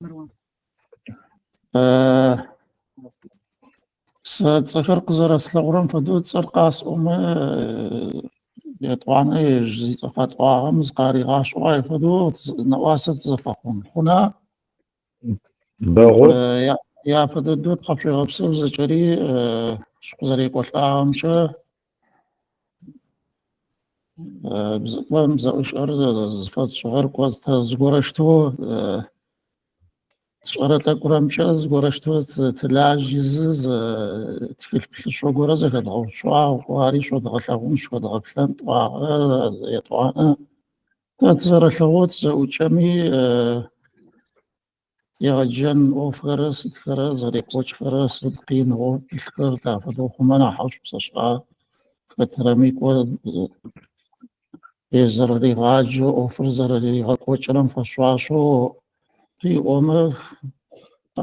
مروان. سأتذكر قزر أسلغرم فدود سرقاس طبعا يجزي تقاط غامز قاري غاش واي فدود نواسط زفخون هنا باغو يا فدود دود خفشي غبسل زجري شقزري قوش آمشة بزقوام زوش أرد زفات شغر قوات زغورشتو شغرت أقرام شاز غورشتو تلاجيز تكلف شو غورز كدغو شو وقاري شو دغلغون شو دغفلان طوانا تزر شغوت زوجمي يغجن أوفرس تفرز ريكوش فرس تقين غو تشكر تافدو خمانا حوش بسشقا كترميك و يزر ريغاجو أوفر زر ريغاكوش رم فشواشو في أمر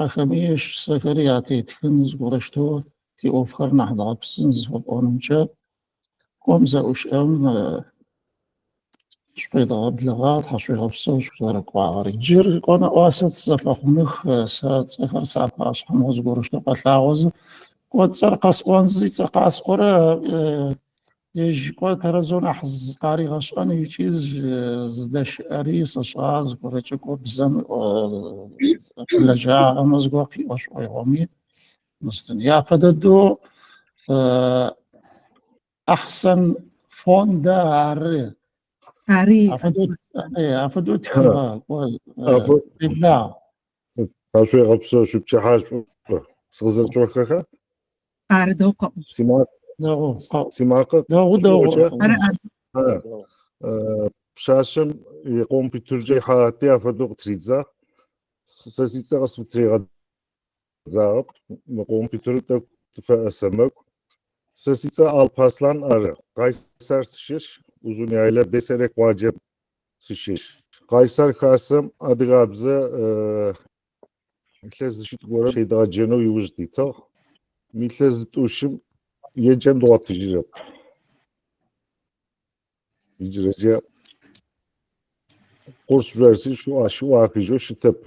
خميش سكرياتي تكنز غرشتو تي أوفر نحضا بسنز فبونمشا قمزة وش شوي ضغط لغات حشوي غفصو شوي ركوا رجير قونا واسط زفاخونخ سات سفر سافاش حموز غرشتو قتلاوز قوات سرقاس قوانزي تقاس قرى يجي قوات ترزون أحز قاري غشان يشيز زدش أريس أشغاز قريتش قوات بزم لجاء مزقوا في وشوي غمي مستنيا فددو أحسن فون دار عري عفدو تخلها إبداع شوي غبسو شو بشي حاجة سغزر شوكاكا عردوقة سماقة دو بشاشم يقوم بترجي حالاتي أفدو تريدزا ساسيتزا غصب تريغا زاغب مقوم بترد تفاسمك ساسيتزا الباسلان أرى قيصر سشيش uzun yayla beserek vacip sıçış. Kaysar Kasım adıgabzı mitlez şit gora şey daha ceno yuj dita. Mitlez tuşum yecem doğatıcı. İcrece kurs versi şu aşı akıcı şu tep.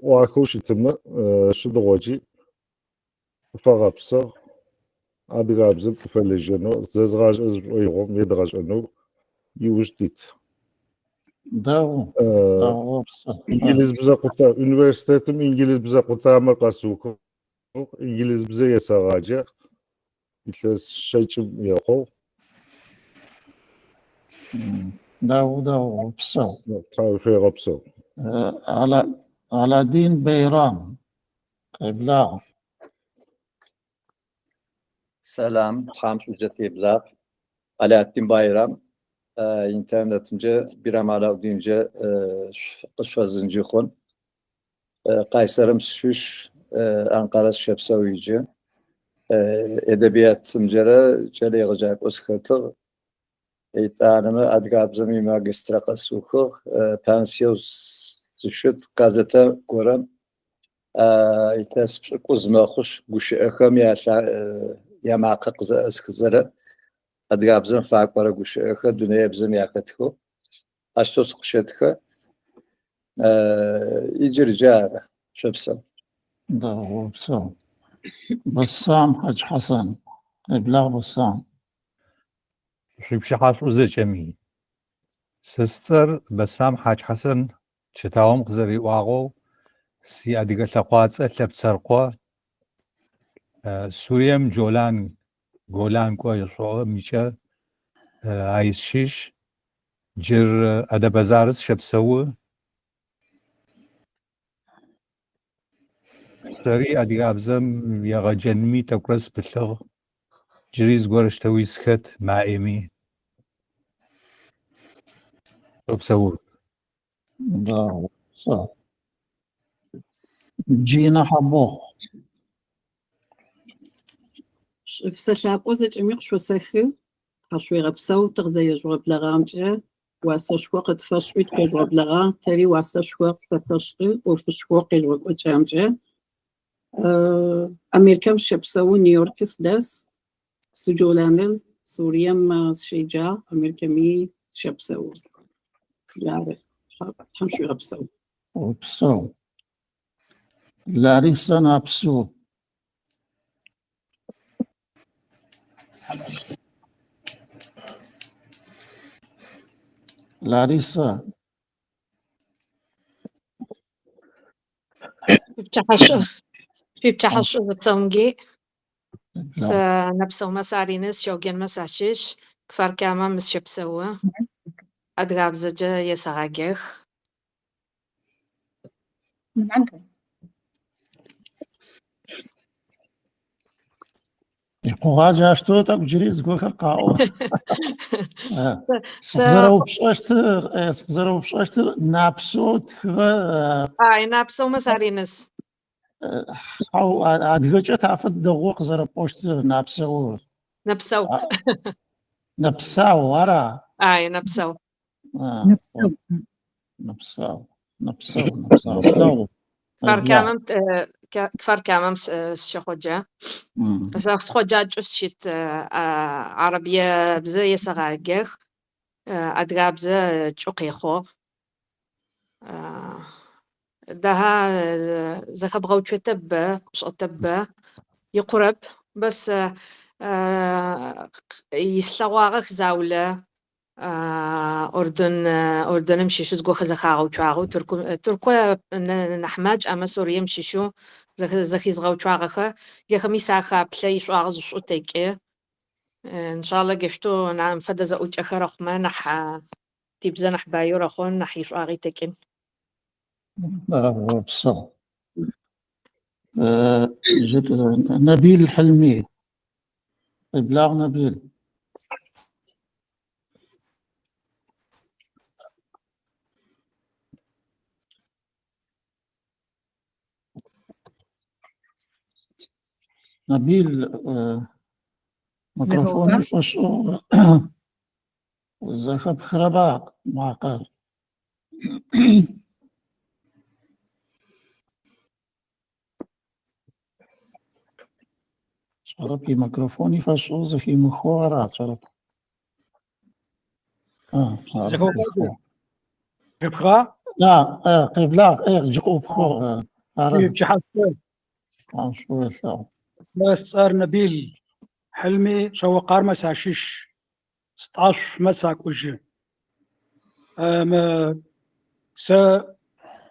O akı şu temne şu doğacı fagapsa adıgabzı tüfelejeno zezgaj oyğum yedraj onu yujdit. داو İngiliz bize kuta üniversitetim İngiliz bize kuta Amerikası hukuk İngiliz bize yasağacı İtles şeyçim yok داو بسو tarife yapsa على دين بيران قبلا Selam, tam ücreti ibzar. Alaaddin Bayram. İnternetimce bir amala deyince kışfazıncı kon. Kaysarım şuş, Ankara şepsavıcı. Edebiyatımcara çele yağacak o sıkıntı. Eğitanımı adgabzımı magistra kasuku. Pensiyon şut gazete koran. İtasıp kuzmakuş guşu ekam yamağı kızları. أدقابزن فاق برا قشة دنيا بزن ياكتكو أشتوس قشتكو يجري جارة شبسم داو بسو بسام حج حسن قبلا بسام شبشي حاش وزجمي سستر بسام حاج حسن شتاوم قزري واغو سي أدقى لقوات أتلب سرقوا سوريم جولان كو يصعو ميشا عايز شيش جر أدا بزارس شبسوه سري أدي أبزم يغا جنمي تقرس بلغ جريز قرش تويسكت مع إيمي شبسوه داو بسو جينا حبوخ فسلابو زجميق شو سخي حشوي غبسو تغزي جواب لغامجة واسشوق تفشويت جواب لغا تري واسشوق فتشقي وفشوق جواب وجامجة أمريكا شبسو نيويورك سدس سجولانل سوريا ما شيجا أمريكا مي شبسو لا حشوي غبسو وبسو لاريسا نابسو لاريسا في بتحش بتصمجي نبسو مسارينس شوجين مساشيش كفار كاما مس شبسوه أدغاب زجا يساغاجيخ يقوغاجا شتو تاك جريز كوكا قاو سخزرو بشاشتر سخزرو بشاشتر نابسو تخغا نبسو مسارينس او ادغجا تعفد دغوق زرا بوشتر نابسو نبسو نبساو ورا نبسو نبساو نبساو نبساو دو كفار كامام شخوجا تساخ خوجا جوشيت عربية بزا يساغاجيخ أدغاب بزا جوقيخو دها زخب غوتشو تبا مش تبا يقرب بس يسلواغخ زاولة أردن مشيشو زغو خزخاغو تشاغو تركو نحماج أما سوريا مشيشو زخي زغو تشاغخا يخمي ساخا بلاي شو أغزو شو تيكي إن شاء الله قفتو نعم فدا زاوج أخر رخما نح تيبزا نح بايو رخون نح يشو أغي تيكين بسو جد نبيل الحلمي إبلاغ نبيل نبيل ميكروفون فشو زخب خرباق معقل شربي ميكروفوني فشو زخي مخورات شرب بخا لا قبلاق جقوب خو في بشحات شو شو بس صار نبيل حلمي شو قار مساشيش 16 مساك وجه سا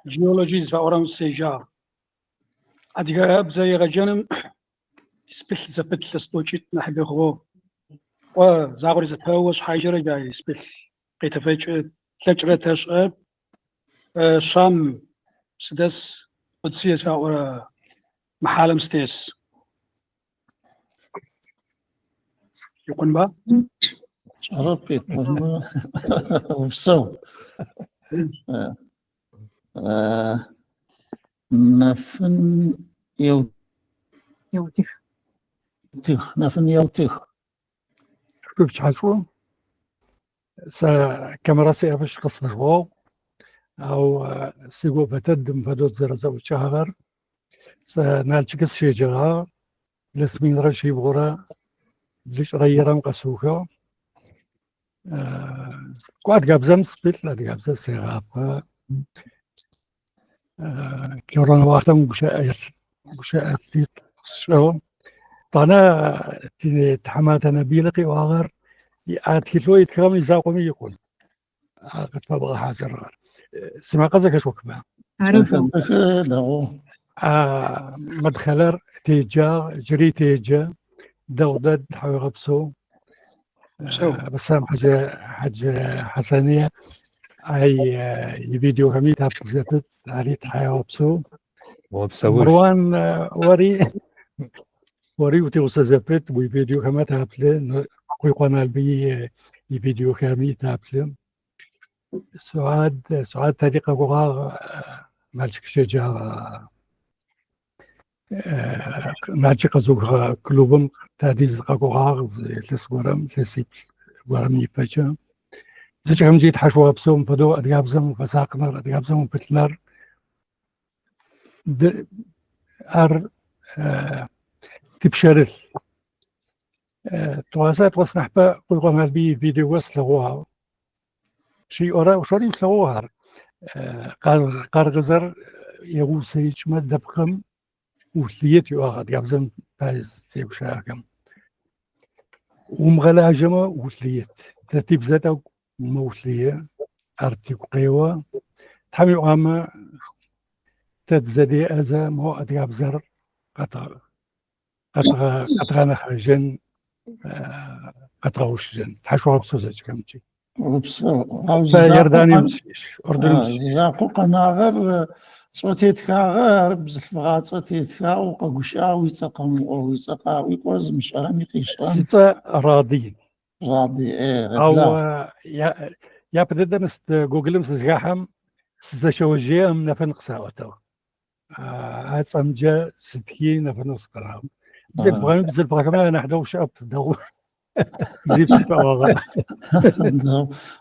جيولوجيز فاورام سيجار أديها زي غجنم سبيل زبط لستوجيت نحبي غو وزاغر زباوش حاجر جاي سبيل قيتفاج تلجرة تشغب شام سدس قدسية فاورا محالم ستيس يكون با شربي وبسو نفن يوتيخ نفن يوتيخ شوف شحال سا كاميرا سيفش قصف شغو او سيغو بتدم فدوت زرزا وشهر سا نالشكس شيجرها لسمين رشي بغرا ليش غيران قسوكا قاد قابزم سبيت لا قابزم سيغاب كيوران واختم قشاء سيت شو طانا تحمات نبيلقي واغر يأتي لو يتكرم يزاقومي يقول قد فبغى حاضر سمع قزك شو كمان مدخلر تيجا جري تيجا دودد حوي غبسو بسام حاجة حسنية أي فيديو كمي تابت عليه حياة غبسو مروان وري وتوصل زبط وفيديو كما تابله كوي قناة بي فيديو كامي تابله سعاد طريقة قوغا مالك شجاع مالك قزوغا كلوبم تاديز قوغا لسورم لسيب ورم يفاجا زيك هم جيت حشوة بسوم فدو أدقابزم فساقنر أدقابزم بتلنر تبشرل تواسات وصنحبا قوي قناة بي فيديو وصلوها شيء أورا وشوري وصلوها قارغزر يغوسيش ما دبقم وثليت يواغد قبزن فايز تيوشاكم ومغلا جما وثليت ترتيب ذاته موثلية أرتيب قيوة تحمي عامة تتزدي أزا مو أدقابزر قطع نخرجن قطع وشجن تحشوها بسوزج كمتي فيرداني مسيش أردن زاقو قناغر صوتيتك غير بزفغات صوتيتك وقاقوشاوي تقاوي تقاوي قوز مشارمي قيشان سيتا راضي أو يا بدنا نست جوجل مسزجاحم سزشوجيهم نفن قساوته هات سمجة ستكي نفن قساوته بزل بغا أنا حدا وشاب تدو زيد تبغى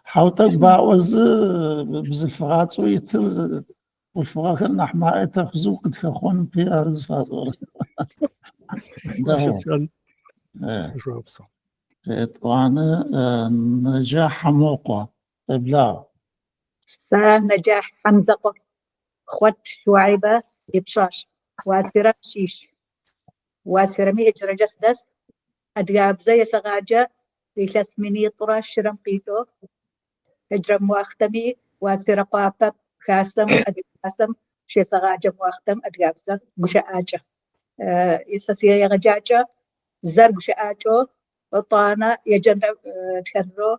حاوتك باوز بزل فغات ويتر والفغا كنا حماية تخزو قد خخون في أرز فاطور طبعا نجاح موقع لا نجاح حمزة خوت شعيبة يبشاش واسرة شيش واسرة مي إجرى جسدس أدقاب زي سغاجة ليلس مني طرا شرم قيتو إجرى مواختمي واسرة قابب خاسم أدقاب خاسم شي سغاجة مواختم أدقاب زا قشا آجة يساسية يغجاجة زر قشا آجو وطانا يجنب تكررو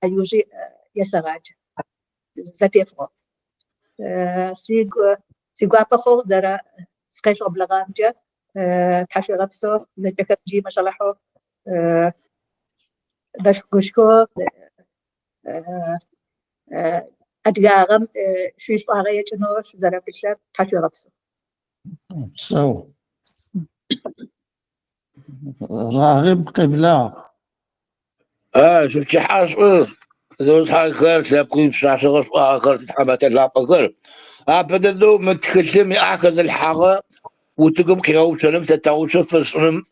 أيوجي يسغاجة ذاتي فوق سيقوا بخو زرا سقيش أبلغامجة تحشي غبسو زي كبجي ما شلحو دشكوشكو أدقاغم شويش طاغية جنوش زرا بشاب تحشي غبسو راغب قبلة شفت حاصل زوج حاكر تلاقي بساعة شغل آخر تتحمت اللعبة بدلو متكلم يأخذ الحاجة وتقوم كيو سلم تتوصف الصنم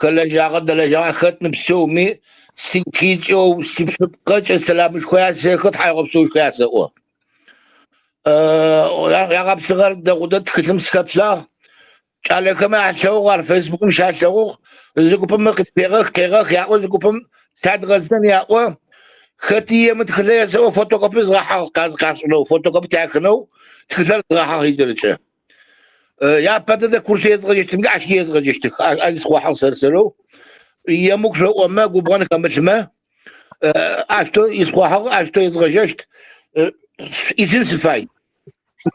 كل جاغة دل جاغة ختم بسومي سكيج أو سبقة السلام مش كويس سكت حيقب سوش كويس هو يا غاب صغر دغودة تكلم سكبلا على كما عشوا على فيسبوك مش عشوا زكوبم كتبيغ كيغ يا زكوبم تدغزن يا ختية متخلية سوى فوتوكوبي زغاحة كاسلو فوتوكوبي تاكنو تخلال زغاحة هيدرجة يا بدأ كرسي يزغجشت مقاش يزغجشتك أجلس واحد سرسلو يموك شو أما قبغانا كمل ما عشتو يسخواحة عشتو يزغجشت إذن سفاي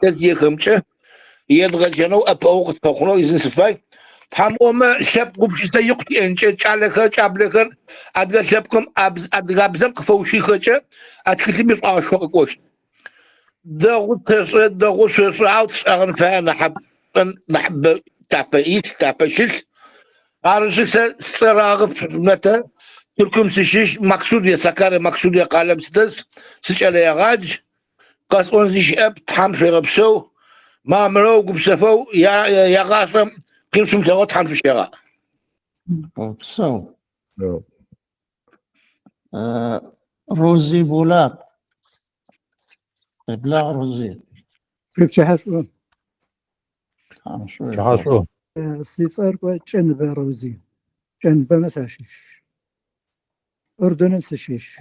تزيه خمسة يزغجنو أبا وقت فوقنو إذن سفاي هم أما شاب قبش سيقتي إنش على شابلكر أدغى شابكم أدغى بزم كفوشي خشة أتكلم يبقى شو قوش دغوت عاوز أغن فأنا نحب تعبيش عارش سراغب متى تركم سشيش مقصود يا سكر مقصود يا قلم سدس سش على يغاج قاس أنزيش أب حم في غبسو ما مرو قبسفو يا غاسم قيمتهم تغط حم في الشراء. روزي بولات بلا روزي كيف شحشو شحشو سيصير جنب روزي جنب مساشيش أردن سشيش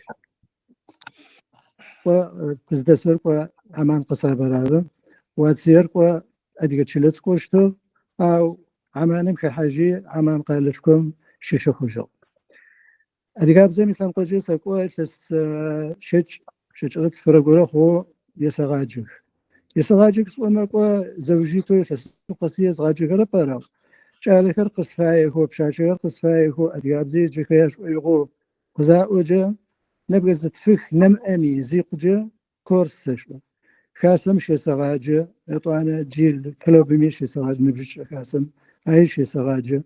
وتزدسر وعمان قصابة هذا وتسير وأديك تشلت كوشتو أو عمانم كحاجي عمان قالشكم شيشة خجل أديك أبزي مثلا قجي سكوا تس شج غت فرقورة خو يسغاجك سوما كوا زوجيتو تس قصية زغاجك ربارا شالي خر قصفاي هو بشاشي قصفاي هو أديك أبزي جيكياش ويغو قزاء وجه نبغى زتفخ نم أمي زي قجة كورس سشوا خاسم شي سغاجة طوانا جيل فلو بميشي سغاجة نبجش خاسم عايشي سغاجة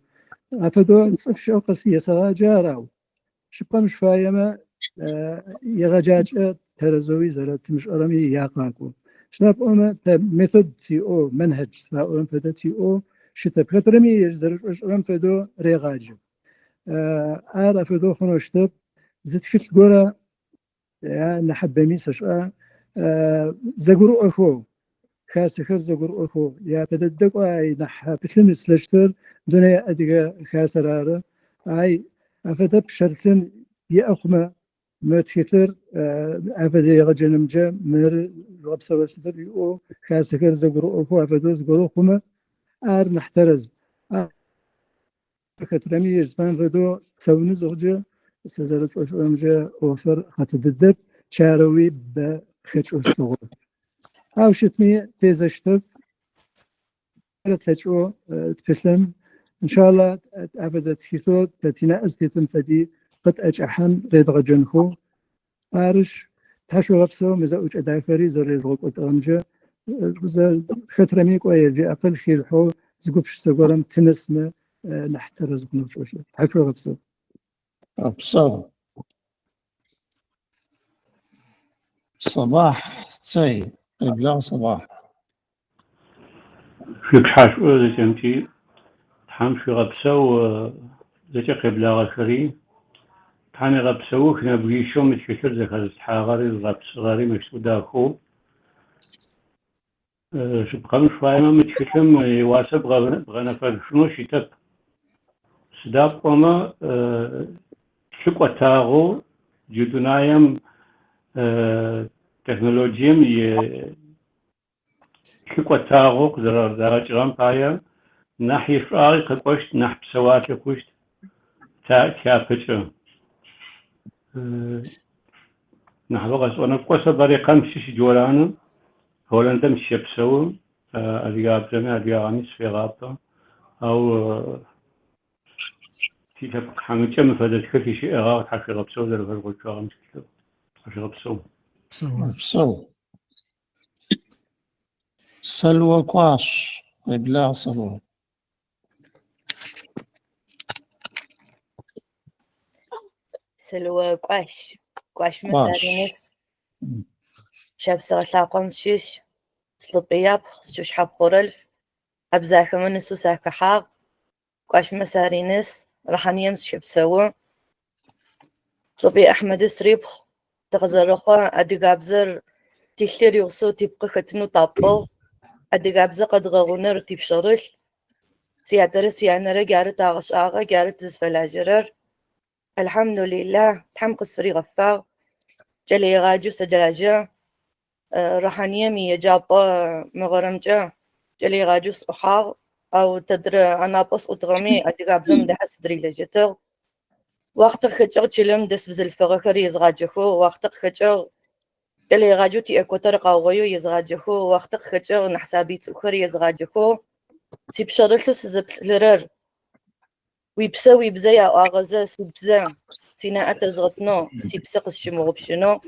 أفدو نصف شو قصية سغاجة راو شبقى مش فايمة يغجاج ترزوي زرت مش أرمي ياقاكو شناب أما ميثود تي أو منهج سواء فدا تي أو شتب كترمي يجزرش أشرم فدو ريغاجة فدو خنوشتب زدت كت قرا نحب ميسش زغرو اخو خاسخر زغرو اخو يا بددق اي نح بتلم سلشتر دنيا ادغا خاسراره اي افدب شرطن يا اخما متشتر افدي يغجنمجا مر ربسه يو خاسخر زغرو اخو افدوز غرو خما ار نحترز خطرمي يزفان فدو تسوني زوجة سزارت وش أمجا أوفر خطددب شاروي بخش أستغل أو شتمي تيزشتب تلجو تفلم إن شاء الله أبدا تيتو تتنا أزديتم فدي قد أجحن ريدغ جنخو أرش تحشو غبسو مزاوج أدافري زري زغوك أتغمجا خطرمي كويجي أقل خيلحو زغوبش سغورم تنسنا نحترز بنوشوشة تحكوا غبسو أبصر صباح تسي إبلاغ صباح في بحاش أوزي تمتي تحام في غبسو زيتي قبلا غشري تحاني غبسو كنا بيشو متكثر زكاة تحاغري الغبس غاري مشتو داخو شبقا مش فايمة متكثم يواسب بغانا فرشنو شتب سداب وما شكوى تاغو جدنايم تكنولوجيم شكوى تاغو قدر دارج غامبايا نحي فراغي قوشت نح بسواتي قوشت تافتش نحن غاس وانا قوسا بريقا مشيش جولانا هولندا مشي بسو ادياب زمي ادياب غاميس في غابة او تيجي حميتة مفادات كل شيء غاوت حشي غبسو ذا الفرق شو غامس كتير حشي غبسو أبصر سلوى قاش إبلاغ سلوى سلوى قاش مسارينس شاب سغلاقم شيش سلطياب شوش حب خورلف أبزاك من سوساك حاق قاش مسارينس رحانيم شاب سوا صبي أحمد سريبخ تغزرخوا أدقابزر تشتري يوصو تبقى ختنو طابل أدقابزر قد غغونر تبشرل سيادرس يعنر جارت آغش آغا جارت زفلاجرر الحمد لله تحمقس فري غفاغ جلي غاجو سجلاجا رحانيم يجابا مغرمجا جلي غاجو صحاغ أو تدر أنا بس أتغمي أدقابزم دحس دري لجتر وقت خجر تشلم دس بزل فغخر يزغاجخو وقت خجر جلي غاجو تي أكوتر قاوغيو يزغاجخو وقت خجر نحسابي تسوخر يزغاجخو سيبشرلتو سزبلرر ويبزا يا أغزا سيبزا سينا أتزغتنو سيبسا قشمو غبشنو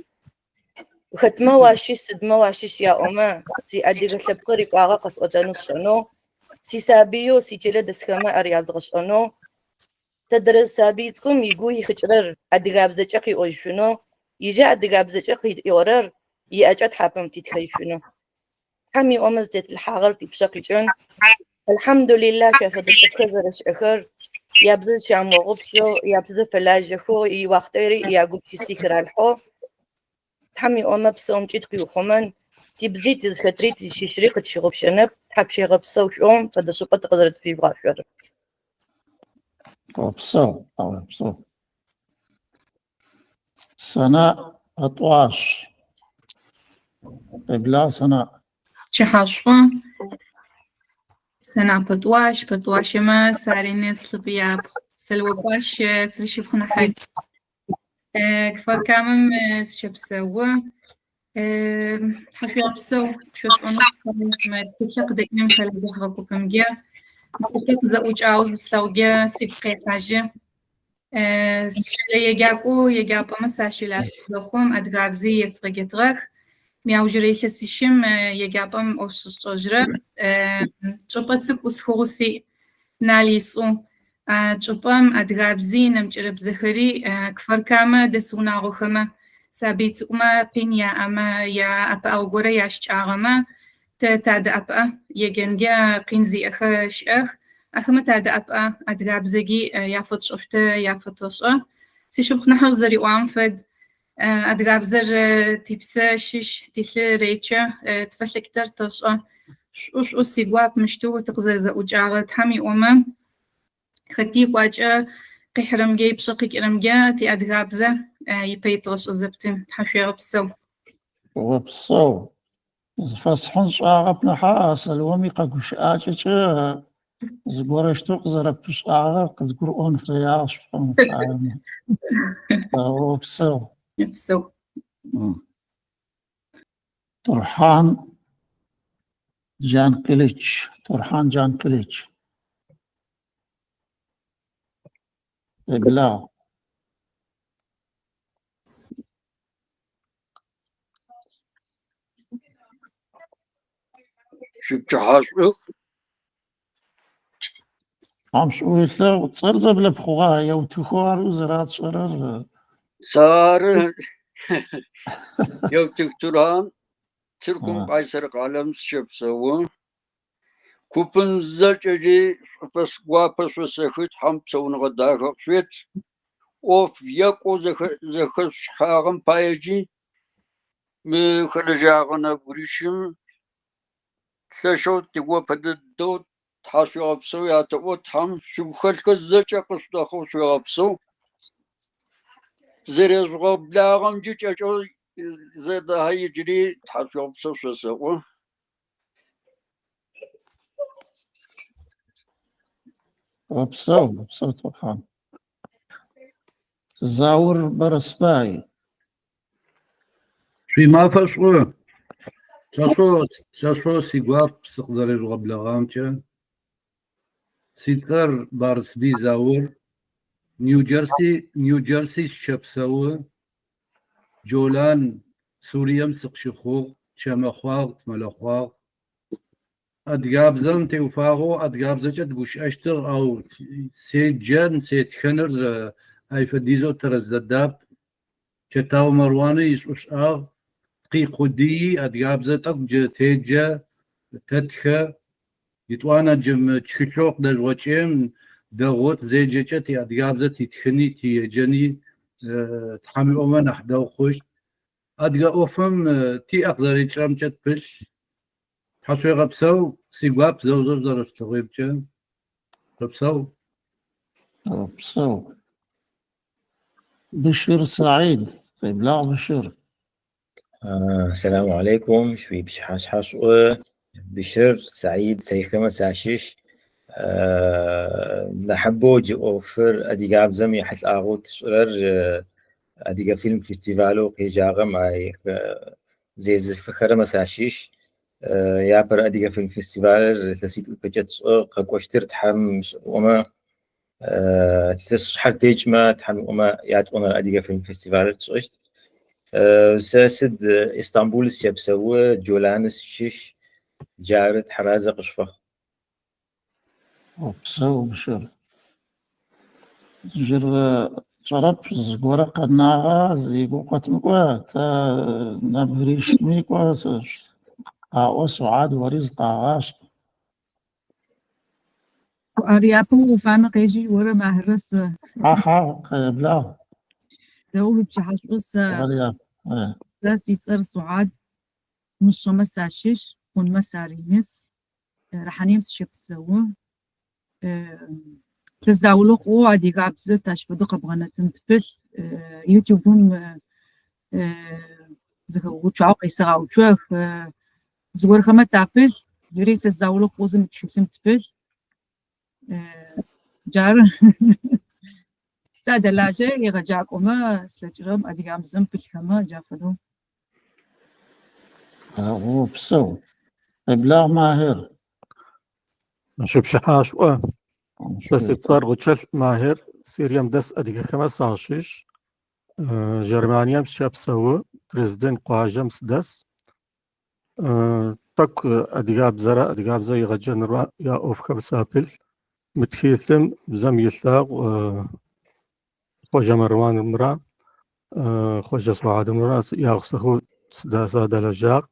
وختما واشيش سدما واشيش يا أما سي أديغ شبقري قاغا قسوتانوس شنو سي سابيو سي جلا دسكما أريازغشنو تدرس سابيتكم يقوي خجرر أدقاب زجاقي أوشنو يجا أدقاب زجاقي يورر يأجد حابم تتخيشنو حمي أمزدت الحاغر تبشاقي جن الحمد لله كفدت تخزرش أخر يابزل شامو غبشو يابزل فلاجخو يواختيري ياقوب كسيكر الحو حمي أما بسوم جيتقي وخمان تبزي تزخطري تشيشري خدشي غبشنب تحبشي غبسو شوم فدشو قد غزرت في بغاشر أبصر سناء أطواش إبلاغ سناء شحاشوا سناء بطواش ما سارينيس لبياب سلوكواش سرشيبخنا حاج كفار كامم شبسوا حفيا بسو شو اسمه ما تشق دقيم خلال زخركو بمجيا سكت زوج عاوز سلوجيا سيبقي حاجة يجابو مساشلات لخوم أدغابزي يسرقترخ مياوجري خسيشم يجابم أوشجرة شبتك وسخوسي ناليسو شبام أدغابزي نمجرب زخري كفر كاما دسونا غخما سابيت أما بينيا أما يا أبا أوغورا ياشتاغما تاد أبا يجنجا قينزي أخش أخما تاد أبا أدغاب زجي يافت شفته يافت وشة سيشوف نحر زري وعنفد أدغابزر تيبسا شش تيسل ريتشا تفلكتر تشا شو سيغواب مشتو تغزر زوجارة تامي أمم خدي واجا قحرم جاي بشقي كرمجا تي أدغابزة يبيتوش زبتم تحشي بسو وبصو فصحن شاغبنا حاس الومي قاقوش آجة زقورش تقزر بش آغا قد قرؤون فياش فهم فعالي وبصو بسو طرحان جان كليتش بلا شو حاسو عم شويثلا وتصرز بلا بخوايا وتخوار وزرات شرر صار يو تكتوران تركم قيصر قلم شبسو كوبن زجاجي فسقوا فسخت حم سون غدا خفت اوف يقو زخش حاغم بايجي مخرجاغنا بريشم تشو تقوى بدو تحاسو ابسو يا تو تحم شو خلك زجا قصدا خوشو ابسو زريز غوب لاغم جيجو زاد هاي جري تحاسو ابسو سسو وبصو طرحان تزاور برسباي في ما فشو تشاشو سيغواب سقزر غبلا غامچا سيتقر بارسبي زاور نيو جيرسي شبسو جولان سوريا مسقشخو شمخواغ ملخواغ أدقاب زم توفاغو أدقاب زجت بوش أشتغ أو سيد جان سيد خنر أي فديزو ترزداب شتاو مرواني يسوش آغ قي قدي أدقاب زتك تيجا تدخ يتوانا جم تشلوق دجوتشم دغوت زي جيتي أدقاب زت يتخني تيجاني تحمي أمان أحداو خوش أدقا أوفم تي أقدر يتشام بش حسوي غبسو سيغواب زوزو زرش تغيبجا غبسو بشير سعيد طيب لا بشير السلام عليكم شوي بشحاش حاش بشير سعيد سيخمة ساشيش نحبو جي أوفر أدي قاب زمي حس آغوت شرر أدي فيلم فيستيفالو كي جاغم أي زي فخر مساشيش يا بر أدي فيلم فيستيفال تسيت بجت قاقوشتر تحم وما تسحر تيجما تحم وما يات وما أدي فيلم فيستيفال تسوشت ساسد اسطنبول سيبسو جولانس شيش جارت حرازة قشفة وبصو بشير جر شرب زغورا قناغا زيغو قتمقوا تا نبريش ميقوا قاو سعاد ورزق عاش أريابو وفانا قيجي ورا مهرس بلا دو بشحش بس بس يتصير سعاد مش مساشش ونمسارينس رح نمس شبسوا تزاولو قوة دي قابزة تشفدو قبغنا تنتبل يوتيوبون زكو وشاو قيسا وشوف زور خما تابل جري تزاولو قوزة متحلم تبل جار سادة لاجة يغجاكوما سلجرم أدي قابزم بالخما جافدو وبصو بلا ماهر شوف شحاش ستصار غتشل ماهر سيريام دس أديك 15 جرمانيا بشاب سوا ترزدين قواجم سدس تك أديقاب زرا أديقاب زي غجن را يا أوفكر سابل متخيثم بزم يثاق خوجة مروان مرا خوجة صعاد مرا ياغسخو سداسا دلجاق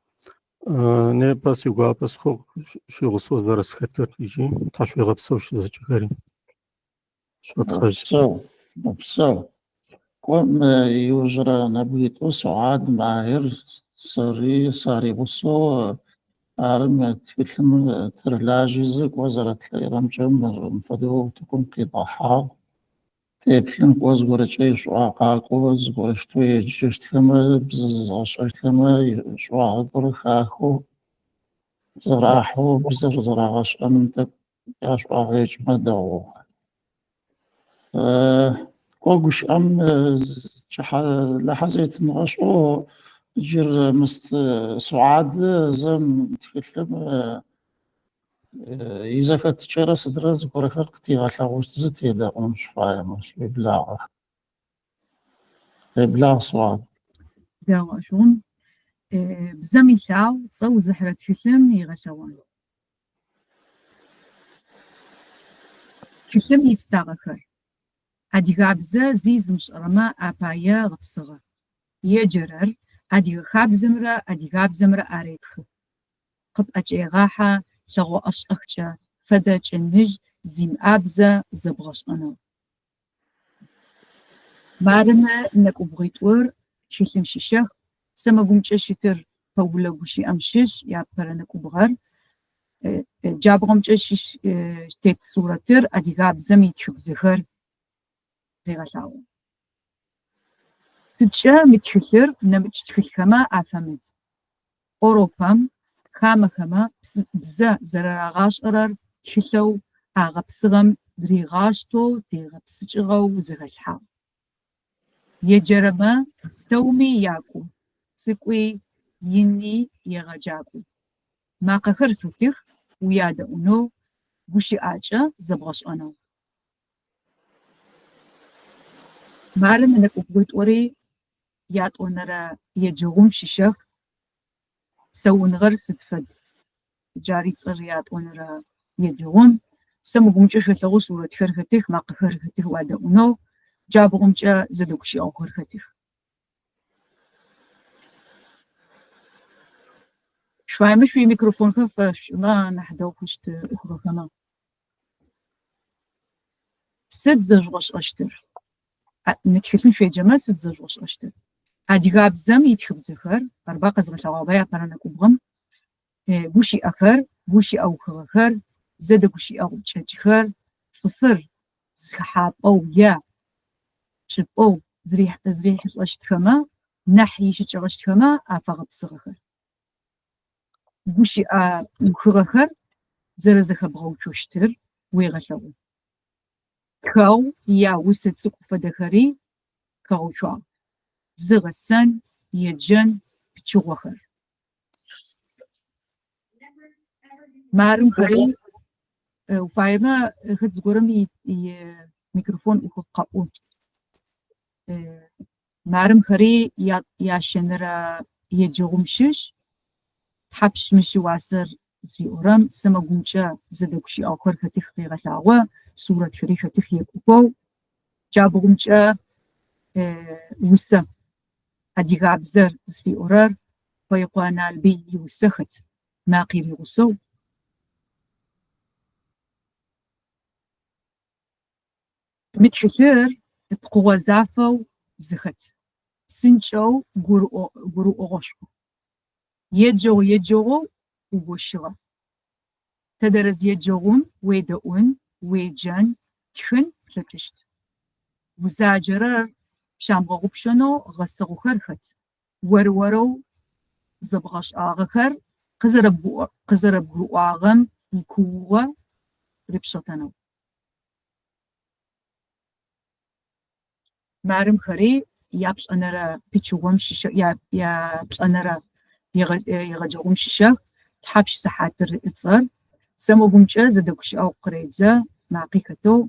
نه پس یوگا پس خو شو غصو درس خطر يجي تشوي غبسو شو زجكاري شو تخرج بصو كم يوجر نبيتو سعاد ماهر صاري بصو أرم تكلم ترلاجيزك وزارة الإيرام جمر فدو تكون كضحى تبشن قوز قرشي شو قوز قرشتو يجشت كما بزز عشرت كما شو قرخاخو زراحو بزر زراعش أنت ياش هيج مدعو قوش أم لحظة نغشو جر مست سعاد زم تكلم إذا كنت تشرى صدرز بركة قتيغة شاوش زتي دا أمش فايا مش بلا سعاد داوا شون بزمي شاو تصو زحرة فيلم يغشوان فيلم يبساغ خير أديغابزا زيز مش رما أبايا غبصغة يجرر أديغابزمرا أريبخ قب أجيغاحا لغو أشأخجا فدا جنج زيم أبزا زبغش أنا بارما نكو بغيتور تخلم شيشخ سما قمت شتر فولا قوشي أمشش يا برانكو بغر جابغم تشش تيت صورتر أديغابزم يتخب زخر غيغشاو سجا متخلر نمج تخلخما أفهمت أوروبام خما بزا زراغاش أرر تخلو أغبصغم دريغاشتو تيغبصجغو زغلحا يجرما ستومي ياكو سكوي يني يغجاكو ما قخر فتخ ويادا أنو بوشي آجا زبغش أنو معلم انك قلت وري يات ونرى يجوم شيشخ سوون غير ستفد جاري تصريات ونرى يجوم سمو قمجة لغو صورة خرختيخ ما قخرختيخ وادا ونو جاب قمجة زدوكشي أو خرختيخ شوية مش في ميكروفون خفش ما نحدو خشت أخرى كمان ست زرغش أشتر متخلين في جمال ست زرغش أشتر أديغابزم يتخب زخر أربع قزغ لغابايا برانكو بغم بوشي أخر بوشي أو خر زد بوشي أو تشجخر صفر زخحاب أو يا شب أو زريح الأشتخما نحي شجغشتخما أفاغ بصغخر بوشي أخر زرزخ بغو تشتر ويغلو كاو يا وسط سقوف دخري كاو شوا زغسن يجن بتشوخر مارم خري وفايما خد زغرم ميكروفون يقاو مارم خري يا شنرا يجومشش حبش مشي واسر زي أورام سما قنجة زدوكشي آخر خطيخ غيغلاوة صورة خري خطيخ يكوبو جابو قنجة وسا أديغابزر زي أورار ويقوانا البي يوسخت ماقي بيغسو متخلر بقوة زافو زخت سنشو قرو أغشو يجو وبوشغة تدرز يجوون ويدؤون ويجان تخن تلكشت وزاجرر شامغو بشنو غسغو خرخت ورورو زبغش آغخر قزرب غو آغم يكوغة ربشتنو مارم خري يابش أنرا بيچوغم شيشا يابش أنرا يغجوغم شيشا تحبش سحاتر اتصال سمو قمجة زدوكش أو قريتزا معقيكتو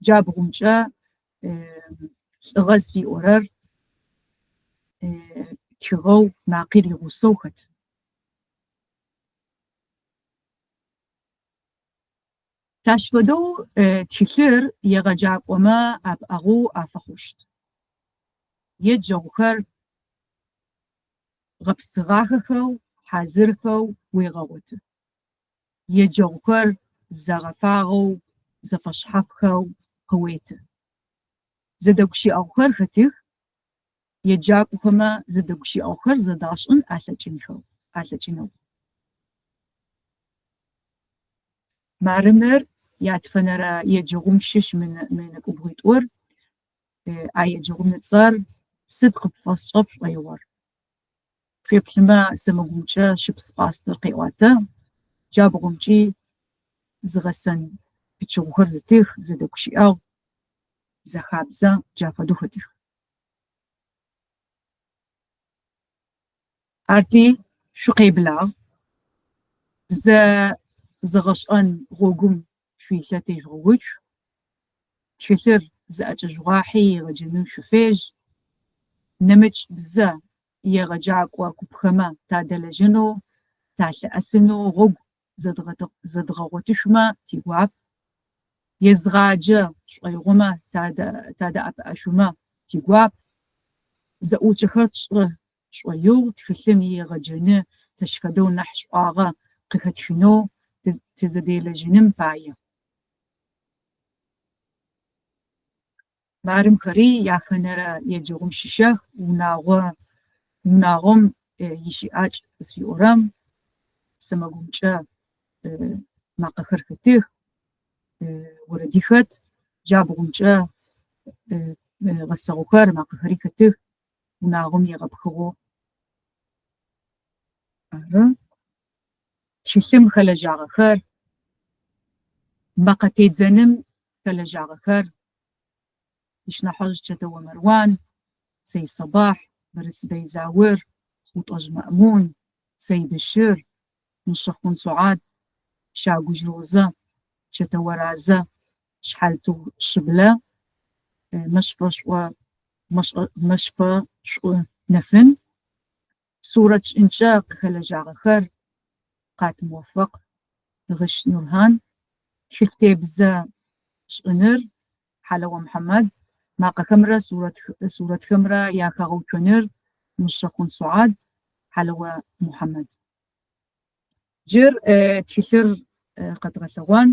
جاب قمجة غاز في أورر تغو معقير يغسوخت تاشفدو تخير يغجاق وما أبأغو أفخوشت يجوخر غبصغاخخو حازرخو ويغوت يجوخر زغفاغو زفشحفخو قويت زدوكشي أوخر خطيخ еджакӏохэмэ зэдэгущыӏэхэр зэдгъэшӏын алъэкӏынэу. Марынэр ятфэнэрэ еджэгъум щыщ мынэкӏубгъитӏур а еджэгъум ыцӏэр сыд къыпфӏэсшӏэп шӏоигъор. Шъуеплъымэ сэмэгумкӏэ щыпс пӏастэр къеӏуатэ, джабгъумкӏи зыгъэсэн пичыгъухэр зытых, зэдэгущыӏэгъу, зэхабзэ, джафэдэу хэтых. Арти шъукъеблагъ бзэ зыгъэшӏэн гъогум шъуилъэтежьыгъугъуцу, тхылъыр зыӏэкӏэжьыгъуахьи егъэджэным шъуфежь, нэмыкӏ бзэ егъэджакӏо купхэмэ тадэлэжьынэу, талъэӏэсынэу гъогу зэдгъэгъотышъумэ тигуап, езгъаджэ шӏоигъомэ тадэӏэпыӏэшъумэ тигуап, зэӏукӏэхэр шӏоигъу тхылъым егъэджэны тэщ фэдэу нахь шӏуагъэ къыхэтхынэу тызэделэжьыным пае. Марымхэри яхэнэрэ еджэгъум щыщэх, унагъом ищыӏакӏ къысфиӏорэм, сэмэгумкӏэ макъэхэр хэтых, орэдихэт, джабгъумкӏэ гъэсэгъухэр макъэхэри хэтых, унагъом егъэпхыгъэу. Ары. Тхылъым хэлэжьагъэхэр, макъэтедзэным хэлэжьагъэхэр, ишнахьыжь Чэтыо Мэрван, Сэй Сабахь, Бэрысбэй Заур, Хутӏэжь Мэӏмун, Сэй Бышыр, Мышъэхъун Сугъат, Щагужь Розэ, Чэтыо Разэ, Шъхьалтыгъ Шыблэ, Мэшфэ Шӏу Нэфын, Сурэт шӏынкӏэ къыхэлэжьагъэхэр, Къат Муофэкъ, Гъыщ Нурхан, Тхылътебзэ шӏыныр, Хьалыуэ Мухьэмэд, макъэхэмрэ сурэтхэмрэ яхэгъэуцоныр, Мышъэхъун Сугъат, Хьалыуэ Мухьэмэд. Джыр тхылъыр къэдгъэлъэгъуан.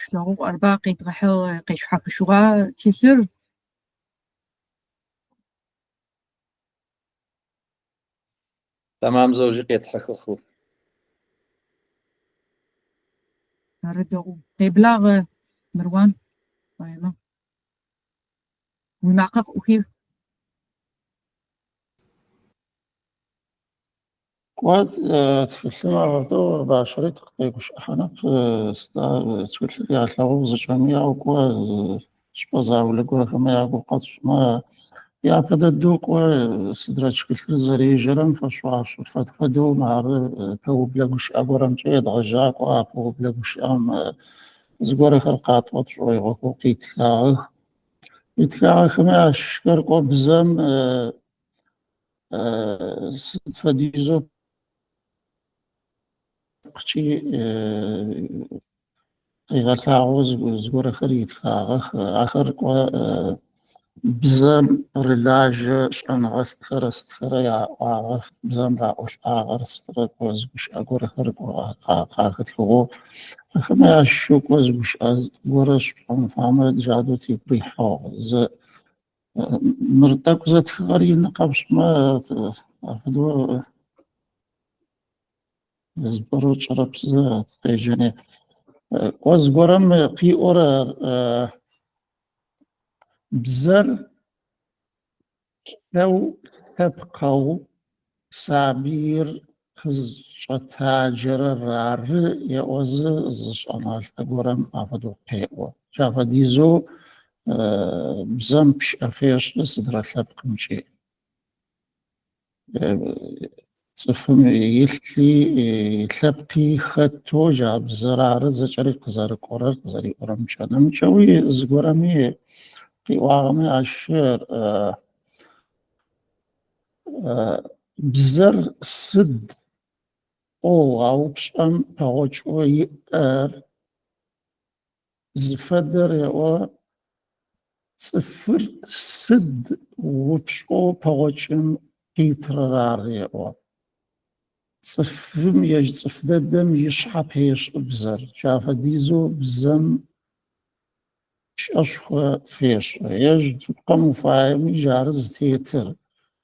Шъуагъу арба къедгъэхьыгъ къешъухьэхышъугъа тхылъыр. Тамам зэужи къетхьэхыгъ. Ары дэгъу. Къеблагъ Мырван, фаемэ. Уимакъэ къыӏухи. Кӏуэд тхылъым афэдэу башыри къегущыӏэхьынэп, сыда тхылъыр ялъэгъугъ зычӏэми ау кӏуэ щӏэзаулэ горэхэмэ ягу къэтщӏмэ, япэ дэдэу кӏуэ сыдрэ тхылъыр зэрежьэрэм фэдэу ары пэублэ гущыӏэ горэмкӏэ едгъэжьакӏуэ, а пэублэ гущыӏэм зыгорэхэр къатӏот шӏоигъуэхэу къитхагъэх. Итхагъэхэмэ ящыщхэр кӏуэ бзэм сыд фэдизу къигъэлъагъоу зыгорэхэр итхагъэх, ахэр кӏуэ бзэм рылажьэ шӏэныгъэлӏхэр сыдхэрэ яӏуагъэх, бзэм раӏолӏагъэр сыдрэ кӏуэ зыгущыӏэ горэхэр къахэтхыгъэу, ахэмэ ящыщэу кӏуэ зыгущыӏэ горэ шӏуэн фамэ джадэу тигу рихьыгъ. Мыр тӏэкӏу зэтхыгъэр ины къэпщӏмэ, афэдэу зыгуэру чӏэрэ псызэ къежьэни. Кӏуэ зыгуэрэм къиӏуэр бзэр лъэу лъэпкъэу сабийр къызщӏэтаджэрэр ары еӏуэзы зыщӏэналъэ горэм афэдэу къеӏуэ. Джафэдизу бзэм пшӏэ фещӏы сыдрэ лъэпкъымкӏи. Цӏыфым илъи лъэпкъи хэтэу бзэр ары зэкӏэри къызэрыкӏуэрэр къызэриӏуэрэмкӏэ. Нэмыкӏэуи зыгуэрэми къиӏуагъэми ящэр بزر سد أو بشأم بغوش يقر زفدر يو صفر سد وبشو بغوشم بيترار يو صفم يج صفددم يشحب هيش بزر شافا ديزو بزم شاشخوا فيش يج قمو فايمي جارز تيتر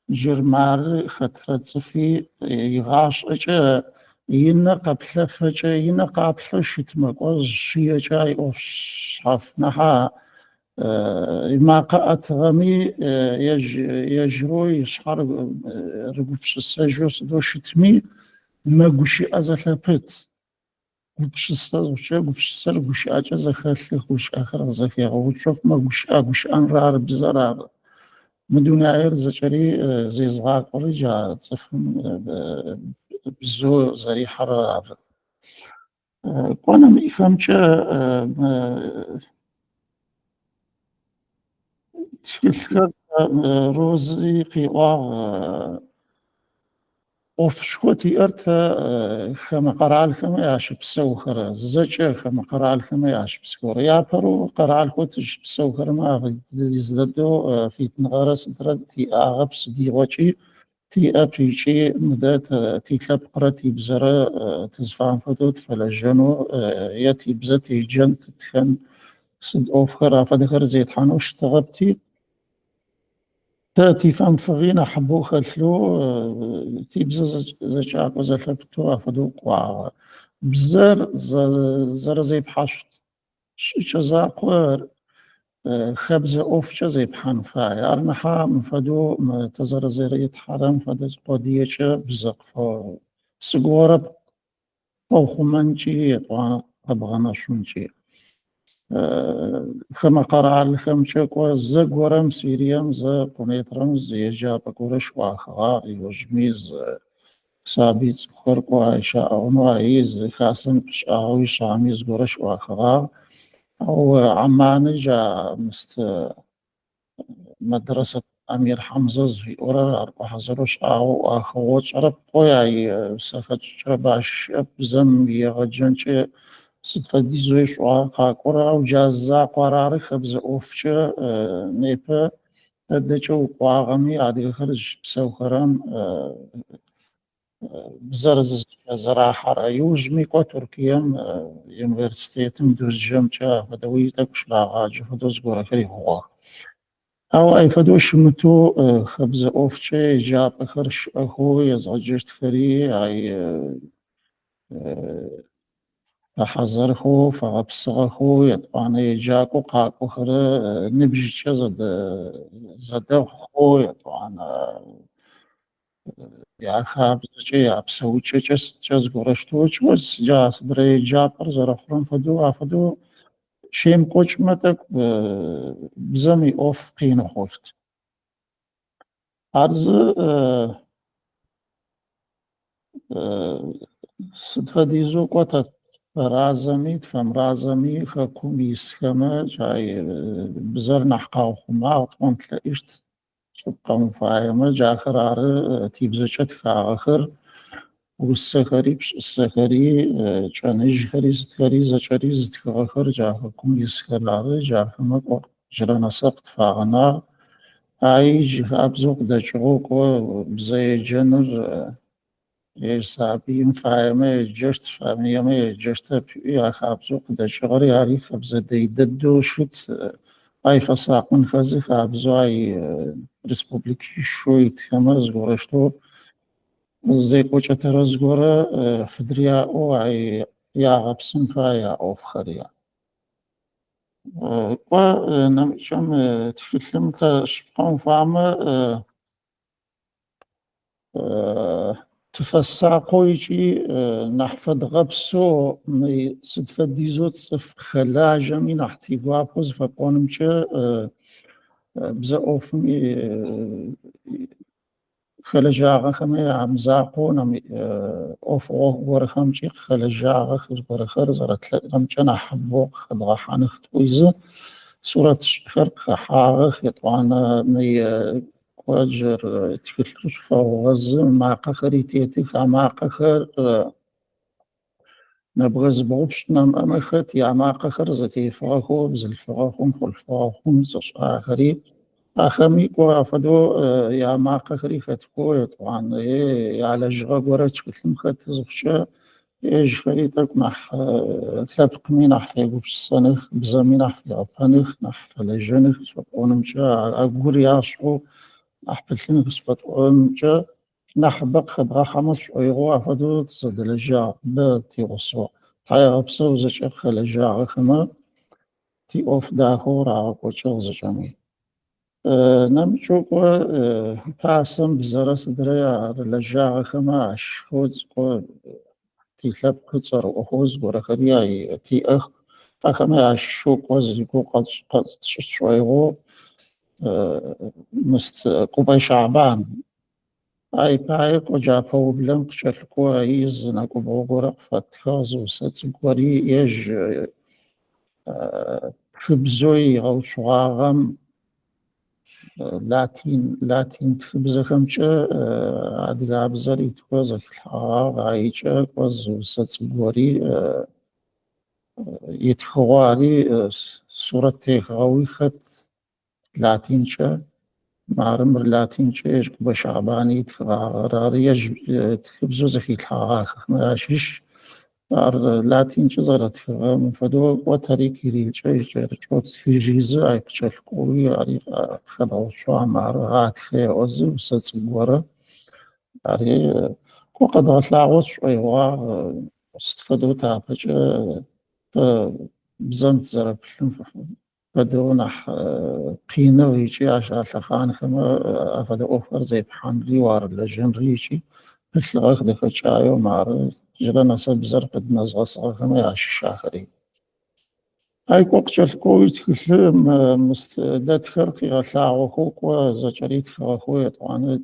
جرمار خطرة صفي يغاش اجا ينقى بلفجا ينقى بلشت مقوز شيا جاي اوف شافنها ما قاعت غمي يجرو يشحر رقبش السجوس دوشتمي ما قوشي أزلبت قوش السر قوش السر قوش أجازة خلي قوش آخر زكية وشوف ما قوش أنرار بزرار مدون عير زجري زي صغار قريجا تصفن بزو زري حرار وانا ما يفهمش تفكر روزي قيوا اوف شوتي ارتا خما قرال خما ياش بسوخر زجا خما قرال خما ياش بسكور يا برو قرال خوتش بسوخر ما يزددو في نغرس درتي اغبس دي وجي تي ابيشي مدات تي كلاب قراتي بزرا تزفان فدود فلجنو ياتي بزتي جنت تخن صد اوفر فدكر زيت حانوش تغبتي تاتي فم فغينا حبو خلو تيبز زجاق وزلتو فدو قوا بزر زر زي بحشت شزاقور خبز اوف زي بحان فاي ارنحا مفدو تزر زيريت حرم فدز قودية بزق فو سقورب فوخو منجي طوانا طبغنا شونجي خما قرع الخمشك وزق ورم سيريم زا قنيت رمز يجاب قرش واخغا يوجميز سابيت خرق وعيشا او نوايز خاسن بش اهوي شاميز قرش واخغا او عمان جا مست مدرسة أمير حمزة في أورا أربع حزروش أو أخوات شرب قوي سخت شرباش بزم يغجنش صدفة دي زويش وعاقا قرا وجازا قراري خبز أوفش نيبا دجو قواغمي عادي خرج بسوخران بزرز زراحة رأيوز ميكو تركيا يونيفرسيتيتم دوز جمجا فدويتك شلاغاج فدوز قورا كري هو أو أي فدوش متو خبز أوفشي جاب خرش أخو يزعجشت خري أي حزر خو فغبصغ خو يطبعنا يجاكو قاكو خرا نبجي زد خو يطبعنا يا خاب يا بسويتش جز قرشتوش وز جاس دري جابر زرخرم فدو شيم قوش متك بزمي أوف قينو خوشت عرض صدفة ديزو قوتا رازمي تفهم رازمي خاكومي سكما جاي بزر نحقاو خما طوان تلاقيشت شبقا مفايمة جا خرار تيبزوشت خاخر والسخري بش السخري جانج خري زتخري زجري زتخاخر جا خاكومي سكرار جا خما جرانا سقط فاغنا اي جهاب زوق دجوق وبزي جنر سابي مفاهمة جشت فامية جشت يا خابزو قد شغري علي خبزة ديددو شت اي فساق من خزي خابزو اي ريسبوبليكي شوي تخمز غورشتو زي قوشة ترزغورة فدريا او اي يا غبسن فايا اوف خريا و نمشم تفلم تشبقون فاهمة تفساقويجي نحفظ غبسو مي صدفة ديزوت صف خلاجة من احتيقابوز فقونمشا بزا اوفمي خلاجاغا خمي عمزاقو نمي اوف ورخمشي خلاجاغا خز برخر زرت رمشا نحبوق خدغا حانخت ويزا صورة شخر حاغخ يطوانا مي قواجر تكتلوش فوغز معقا خريتيتك عماقا خر نبغز بغبش نام أمخت يا معقا خرزتي فغاكو بزل فغاكم خل فغاكم زش آخري أخمي كوا فدو يا معقا خري خطكو طبعا يا على جغا قورا تكتلم خط زغشا يج خريتك نح ثابق مينح في قبش السنخ بزامينح في أبانخ نح فلجنخ سبقونمجا أقول ياشو أحبتلنك سبقونمجا نح بق خدغا حمص ويغوا فدو تصد لجا بتي غصو تاي غبسو زج خلجا غخما تي أوف داكو راغو چغز جميع نمجوكو باسم بزرس دريا لجا غخما أشخوز تي ثاب كتر وخوز ورخريا تي أخما أشوك وزيكو قد شويغو مست كوباي شعبان أي بايك وجابو بلنك شلكو أيز ناكو بوغورا فتخاز وستسكوري يج خبزوي غو شواغم لاتين تخبزخمچه أدغاب زري توزك الحاغ عايچه كوز وستسكوري يتخواري صورة تيخاوي خط لاتينچه معرمر لاتينچه يج كوبا شعباني تخغاري يج تخبزو زخي الحاغ ماشيش لاتينچه زرت خغام فدو وطريقي ريلچه يجرچوت فيجيزة اي بچلقوي اري خدو شوى معرغات خي وزي وستسكورة اري كو قد غطلاعوت شوي وا استفدو تابجه بزنت زرب بدو نح قينة ويجي عشان لخان خما أفدا أوفر زي بحان ريوار لجن ريجي مثل غاك دكا شايو مار جرى نصب زر قد نزغى صغى خما يعشي شاخري هاي وقت جلكوي تكلم مستدد خرقي غطلاعو خوكوا زجريت خواخوي طوان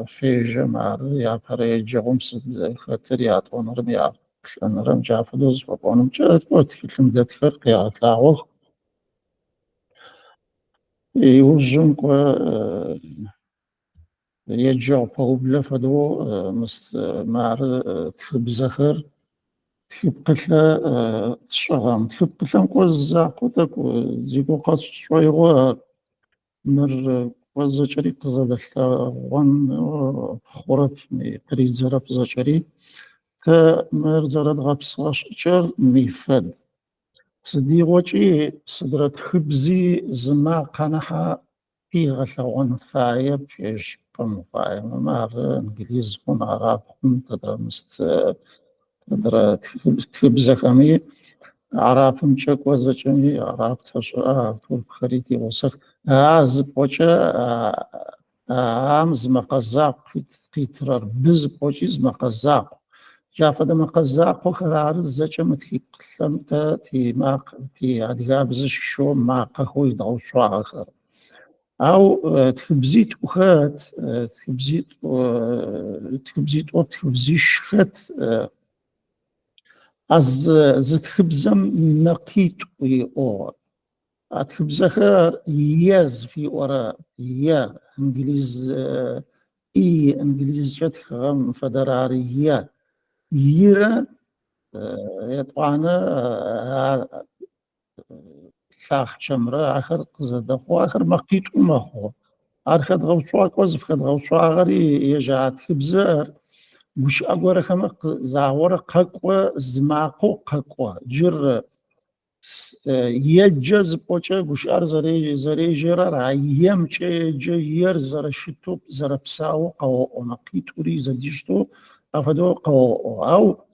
فيجا مار يا بريجي غمسد خطر يعطون رمي نرم جافدوز وقونم جاد قلت تكلم دد خرقي غطلاعو يوجم يجع بوبلا فدو مار تخب زخر تخب قتلا تشغام تخب قتلا نقوز زاقوتك زيقو قاس شوي غوا مر وزجري قزاد وان خورب قريد زرب زجري مر زرد غابساش جر ميفد صدي وجهي صدرت خبزي زما قنحة في غثوان فاية بيش قم فاية مار انجليز هون عرب تدرى تدرى خبزة خمي عرب مشك وزجني عرب تشرا طول خريتي وسخ عزب وجه زما قزاق في ترر بز بوجي زما قزاق جافد مقزاق وكرار الزجة متكلمت في عدقاب زش شو ما قهوي ضو شو آخر أو تخبزيت وخات تخبزيش خات از زت خبزم نقيت ويقور تخبز خير ياز في وراء يا انجليز انجليز جات خام فدراري يرا يطعنا ثاخ شمرة آخر قزد أخو آخر مقيت ومخو آخر غوشوا كوزف خد غوشوا غري يجعت خبزار وش أقول خم زاور ققوة زماقو ققوة جر يجز بوچه وش زري جرر عيام چه جير زر شتوب زر بساو قو مقيت وري زديشتو أفدو قو أو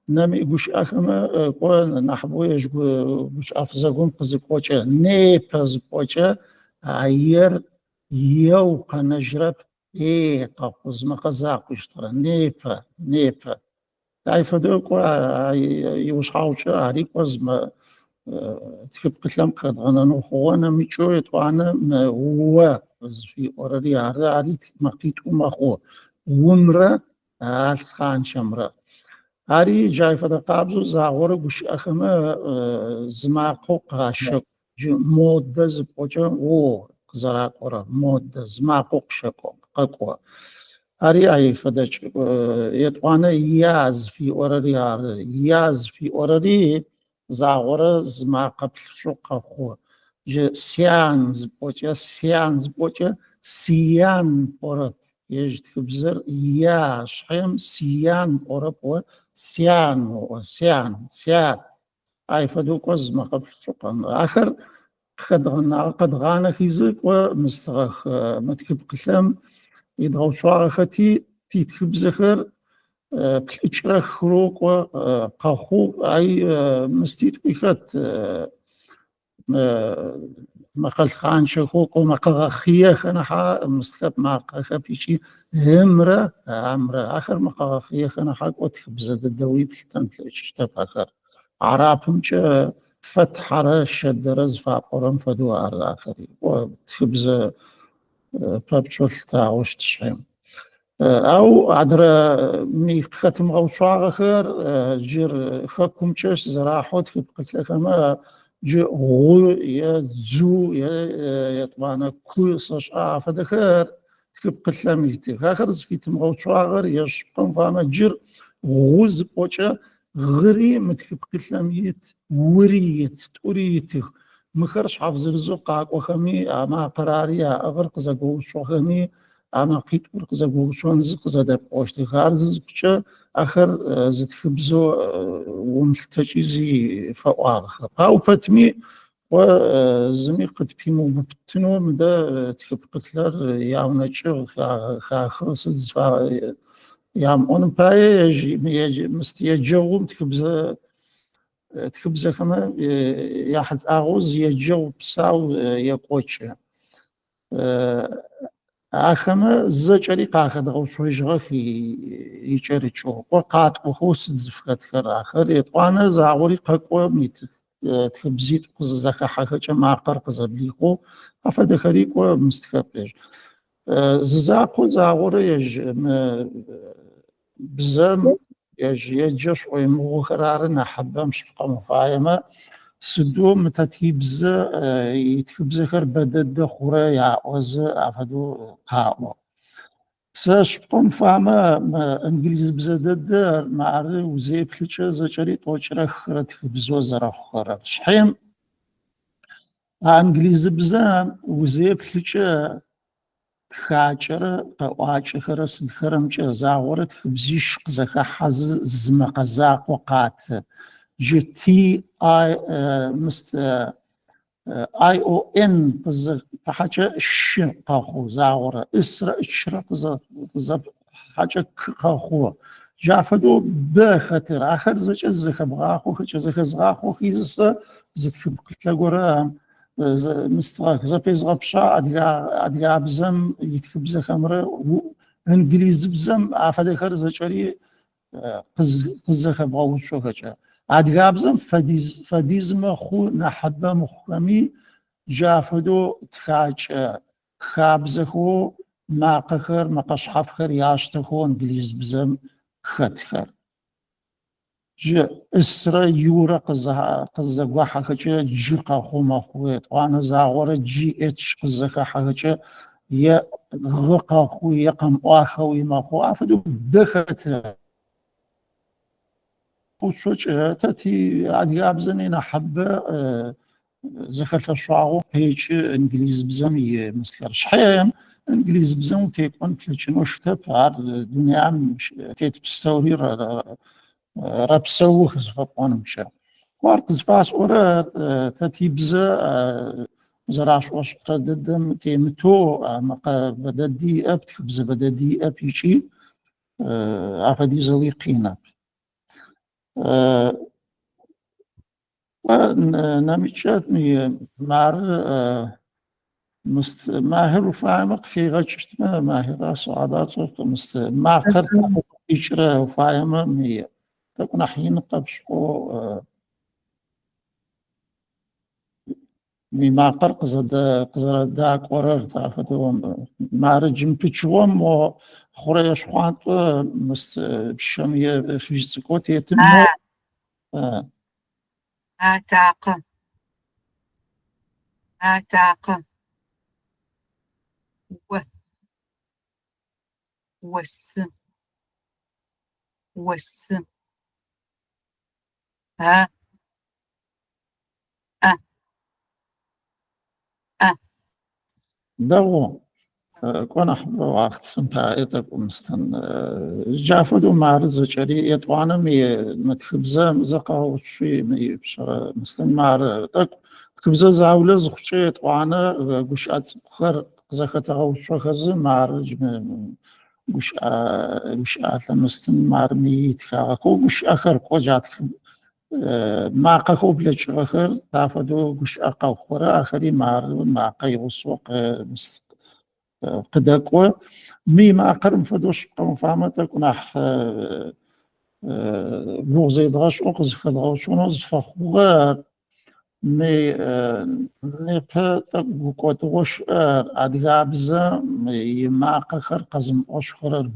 نامي قوش أخما قوان نحبو قوش أفزاقون قزقوشا نيباز بوشا عير يو قنجرب قاقوز مقزاق يشترى نيبا تعرف دوكو يوشحاوشا عريق وزما تكب قتلم قد غنانو خوانا ميشو يتوانا هو في أوراري عريق مقيت ومخو ومرا خان شمرا هاري جاي فدا قابزو زاغور قوش أخما زماقو قاشق مودز بوچا قزرا قرا مود زماقو قشكو ققوى أري أي فدش يتوانا ياز في أوراري ياز في أوراري زاغورا زماقب شوقا خو سيانز بوجا سيان أورب يجد كبزر ياش حيم سيان أورب سيان أي فدوك وزما قبل شوقا آخر قد غانا خيزك ومستغخ متكب قسم يدغو شواغ ختي تيتخب زخر بلتشرخ خروق وقاخو أي مستيت بيخت مقال خان شخوق ومقال خيخ نحا مستخب مقال خبيشي همرة آخر مقال خيخ نحا وتخب زد الدوي بلتن تلتشتب آخر عرابهم جا فتح رش درز فاقرم فدو آخري وتخبز بابشول تاعوش تشعيم أو عدر مي ختم غوشواغ خير جير خاكم تشش زراحوت كيف قلت لك ما جي غو يا زو يا طبعا كل صش فدخر كيف قلت لك ميتي آخر زفيت مغوشواغ يشقم فاما جير غوز بوشا غري متكب قلت لك ميت وريت مخرش حافظ الزقاق وخمي أما قرارية أغرق زقوش وخمي أما قيت ورق زقوش وانزق زدب وشتي خارز بشا آخر زد خبزو وملتجيزي فواغ أو فتمي وزمي قد بيمو ببتنو مدى تكب قتلر يعونا تشغ خاصل زفا يعم أون باي يجي مستيجوم تكبزة كما ياحد أغوز يجو بساو يقوتش أخما زجري قاخد غوش ويجغخ يجري شو وقات وخوس زفكت خر آخر يطوانا زاوري قاقوا ميت تكبزيت قززاك حاجة ما قرق زبليخو أفاد خريق ومستخبج زاقو زاوري يج بزام يجش ويمغو خرارنا حبا مش بقى مفايمة سدو متاتيبز يتكبز خر بدد خورا يعوز عفدو قاوة ساش بقى مفاهمة انجليز بزدد معري وزي بلتشا زجري طوشرا خرا تكبزو زرا خورا شحيم انجليز بزان وزي بلتشا خاچر قواچخر سدخرمچ زاورت خبزيش قزخ حز زمقزاق وقات جتي اي مست اي او ان قز حاجه ش قاخو زاور اسر اشر قز حاجه قاخو جافدو بخطر اخر زچ زخ بغاخو خچ زخ زغاخو خيزس زتخ بقتل غورا مستغاك زبيز غبشا أدقى بزم يتكبز خمرة انجليز بزم عفاد خرز هشاري قز خبغاوت شو هشا أدقى بزم فديز مخو نحبا مخمي جافدو تخاج خابزخو ما قخر ما قشحف خر ياشتخو انجليز بزم خدخر ج اسرا يورا قزا قواحا خجا جي قاخو مخويت وانا زاغورا جي اتش قزا خجا يا غقا خو يقم واخوي مخو افدو دخت وشوش تاتي عادي ابزنين حبه زخلت الشعو بيج انجليز بزمي مسكر شحيم انجليز بزم تيكون تلشنو شتب الدنيا مش تيت بستوري رابسوخ زفاقون مشا وارق زفاس ورا تاتيبزا زراش واش قرددم تيمتو مقا بددي اب تخبز بددي اب يشي عفدي زوي قيناب وناميشات مي مار ماهر وفاهمق في غشت ماهر صعدات صوت ما قرت يشرا وفاهمه مي تكون حين قبشو مما قرق زد داك قرر تاخذهم مع رجم بتشوم وخريا شخوانت مست بشمية في سكوت يتم تعقم وس وس ها دو كون أحب وقت سنتايتك ومستن جافدو معرض زجري يطوانا متخبزة مزقا وشي بشرة مستن معرضك خبزة زاولة زخشي يطوانا قشات بخر زختا وشو خزي معرض قشات مستن معرمي تخاقو قش آخر قوجات ما قاكو بلج آخر تافدو قش آقا وخورا آخري معرض ما قاي وسوق قداكوا مي ما قرم فدوش قوم فهمتك ونح بوغزي دغاش أقز فدغاش ونوز فخوغار مي باتك بوكوتوش أدغابزا مي ما قخر قزم أشخر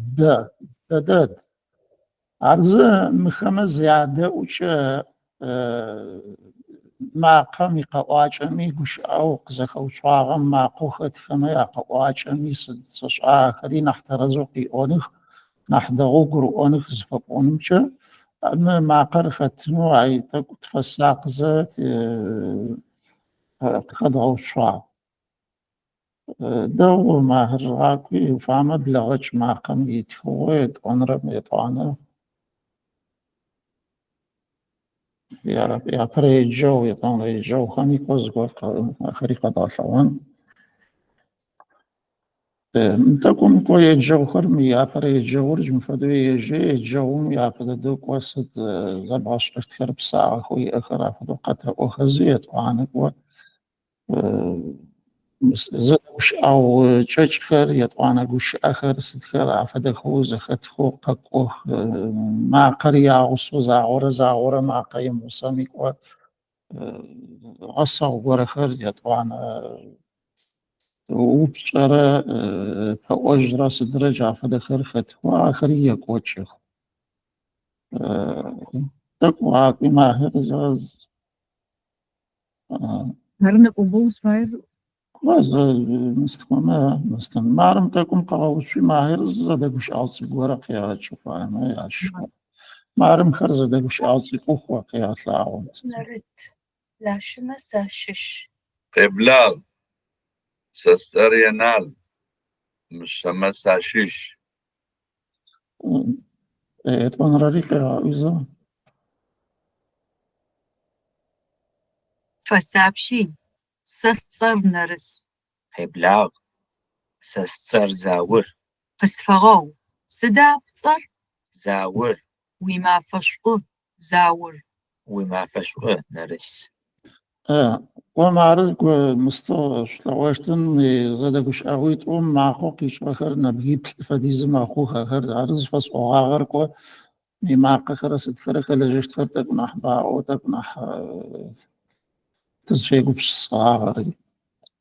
بداد عرزة مخمز زيادة وش ما قامي قواجمي قش أو قزخو شواغم ما قوخت خما قواجمي صش آخري نحترزقي أونخ نحدغو قرو أونخ زفق أونمشا أما ما قرخت نوعي تفساق ذات تخدغو شواغ دو ما هرغاكي وفاما بلغش ما قام يتخويت أونرم يطوانا يا بريجو يطون ريجو خاني كوزغور آخري قضاء شوان متكون كوي جوهر مي بريجو رجم فدو يجي جو يا فدو كوسد زباش اشتكر بساعة خوي اخر فدو قطع وخزيت وانا كو زدوش او تشكر يطوانا قوش اخر ستكر عفدك هو زخت خو قاكوخ ما قريا وصو زاورة ما قيم وصامي كو غصة ورخر يطوانا وبشرة فوج راس الدرجة فدخل خت وآخرية كوتشخ تقوى بما هرزاز هرنك وبوز فاير واز مستمر تكون قاوش ما هرز دقوش عاصي ورق يا تشوفها ما يعشق ما خرز دقوش عاصي قوة يا تلاعون نرت لاشنا ساشش قبلال سستر ينال مش سمسا شيش تبان راريك يا إذا فسابشي سستر نرس قبلاغ سستر زاور قسفغو سدا بتصر زاور وما فشقو زاور وما فشو نرس وما عرفك مستوش لواشتن زادك أويت مع خوكيش آخر نبجيب فديز مع خوك آخر عرز فس آخر كو مع آخر ستفرق لجشت فرتك نح باعوتك نح تزفيقو بش صغاري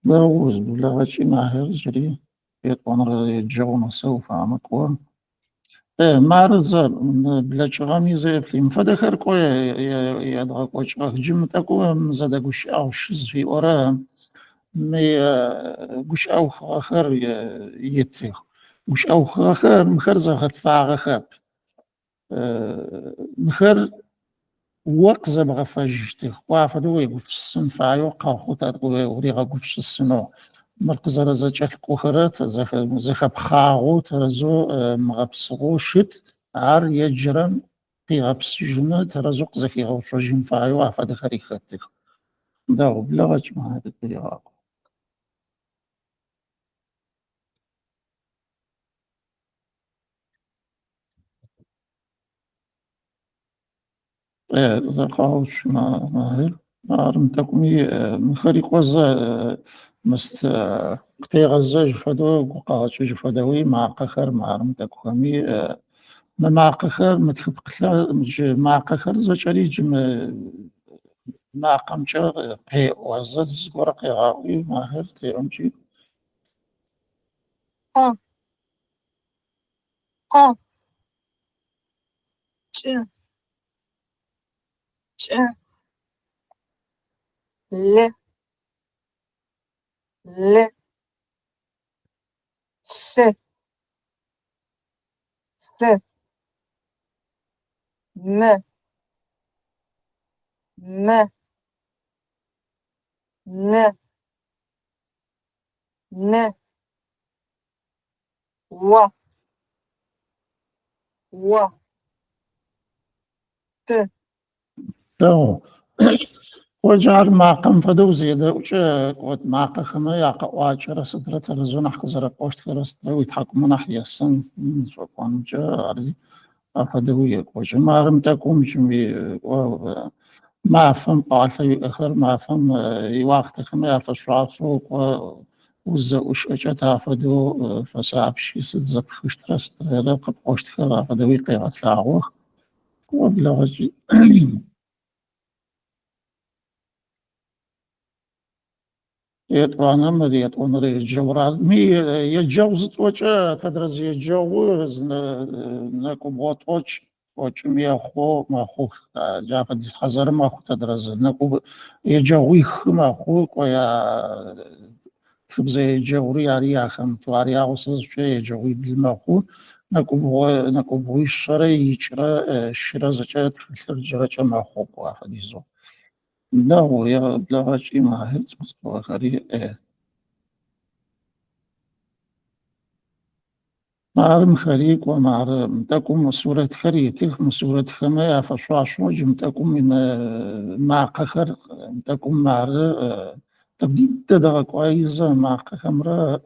داوز بلغتي ماهر جري يطون الجو سوف عمكوا معرض بلا غامي زي فيلم فدخر كو يدغا كوش جيم تاكو زاد كوش او شز في اورا مي كوش او اخر يتي كوش او اخر مخرزه خفاغه خاب مخر وقت زبغ فاجتي وافدو يقول الصنف عيوقا خوتا وريغا قفش السنو مركز رزاج الكوخرات زخب خاغو ترزو مغبسغو شت عار يجرم قي غبس جنة ترزو قزكي غوشو جين فايو عفاد خريخاتك داو بلغج ما هذا الطريقة إذا قاوش ماهر نارم تكمي مخاريق وزا مست قتي غزة جفدو قاوش جفدوي مع قخر مع رم تكمي مع قخر متخب قتلا مع قخر زوجري جم مع قمشة قي وزا زورق غاوي ماهر تيونجي ق ق ج ج ل ل س م م ن ن و ت تو وجعل معقم فدو زيادة وجه قوت معقة خما يعقا واجر سدرة رزون حق زرق وشت كرسترا ويتحكم ناحية السن فقوان جاري أفدوية وجه ما رمتكم جمي ما فهم قاعد آخر ما فهم يواقت خما يفش عصوك وزا وش أجتها فدو فساب شي سدزب خشترا سترا رقب وشت كرا فدوي قيغة لاعوخ وبلغجي يتوانا مريت ونري الجورات مي يتجوزت وجه تدرز يتجوز نكو بوتوش وش مي أخو ما أخو جافد حزر ما أخو تدرز نكو يجويخ ما أخوك ويا تخبز يجوري عريا خم تواري عوصز شيء يجوي بالما أخو نكو بوي الشري يشرا الشرا زجاج الجرج ما أخوك واحد يزو لا هو يا بلا شيء ما هي تصبح خري معرم خريق ومعرم تكون صورة خريتك من صورة خمايا فشواشو جم تكون من مع قخر تكون مع تبديد تدغى كويسة مع خمرة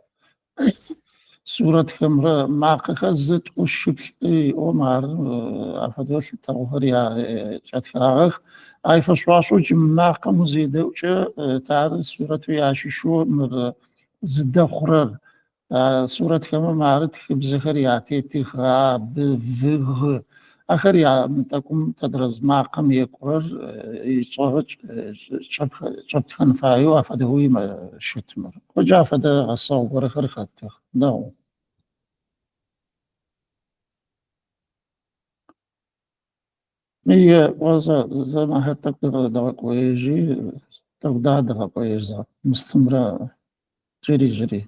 صورة خمرة مع قخزت والشبل ومعر أفضل تغفر يا جاتخاغ أي فشواشو جم مع قم زيدة وجا تعرض صورة ياشيشو من زدة خرر صورة كما معرض بزخر يعطيتي خاب بفغ آخر يا تكون تدرز مع قم يقرر يصورج شبت خنفايو أفدهوي ما شتمر وجا فدا غصاو برخر خطخ داو مية وزا زي ما هي تقدر دواك ويجي تقدر دواك ويجي مستمرة جري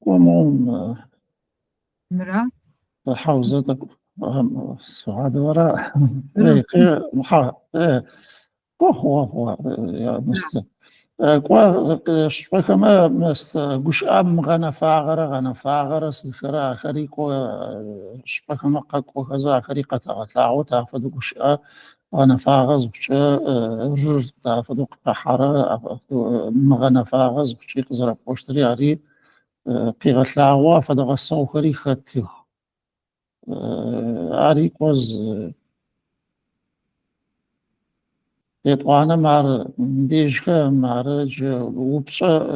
ومون مرا حوزتك السعادة وراء ايه خير ايه هو يا مست شبكة ما مست قش غنا فاغر سخرا خريكو شبكة ما قاكو كذا خريقة تعو تافد قش غنا فاغز بش الرز تافد قحرة غنا فاغز بش يقزر بوشتري عليه قيغة العوا فدغ الصوخري خاتيه أريك وز يطوانا مع ديجكا معرج وبشا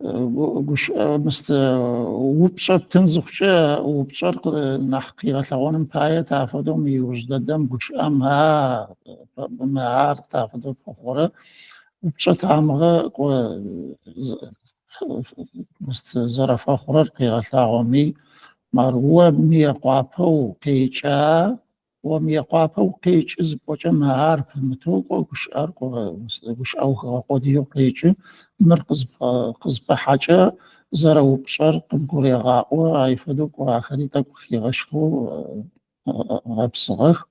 وش مست وبشا تنزخشا وبشا نحقي غثوان باية تافدو ميوجد دم وش أمها معار تافدو بخورة وبشا تامغا مست زرفا خورر قيغة ثاغومي مارو ميا قابو قيچا وميا قابو قيچ زبوچا مهار فمتوق وش أركو وش أو قديو قيچ مرقز قزب حاجة زرو بشر قبقوري غاقو عيفدوك وآخري تبخي غشكو غبصغخ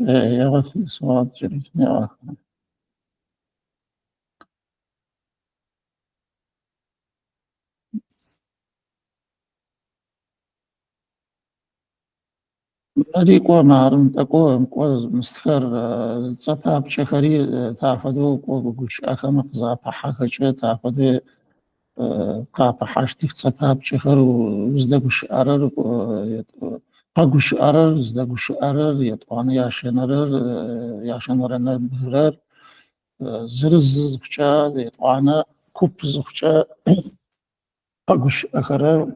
يا غخي سواد جريت يا ريكو معرم تكو مستخر تصفها بشخري تافدو وش أخم قزا بحاكا تافدو قاپا حاشتيك تصفها بشخر وزدقوش أرر قاقوش أرر زدقوش أرر يطوان ياشنرنا بهرر زرز بشا يطوانا كوب زخشا قاقوش أخرر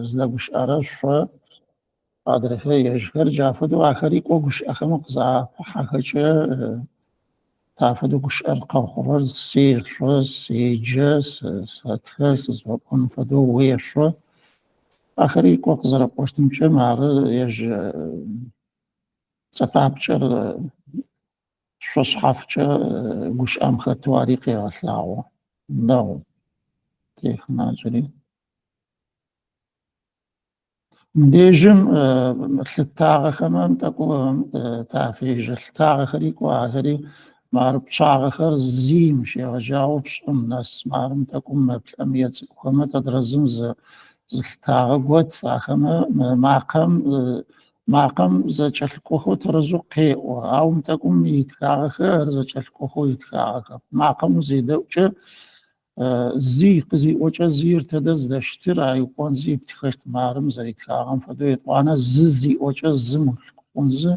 زدقوش أرر شو قادر هي يشغل جافدو آخري قوش أخم قزا حاكا تافدو قش أرقى خرز سير شو سيجس ساتخس زوقون فدو ويشو آخري قوزر قوشتم چه مار يج سفابچر شصحافجا قش أمخ تواريقي غسلاو داو تيخ ناجري ديجم التاغ كمان تكو تعفيج التاغ خريك واخري معرب شاغ خر زيم شي غجاو بشم ناس معرم تكو بالأمية وكما تدرزم التاغ قوت فاخما معقم زجلكوخو ترزقي أو تكو يتكاغ خر زجلكوخو يتكاغ معقم زيدوجه زي قزي وجه زير تدز دشتر يكون زي بتخشت مارم زريت خاغم فدو وانا زي وجه زم كونز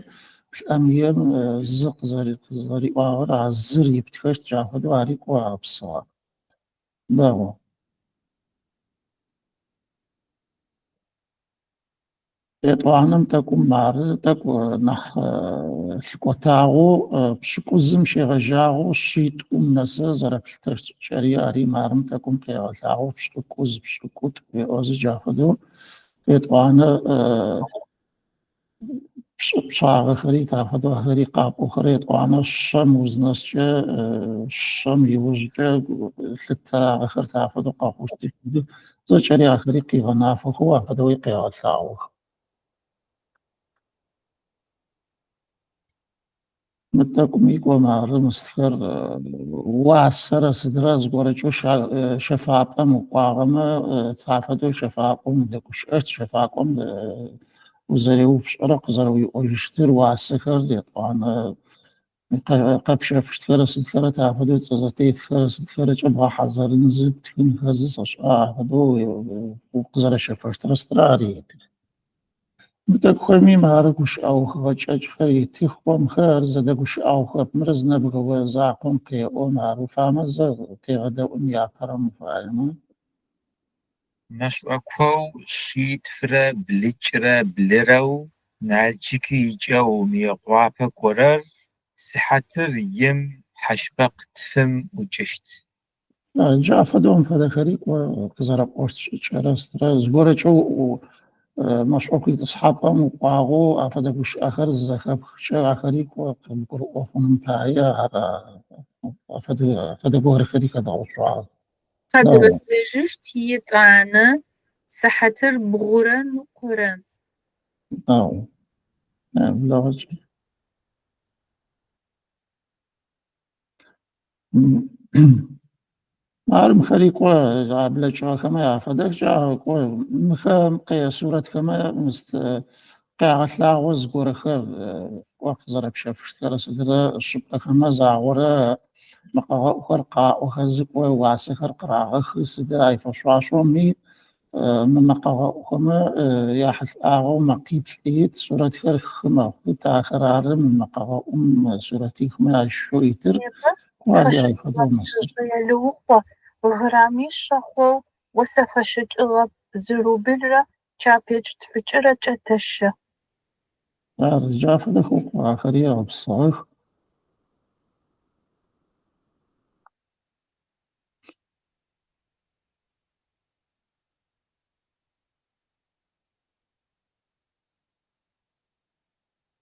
الاميام زق زري واغر زري بتخشت جافدو عليك وابصا داو وانا تكون مار تكو نح الكوتاغو بشكو زم شي غجاغو شيت ناس زرت شرياري مارم تكون كيغاغو بشكو بشكو اوز جافدو وانا بشاغ خري تاخدو خري قابو خريط وانا الشم وزناس الشم يوجد ثلاثة آخر تاخدو قاقوش تكدو زو شري آخري قيغنا فخو آخدو يقيغ تلاغو متاكم يكو مار مستخر واسر سدراز غورچو شفاقه مقاومه تعفدو شفاقه مدكش شفاقه وزريو بشرق زريو ويشتر واسخر دي طبعا قبشه فشتكره سدكره تعفدو تزتي تكره سدكره جبها حذر نزب تكون خزص هدو وقزر شفشتر استراري متكومي ماركوش أو خواجج خري تخوم خير زدكوش أو خب مرزنا بقوا زاقم كي أو معروف عمزة تغدا أمي أكرم فاهمة مش أكو شيت فرا بليشرا بليرو نالشكي جو ميقوابا قرر سحتر يم حشبق تفم وجشت جافدهم فدا خريق وكزرق أورتش شرسترا زبورچو مشروعي تصحابهم وقاغو أفدكوش آخر الزخاب خشر آخريك وقبقر أوفن بايا على أفدكو رخري كدا وشعار فدرزجش تيتانا سحتر بغورن قرن أو نعم لا وجه عارم خريق وعبلا جا كما يعفدك جا مخام قيا صورة كما مست قاعة لا وزقور خير وقت زرب شافش ترى صدر الشبكة كما زعورة مقاغا أخر قاع وخزق وواسخر قراغة خصدر عي فشواشو مي من مقاغا أخما ياحث آغو مقيب سيد صورة خير خما خطا آخر عرم من مقاغا صورتي خما عشو يتر وهذه عي فدو مصر غراميش خو وسفشج غب زروبلرا چاپيج تفجرة تشة رجع فدخو آخرية بصاخ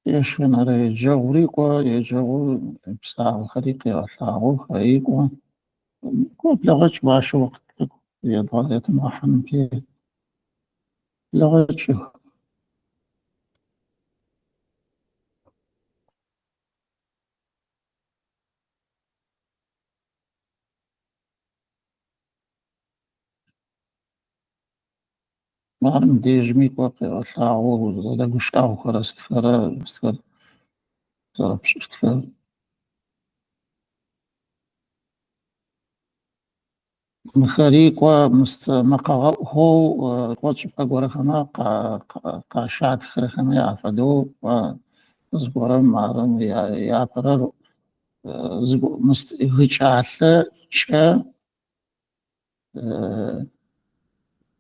يشن على جوريقوا يجو بساعة خريقي وثاغو خريقوا قلت لغش باش وقت يضغط معهم كي لغش مارم ديجميك وقي وثاغو لغش أو خرستخرا زرب شفتخرا مخاريق ومقاغا هو قوتش بقورا خما قاشات خرخنا يعفدو وزبورا مارم يعبرر زبو مستهجعثة شا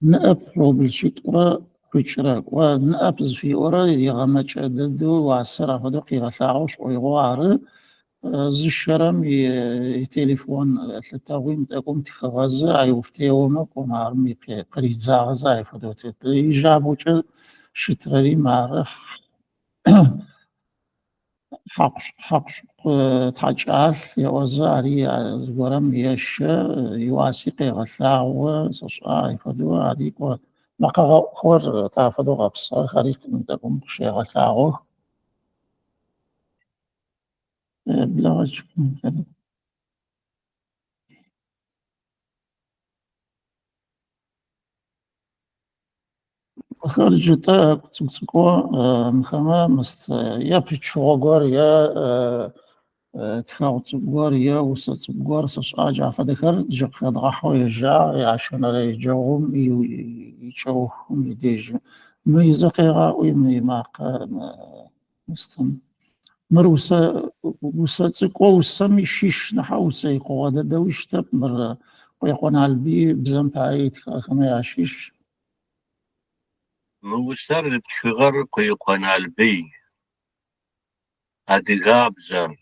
نأب روبلشيت ورا كوشراك ونأب زفي ورا يغمى ددو وعسر عفدو قيغا ثاعوش ويغوار زشرم تليفون تلتاوين تقوم تخغزة عيوفتيومك ومعرمي قريد زاغزة عيفدو يجابو شترالي معرح حقش تحجال يوزاري زورم يش يواسيقي غثاو صشاي فدو هذيك لقى خور تافدو غبصة خريط من تكون شي غثاو بلا خرجت تكتكو مخما مست يا بيتشوغور يا تخاو تبغور يا وسط تبغور سش أجا فذكر جق خضعه يجا عشان لا يجوهم يشوفهم يديج ما يزقيغا ويمي ما مستم مروسا وسا تكو وسا ميشيش نحاوسا يقو غدا داويش تاب مر ويقون عالبي بزن بايت كما يعشيش موسر تشغر قيقان البي أدغاب زر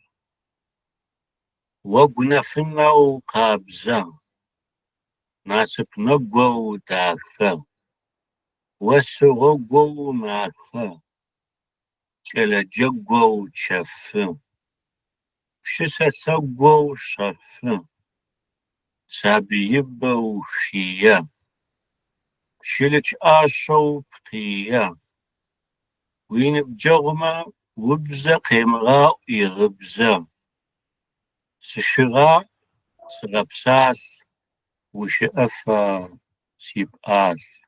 وقنا فنو قابزا ناسب نقو داخا وسغو ناخا كلا جقو شفا شسا سقو شفا سابي يبو شيا شلش آشو بقيا وين بجغما وبزا قيمغا يغبزا سشغا سغبساس وشأفا سيبآس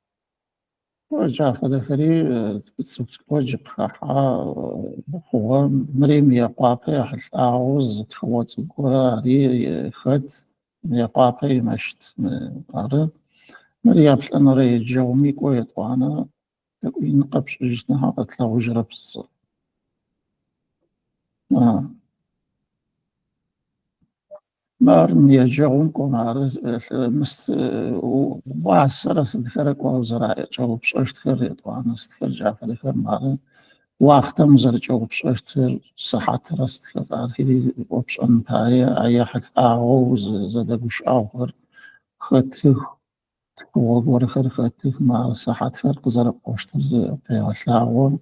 رجع فذكري تكوجب خاحا هو مريم يقابي حل أعوز تخوات بكورا ري خد يقابي مشت قارب مريم أنا ري جومي كويت وانا تقوي نقبش جتنها قتلا وجرب الص مارم يجاوم كون عارز مست وعسر استذكرك وزراعي جاوب بشاشتكر يطوان استذكر جعفر ذكر مارم وقتا مزر جاوب بشاشتكر صحات راستكر عارهي وبش أنبايا أي حد أعوز زدقوش أوهر خطه وغور خطه مع صحات فرق زرق وشتر بيغشاون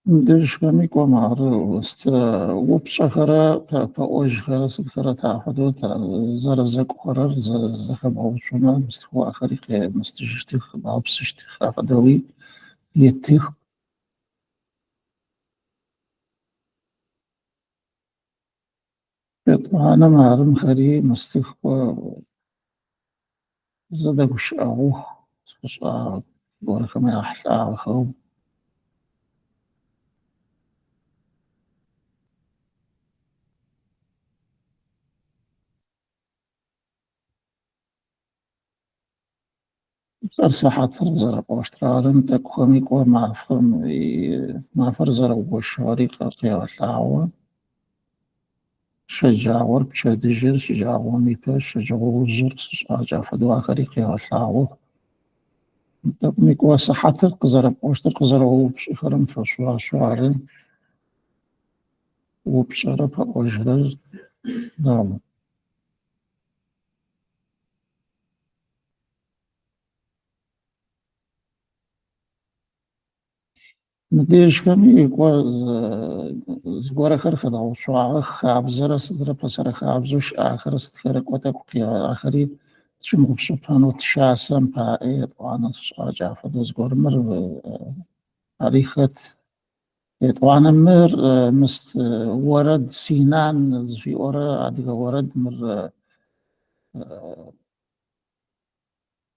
نديرش كمي كومار وست وبشخرة بأوجهر صدخرة تعفدو زرزك قرر زخم أوشونا مستوى خريق مستجشتخ بابسشتخ عفدوي يتخ أنا معلم خري مستخ زدقش أوه سوشا بوركم يا أحلى أخو صراحة زرق واشترارن تكومي كو ما فرزر وشاري قرقيا العوا شجاور بشادجر شجاور ميكاش شجاور زر شجاع فدوا خريقيا العوا تكومي كو صحة قزر واشتر قزر وبشخرم فشوا شوارن وبشرب وجرز نعم مديش كمي يقول زغورا خرخدا وشوا خابزر صدر بصر خابزوش آخر استخرق وتقوى آخري شمو بشبان وتشاسم باي طوانا شاجع فدو زغور مر تاريخت طوانا مر مست ورد سينان في ورا عدق ورد مر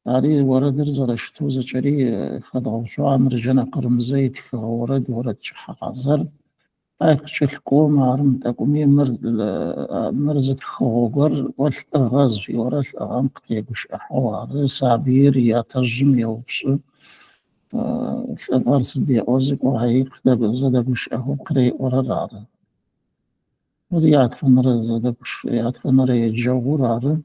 هذه ورد رزرشتو زجري خدا وشوا مر جنا قرمزيت ورد شحق عزر أكشلكو مارم تقومي مرزت خوغر والغاز في ورا الأغام قيقوش أحوار سابير يا ترجم يا وبش الأغار سدي أوزك وهي كتاب زدقوش أهو قري ورا رارا وريات فنر زدقوش يات فنر يجو رارا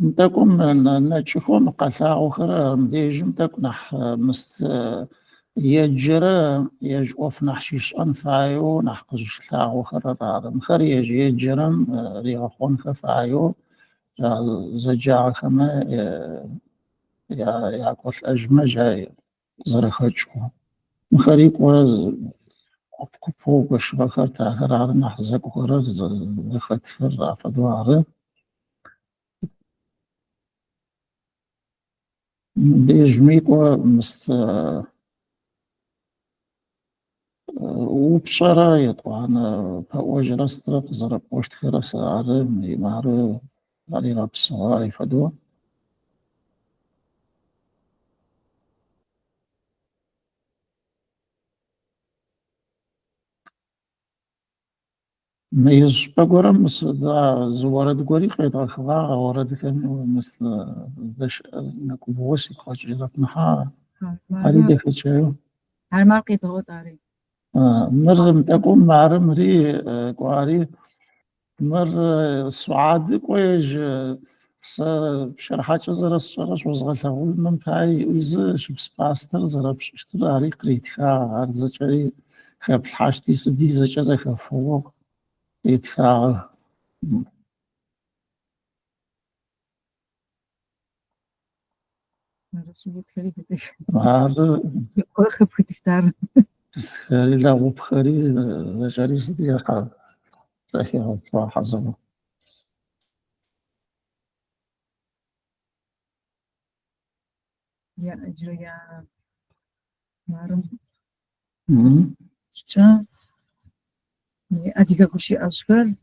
نتاكم نتشوفون قلاع أخرى مديجم تاكنح مست يجرى يجوف نحشيش أنفايو نحقش لاع أخرى رارم خريج يجرم ريغخون خفايو زجاع خما يا قوش أجمع زرخاتشو مخريق وز كفو باش بكر تاخر على نحزك وخرج زخت خر فدواره دي جميكو مست وبشراية طبعا فواج رسترق زرق وشت خرس عرم يمارو علي رابسواي فدوا ميز بقورم مس دا زوارد قوري قيد أخبار ورد كان مس داش نكو بوسي خوش إذا نحا علي دك شيء هر مرقي تغوط علي مر تقوم معرم ري قواري مر سعاد كويج بشرحات زر الصرش وزغلت أقول من باي ويز شبس باستر زر بشتر علي قريتها عرض زجري خب حاشتي سدي زجر خفوق قريتها رسولت خليفتش هذا كل خبرتك تعرف خاري لا وبخاري زجري سدي خا صحيح فحزم يا أجري يا مارم شا أديك كوشي أشكر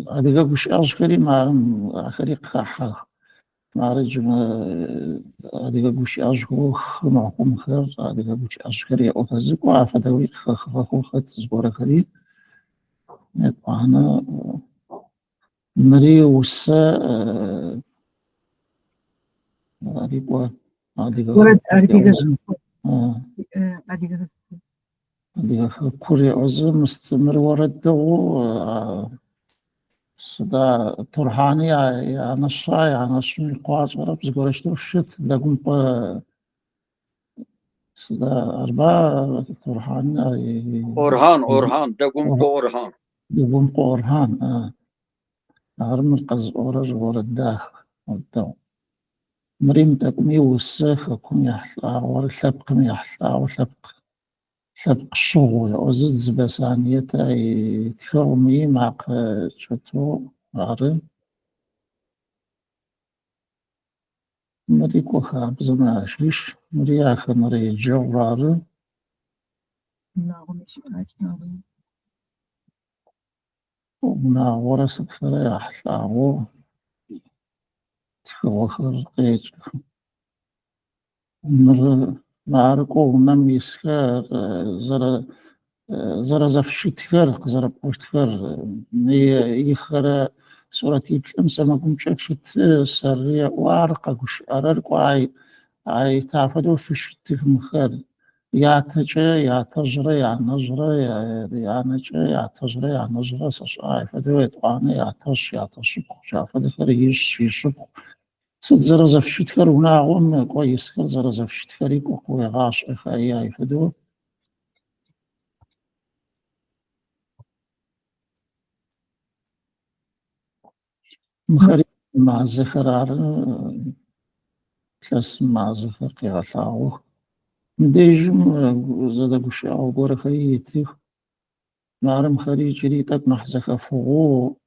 أديك كوشي أشكري مارم آخري قاحة معرج أديك كوشي أشكر معكم خير أديك كوشي أشكري أوتزك وعفا دوي خخخو خط زبورة كري أنا مري وسا أديك ورد أديك أديك كوري عزم مستمر ورد دو صدا ترحاني يا نشا يا نشمي قواج غرب زغورش توشت دقم با صدا أربعة ترحاني أورهان دقم قورهان أرم القز أورج ورد داخ ودو مريم تقمي وسخ كم يحلا ورثبق يحلا وثبق الشغل أزز بسانية تكرمي مع شتو عرم مريكو خاب زماشيش مرياخ مري جورار نعم نعم ومنا ورثت فريح لاغو تخوخر قيج مر معركو نم يسكر زر زفشتكر زر بوشتكر يخر صورتي بشمسة ما كنت شفت سريع وعرقة كش أرارك عاي تعفدو في شتك مخر يا تجا يا تجرى يا نجرى يا نجا يا تجرى يا نجرى سشاي فدو يتوانا يا تش يا تشبخ شافد خريش يشبخ صد زر زفشتكر وناغم كويس كر زر زفشتكري كوكوي غاش إخايا فدو مخري مع الزخر عرن كلاس مع الزخر قيغاثاغو مديجم زادا قشاو قورا خريتي معرم خري جريتك نحزك فوغو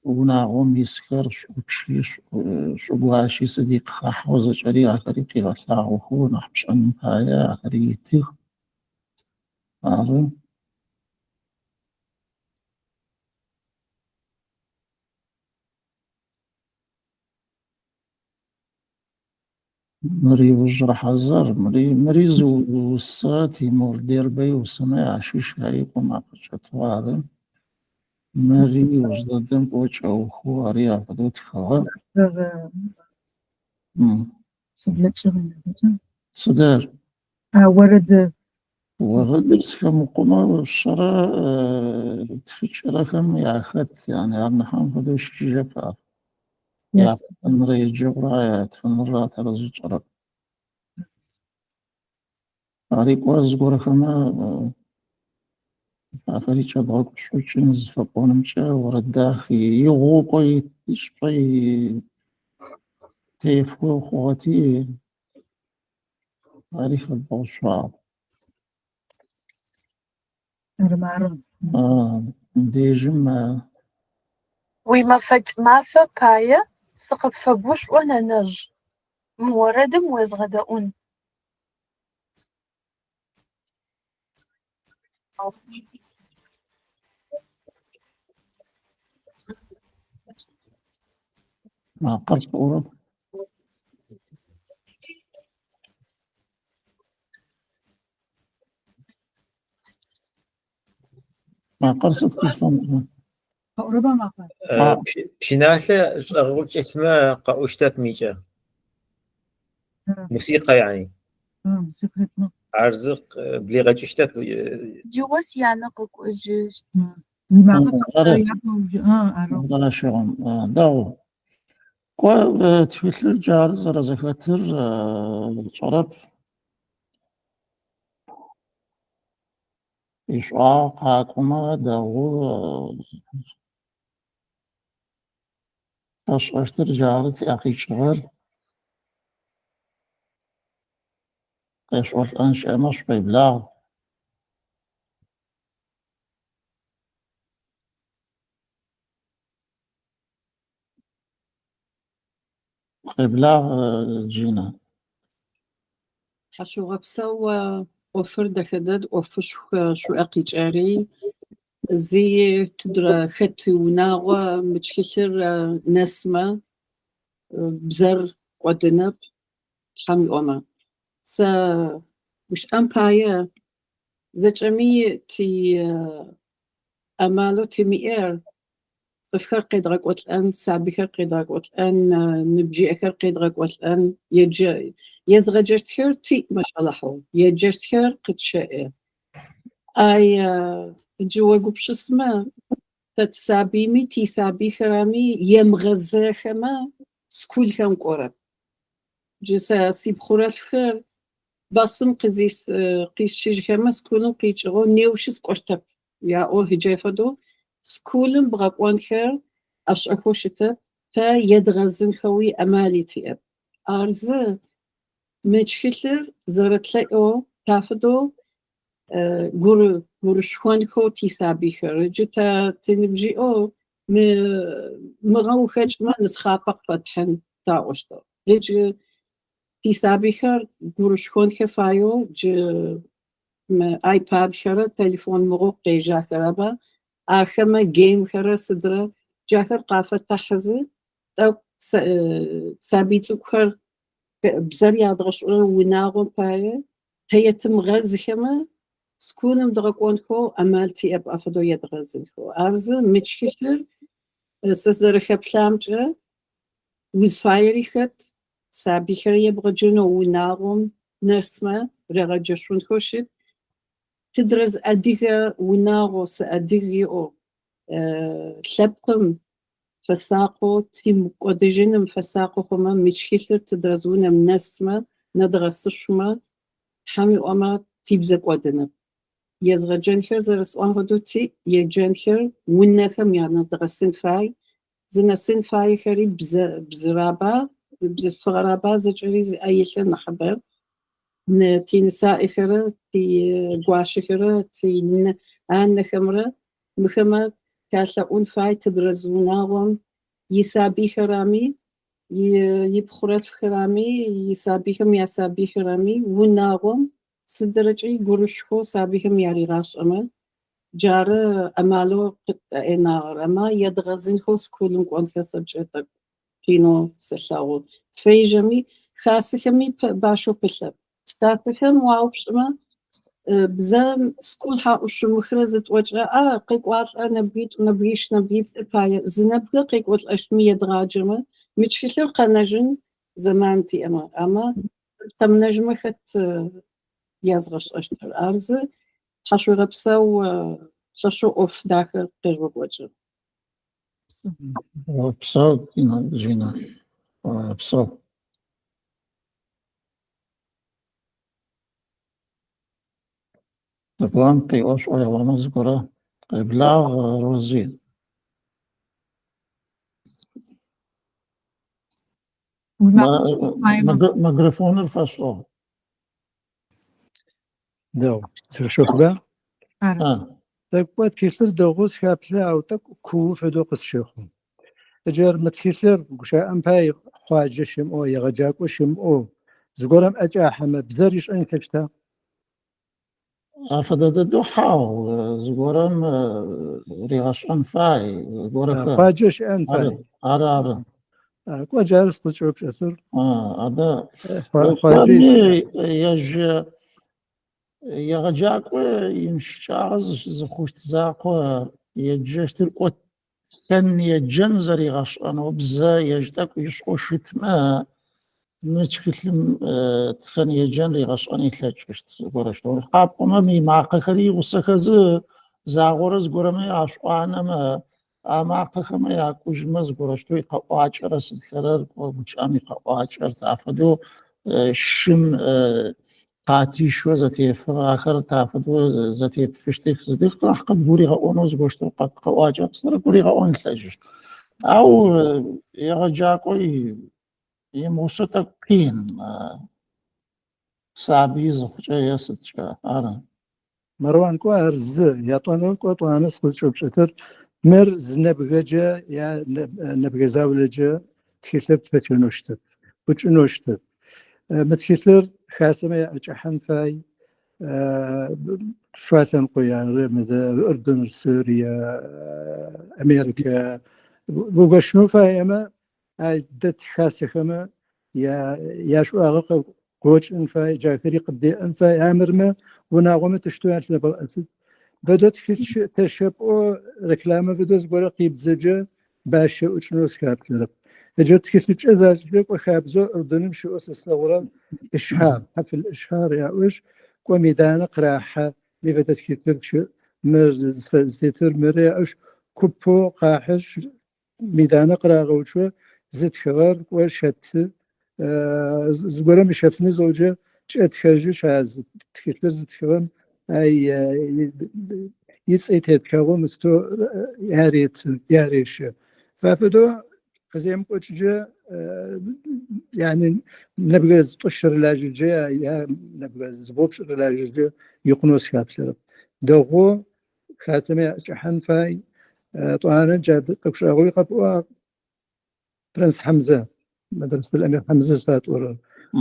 وناغم يسكر شوكشيش شوغاشي صديق خاحوزة جريعة خري قيغاثاغو هو نحبش أنمكايا خريتي معرم مري وجرح حزر مريز وساتي مور ديربي وسماع شوش هايكو ما قشتوارم مري وجددن بوش أو خواري أفدوت خوا سبلت شغل صدر ورد وغدرسكم قما الشراء تفكركم يا أخت يعني أنا حافظوش جبار يا فنري جبرا فنرا ترى جرا أريك وأزوركم آخري شباب شو تشنز فقون مشى ورداخي يغوقي يشبي تيفو خواتي أريك البوشوار دي جمع وما فجمافة باية سقب فبوش وننج موردم ويزغدؤون مع قرص أورا مع قرصة كيسفون أوروبا ما قال شناله أقول اسمه قاوشتات ميجا موسيقى يعني موسيقى عرزق بلغة اشتات جوس يعني قوجست ما لا شغل داو قا تفيت الجار زرا زكاتر الشرب إشواق هاكما داو أشتر جارت أخي شغر قيشوال أنشأ مش بيبلاغ بيبلاغ جينا حشو غبسو أوفر دكدد أوفر شو أقيجاري زي تدرى ختي وناغة متشكر نسمة بزر ودنب حمي أما مش أمبايا زجمي تي أمالو تيمير فكر قدرك وتلان سابكر قدرك وتلان نبجي أكر قدرك وتلان يزغجت خير تي ما شاء الله حو يجت خير قد شائع أي جوا قبش اسمه تتسابيمي تي سابي خرامي يمغزة خما سكول خم قرب جسا سيب خورت خير باسم قزيس قيس شيج خما سكولن قيجغو نيوشس قشتب يا أو هجافدو سكولن بغاقوان خير أش أخوشته تا يدغزن خوي أمالي تيب أرزه متشكلر زرتلي أو تافدو گورشوان خو تیسابی خر جتا تنبجی او مغاو خج ما نسخابق فتحن تاوشتو هج تیسابی خر گورشوان خفایو ج آیپاد خر تلفون مغو قیجا خرابا آخما گیم خر صدره جاخر قافة تحزي او سابيتو خر بزر يادغش وناغو بايه تيتم غز خما سكونم دغقون خو أمالتي أب أفضو يدغزن خو أرز متشكتر سزر خبلامجة وزفايري خد سابي خري يبغجنو وناغم نسمة رغجشون خوشت تدرز أديغة وناغو سأديغي أو لبقم فساقو تيم قدجنم فساقو خما متشكتر تدرزونم نسمة ندرسشما حمي أما تيبزك ودنب يزغجنخر زرس هدوتي يجنخر ونخم يعني درسين فاي زنسين فاي خري بزرابا بزفغرابا زجريز أيخر نحبر تي نساء خرا تي قواش خرا تي نخمرا مخمر كاللاقون فاي تدرزوناهم يسابي خرامي يبخرت خرامي يسابيهم يسابي خرامي وناهم سدرجي قرشخو سابيهم ياري راش أما جار أمالو قطع نار أما يدغزين خو سكولن قوان كسبجتك كينو سلاو تفيجمي خاسخمي باشو بلب تاتخم واوش أما بزام سكول حاوش مخرزت وجه قيقوات نبيش نبيت باي زنبغ قيقوات أشمي يدغاجمه متشكل قناجن زمانتي أما قم نجمة خت يزغش أشتر أرز حشو غبسو ششو أوف داخل قرب وجه بصو جينا بصو طبعا قيوش ويا مزقرة إبلاغ روزين ميكروفون الفصل دو شوف بقى طيب وقت كيسر دوغوس كابلا أو تك كوف دوغوس شيخو أجر متكيسر وشا أمباي خواجة شمو يغجاك وشمو زقورم أجاحة مبزريش أن كشتا أفضل دوحاو زقورم ريغاش أنفاي زقورم خواجش أنفاي أرى كواجارس تشوف شسر هذا خواجي يغجاك ويمشاغز زخوش تزاقو يجيش تلقوت كان يجنزر يغاش أنا وبزا يجدك ويشقو شتما نتكلم تخن يجن يغاش أنا يتلاجش تقولش دور قاب قمامي معاق خري وسخز زاغورز قرمي عشقانا ما معاق خما ياكوج مز قولش توي قواج رسد خرر وبوش أمي قواج ارتعفدو شم قاتي شو زتي فاخر تعفدو زتي فشتك صديق راح قد بوري غونوز بوشتو قد قواج أكثر بوري غون تلاجش أو يغجاكو يموسطك قين سابيز خجا يسدشا مروان كو أرز يطوانون كو طوانس خلشوب شتر مر زنبغجا يا نبغزاولجا تكيثب فتشنوشتب بتشنوشتب متكيثر خاسمة أجحن فاي شواتن قيان مثل الأردن سوريا أمريكا وبشنو فايما عدت خاسخما يا شو أغلق قوش أنفاي جاكري قدي أنفاي عامرما وناغمة تشتوى على بالأسد بدأت تشبه ركلامة بدوز بورا قيب زجا باشا وشنوس كابتلب اجت كيف ازاج وخابزو اردن شو اسسنا ورا اشهار حفل الاشهار يا وش وميدان قراحه اللي بدات كيف مرز زيتر مرياش كوبو قاحش ميدان قراغه وشو زيت خبر وشت زغرا مشافني زوجه جات خرجش از تكتل زيت خبر اي يصيت كاو مستو ياريش ففدو قزيم قوتجا يعني نبغى تشر لاججا يا نبغى زبوبش لاججا يقنوس كابسر دوغو خاتمه شحن فاي طوانا جاد تكشاغوي قبوا برنس حمزه مدرسه الامير حمزه فاتور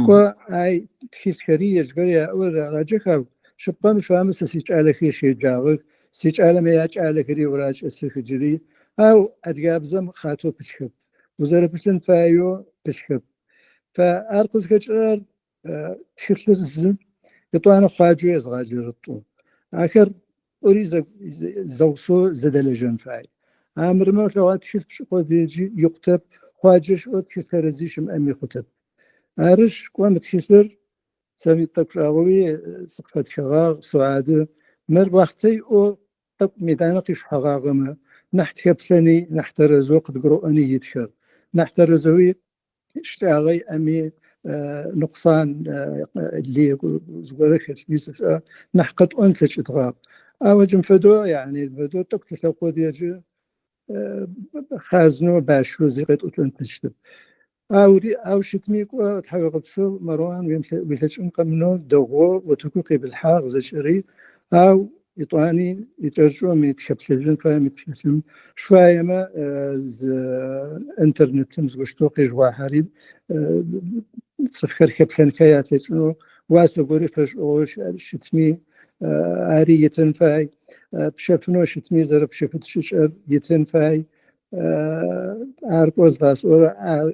كو اي تخيريه جريا اول راجخ شبان فامس سيج على خيشي جاغ سيج على ما ياج على كري وراج السخجري او ادغابزم خاتو بشخب وزاره بسن فايو بشخب فارقز كجر تخلص يطوانا خاجو يزغاجرطو اخر اريز زوسو زدلجن فاي امر ما لغات شفت شقو ديجي يكتب خاجش او تخرزيشم امي كتب ارش قوم تخسر سامي تقراوي سقفت شغاغ سعاده مر وقتي او طب ميدانقش حغاغما نحتكبسني نحترزو قد قرؤني يتخر نحترزوي اشتغي امي نقصان اللي زغرك يوسف نحقد انتج ادغاب او جنفدو يعني الفدو تقتل قوديج خازنو باشو زيقت اتلنتجت او شتميكو تحقق بسو مروان بيتشن قمنو دوغو وتكوكي بالحاغ زشري او يطواني يترجو من يتكبسلجن فاهم يتكبسلجن شوية ما انترنت مزغشتوقي جوا حريد تصفكر كبسن كيات لشنو واسا قولي فش شتمي عاري يتنفاي بشفتنو شتمي زرب شفت ششر يتنفاي عارقوز غاسو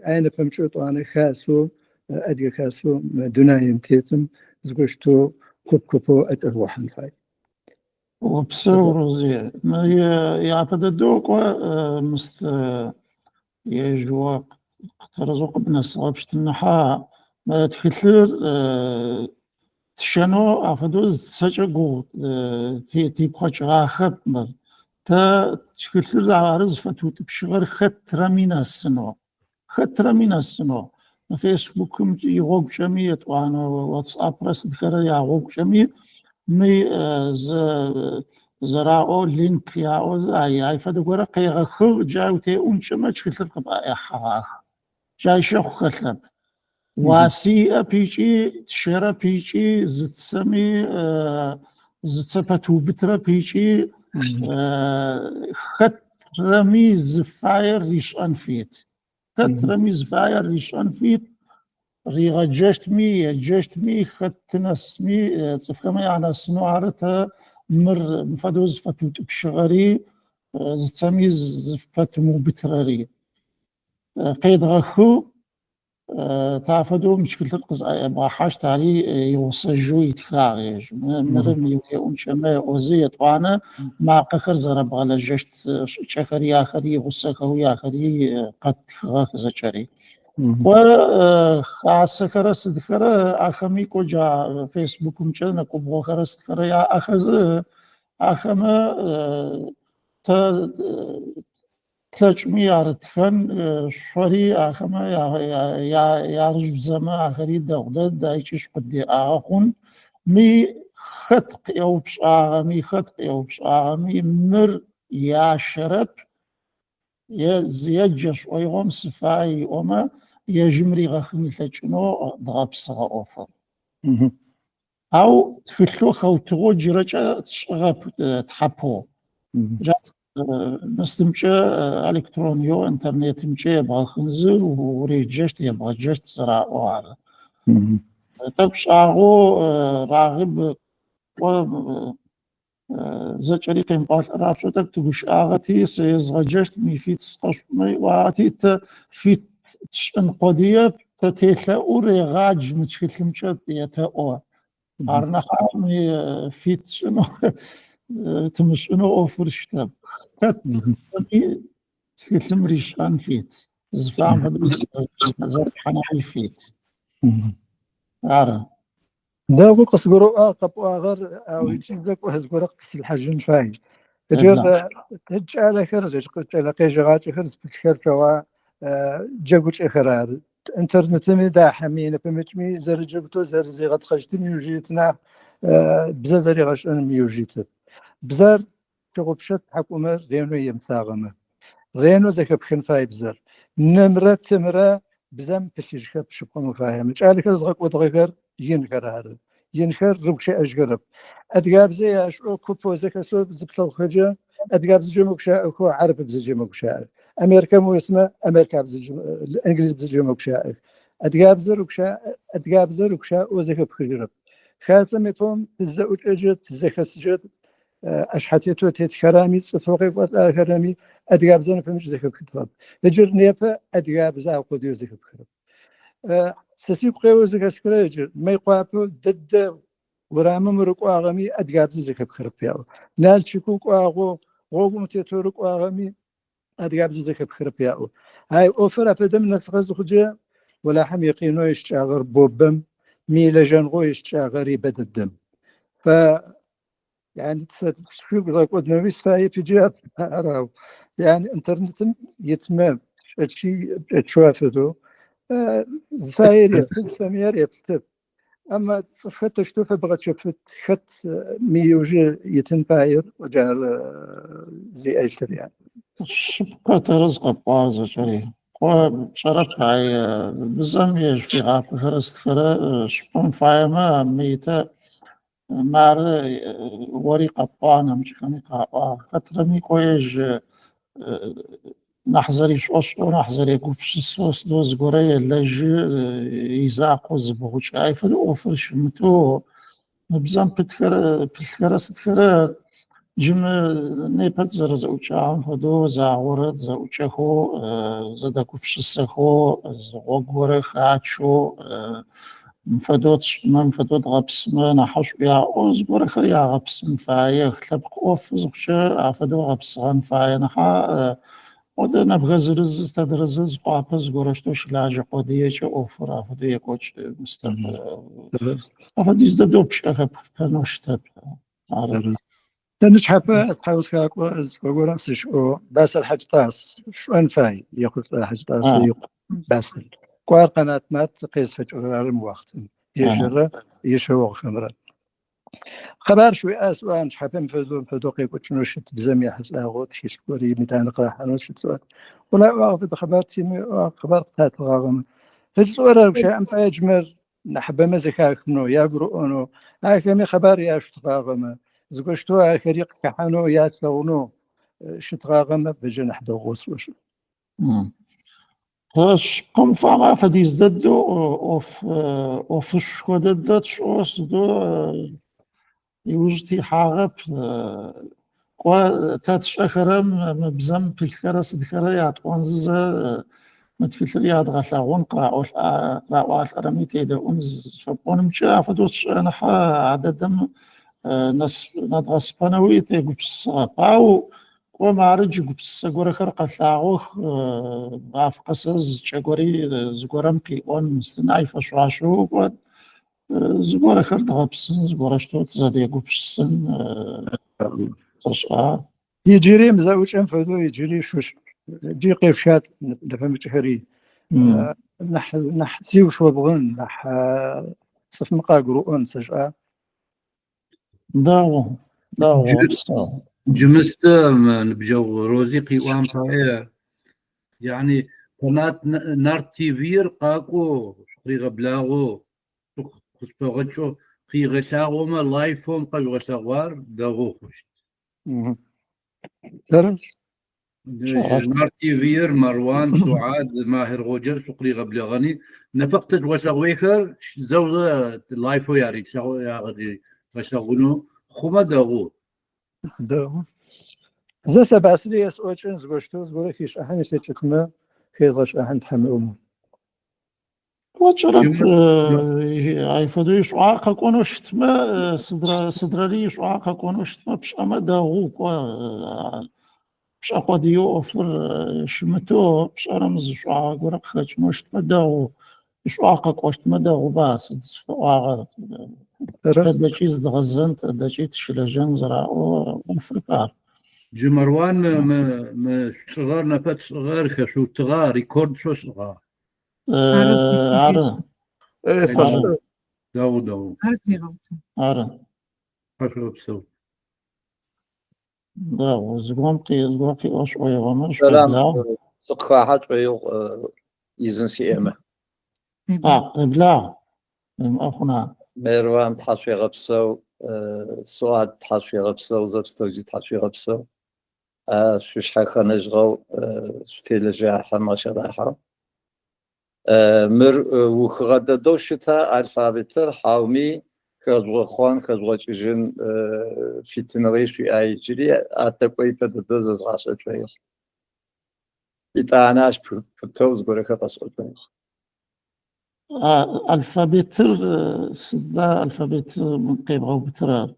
عين فمشو طواني خاسو ادي خاسو دونايم تيتم زغشتو كوبو اتروحن فاي وبصور زي ما هي يعبد الدوق مست يجوا ترزق بنص غبشت النحاء ما تخلر تشنو افدو سچغو تي بخچراخت تا تشكل عارض فتو تبشغر خطر من السنو فيسبوك يغوك جميع وانا واتساب رس دخل يغوك جميع مي زراعو لينك ياو اي فدغورا قيغخو جاوتي اونشما تشكل قبا حراخ جاي شخ خلب واسي بيجي تشرا بيجي زتسمي زتسبتو بترا بيجي خط رميز فاير ريش انفيت خط رميز فاير ريش انفيت ريغا جشتمي خط نسمي تفكما يعني سنوارتا مر مفادوز فتوت بشغري زتسمي زفت مو بتراري قيد غخو تعرفوا مشكلة القصة بحاجة علي يوصجوا يتخارج مرمي وشما وزيت وانا مع قخر زرب على جشت شخري آخري غسكه آخري قد خاك زشري وخاصة كرس ذكر أخمي كوجا فيسبوك مشان كوبو كرس ذكر يا أخذ أخما تلاجمي يارتخن شوري آخما يارج زما آخري دولة دايشش قدي آخون مي خطق يوبش آغمي مر ياشرب يزيجش ويغم سفاي وما يجمري غخمي تلاجنو ضغبصغا أوفر أو تخلو خوتغو جرجة تشغب تحبو نستمشى الكترونيو انترنت مشى باخنزل وريجشت يبغى جشت زرع وعلى تبش اغو راغب و زچري قيم قاش رافشو تكتبش اغتي سيزغ جشت مي فيت سقش مي واتي فيت تشن قضيه تتيلا اوري غاج متشكل مشى يتا او ارنا مي فيت شنو تمشنو اوفر شتاب تكلم ريشان فيت زفام زرق حناي فيت عارف داغو قصبرو قبو غير او يجيك وهزغرو قس الحجم فاي تجر تجعل خرج على قيجات خرج بتخرجوا جاكوش اخرار انترنت ميدا حمينا بمجمي زرجبتو زرزي غد خجتني وجيتنا بزازري غش ميوجيت بزار تغبشت حكومة رينو يمساغمة رينو زكا بخن فاي بزار نمرة تمرة بزام بشيشكا بشبقا مفاهمة جعلك رزقك وضغيكر ينكر هذا ينكر ربشي أشقرب أدقاب زي أشعو كوبو زكا سو بزبطل خجا أدقاب زي جموكشا أكو عرب بزي جموكشا أمريكا مو اسمه أمريكا بزي الإنجليز بزي جموكشا أدقاب زي ركشا وزكا بخجرب خالصا ميتون تزاوج أجد تزكا سجد أشحتيتو تيتكرامي صفوقي وكرامي أدقاب زين فمش زكا بكتراب يجر نيفا أدقاب زا وقوديو زكا بكتراب سسيب قيو زكا سكرا يجر ما يقوابو ضد ورامم مرقو آغامي أدقاب زكا بكتراب ياو نال شكوك آغو غوغو متيتو رقو آغامي أدقاب زكا بكتراب ياو هاي أوفر أفدم نسخز خجا ولا حم يقينو يشتاغر بوبم ميلا جانغو يشتاغر يبد الدم ف يعني شو بقول نويس فاي في جهة أراو يعني إنترنت يتمام شيء تشوفه زفاير يبتل زفامير يبتل أما صفت تشوفه بغت شفت خط ميوجي يتنفاير وجعل زي أي شيء يعني شبقة رزق بارزة شري وشرف هاي بزام يجفي غاب خرست خرا شبقون فايما ميتا مار ورقة قانا مش خنيقة خطر ميكويج نحزري شوش ونحزري قوبش السوس دوز قرية لج يزاقو زبوش عايفة اوفرش متو بزام بتخرا ستخرا جم نيبت زر زوجان هدو زاورت زوجهو زدا قوبش السخو زوغوري خاتشو مفدوت غبس ما نحوش بيا أوز برخ يا غبس مفايا خلبق أوف زوجة عفدو غبس غن فايا نحا وده نبغى زرز تدرزز قابز قرشتوش لاجة قدية أوفر أفضي كوتش مستر أفضي زدو بشكل بنوشتب تنش حبة تحاوس كاكوز وقول أمسش أو بس الحج طاس شو أنفاي ياخذ الحج طاس بس كوار قناة مات قيس فجأة الموقت يشوق خمرة خبر شوي أسوان شحبهم فدو قيقوش نوشت بزمي حج لاغوت شيش كوري ميتان قراحة نوشت سوات ولا أعرف خبر تيمي خبر تات غاغم السؤال وش أم فاجمر نحب مزكاك منو يقرؤ أنو هاكمي خبر يا شتغاغم زوجتو كريق كحانو يا سونو شتغاغم بجنح دوغوس وش هاش قم فما فديز ددو أوف شو ددت شو سدو يوجتي حاغب وتاتش أخرم مبزم بالكرة صدكرة يعطوانز متكلر يعد غلاغون قراء الأرميتي دا أنز فبون مشا فدوش أنا عددم ناس ندغس بنوي تيجو بسقاو وما رجع بسقورة خرق الثاغوخ عف قصص شقوري زقورم كيون مستناي فشواشو زقورة خرق غبسن زقورة شتوت زاديجو بسن تشعر يجري مزوج أنفذو يجري شوش جي قيفشات دفهم تحري نح سيو شو بغن نح صف مقاقرؤون سجأة داو جمست بجو روزي قيوان طائرة يعني قناة نار تيفير قاقو قريغ بلاغو خصبغتشو قي غساغو ما لايفهم قل غساغوار داغو خشت نار تيفير مروان سعاد ماهر غوجل سقري غبلغني نفقت وساغويخر زوزة لايفو ياري ساغو يا غدي وساغونو خما داغو زي سبع سليس اوچن زغشتو زغوكيش احن سيتكما خيزش احن تحملهم وجرب عيفدو يشعاق كونوشت ما صدرالي يشعاق كونوشت ما بش اما داغو بش اقوديو اوفر شمتو بش ارمز يشعاق ورق خاج نوشت ما داغو يشعاق كوشت ما داغو باس دسفاغ هذا شيء دغزنت هذا شيء تشلجان زرعو والفرقار جمروان ما صغار نفت صغار خشو تغار ريكورد شو صغار عرن داو عرن خشو بسو داو زغوم في اوش ويغمش سلام سقفا حد ويغ يزن سيئمة بلا أخونا مروان تحشي غبسو سعاد تحشي غبسو زبستوجي تحشي غبسو شوش حكا نجغو شكيل جاحة ما شراحة مر وخغدا دوشتا الفابتر حاومي كذو خوان كذو جن في تنغيش في اي جري اتقوي بددز غاشة فيخ يتعناش بتوز غوريكا قصوت فيخ الفابتر سدا الفابتر من قيبغو بترار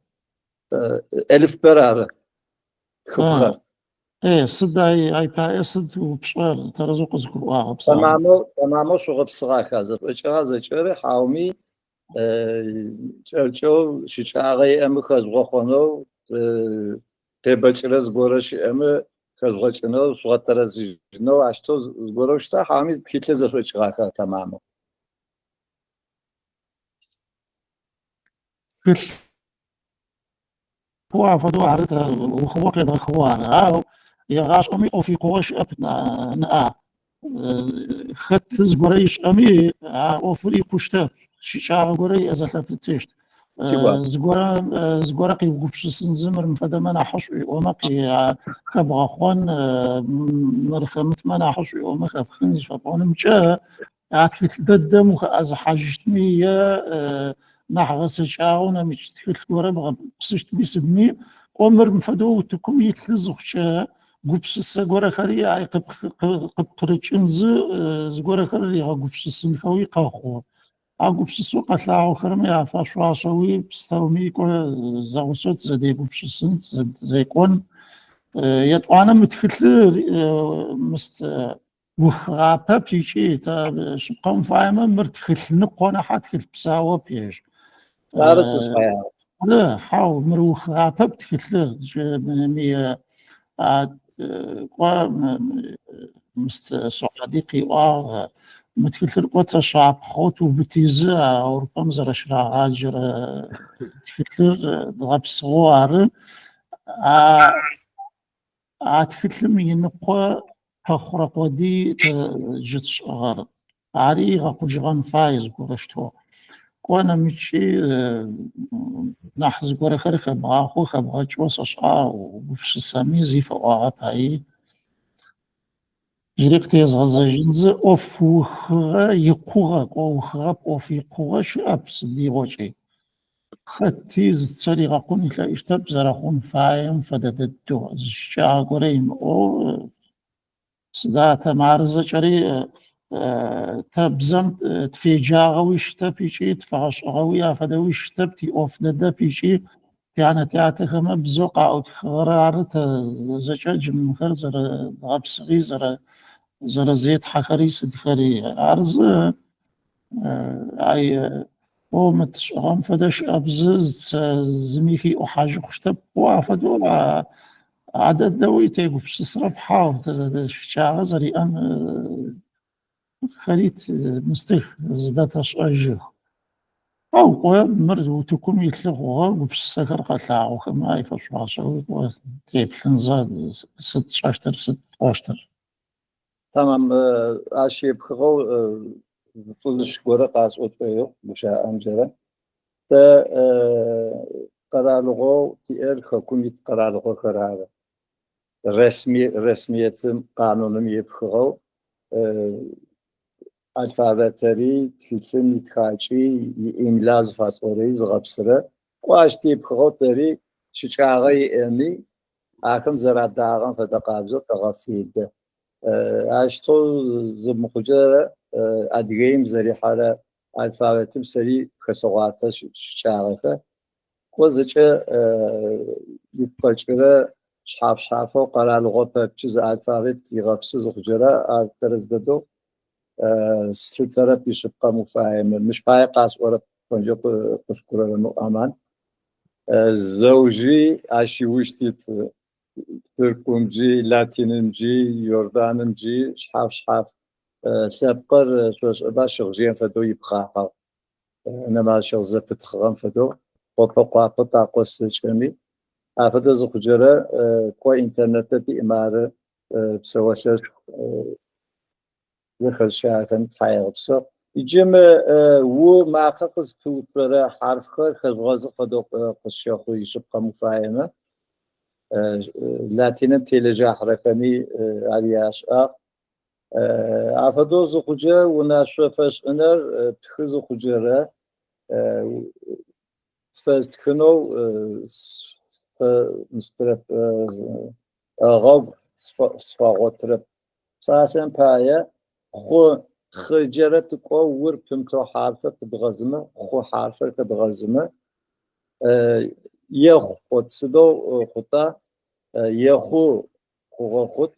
الف برارة خبخة ايه سدا اي با اسد وبشغر ترزق زكو تمامو شغب صغاك هذا وجهازا جري حاومي چو شيچاغي ام كزغو خونو تبچرز غورش ام كزغو چنو سواترز نو اشتو غوروشتا حاومي كيتل زفو چغاكا تمامو هو فدو عرضها وهو قيد اخوان يغاش امي او في قوش ابنا نا خت زبريش امي او فري كشتا شيشا غوري ازلا بتشت زغورا قي وقفش سنزمر مفدمنا حشوي ومقي خبغ اخوان مرخمت منا حشوي ومخ خنز فبون مشا عتفت ددم وخاز حاجتني يا نحغس شاونا مش تخلت ورا بقصشت بيسبني ومر مفدو تكم يتلزخشا قبس السجورة خريا عقب قريتشنز زجورة خريا قبس السمخوي قاخو قبس السوق طلعوا خرمي عفاش وعشوي بستومي كو زاوسوت زدي قبس السنت زيكون يطوانا متكتل مست وخابة بيجي تا شقام فاهمة مرتكتل نقونا حاتكتل بساوة بيج تعرس صحيح لا حاو مروخ غابة بتكتل مي مست صعديقي متكتل قوة شعب خوت وبتيزا أوروبا مزر شرا غاجر تكتل غاب صغار تكتل ينقوى تخرق ودي تجت صغار عري غاقو جغان فايز بورشتو وانا مشي نحز قرا خرخ بغاخو خبغا جوس أشعا وفش السامي زيفا وعاب هاي جريك تيزغز جنز أوف وخغا يقوغا وخغا أوف يقوغا شاب سدي وجهي خاتيز تسالي غاقوني تلا إشتاب زراخون فايم فدددو الشاع قريم أو سداتا معرزة جري تبزم تفيجاغويش تبيشي تفاشغويا فدويش تبتي أوف ددا بيشي تيانا تياتخما بزوقا أو تخغرار تزجاج مخر زر غابسغي زر زيت حكري سدخري عرز أي او متشغم فداش أبزز زميكي أحاج خشتب وافدو عدد دوي تيقو بش تصرف حاو تشاغ زري أم خريت مستخ زداتش أجه أو قوي مرزو تكون يتلغوها وبسكر قطعو كما يفش عشو وتيبلن زاد ست شاشتر ست قاشتر تمام أشي بخو طولش قرا قاس أوتبيو مشا أمجرا تا قرارلغو تير حكومة قرارلغو قرار رسمية قانون يبخو الفابتري تفيلم يتخاجي إملاز فاسوري زغبسرة واشتي بخو تري شجاعي أمي أكم زراد داغن فتقابزو تغفيد أشتو زمخجرة أدغيم زري حالة الفابتم سري خسوات شجاعك وزجة يبقى شحافو قرار لغة بجز الفابت يغبسز وخجرة أكترزدو ستريترا بيشبقى مفاهم مش باي قاس ورا بنجو قشكرا لنو أمان زوجي عشي وشتيت تركونجي لاتيننجي يورداننجي شحاف سابقر باش غجين فدو يبقاها نما شغزة بتخغم فدو وطوقع قطع قوس جميل أفضل زخجرة كوا إنترنت بإمارة بسواسل يخل شاكن خير بسو يجمع وما خص في حرف خير خزغز فدو قشيخو يشبقى مفاهمة لاتينم تيلجا حركني علياش أفضل زخجرة وناشفش إنر تخز خجرة فاز تكنو مسترب غوب صفاغوترب ساسن باية خو خجرة تقوور بمتو حرفة تبغزمة خو حرفة تبغزمة يخو وتسدو خطا يخو خو خط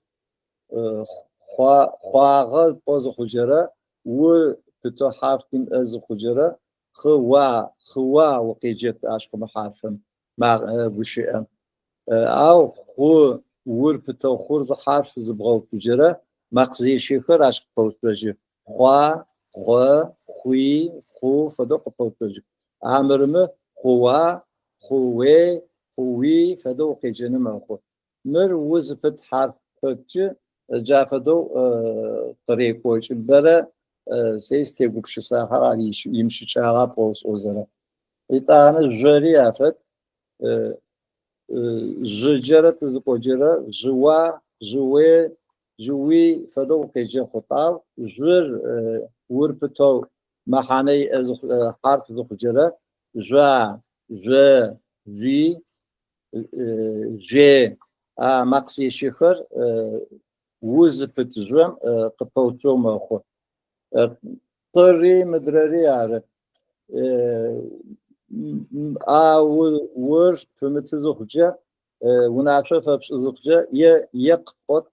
خواغل بوز خجرة و بتو حرفين از خجرة خوا وقيجت أشكو حرفا مع بشيء أو خو ور بتو خورز حرف زبغو خجرة مقصي شيخر أشكو بوتوجي خوا خوي خو فدوق بوتوجي عمرمه خوا خوي خوي فدوق جنم خو مر وزبت حرف بتجي جافدو طريقوش بره سيستي بوكش ساخر على يمشي شاغا بوس وزرا إتانا جري أفت جرة زبوجرة جوي فدو كيجي خطاب جر وربتو محاني از حرف زخجرة جا في جي مقصي شخر وزبت جوام قبوتو مخو طري مدرري عارف ور فمتزوجة ونعرف فبشزقجة يقط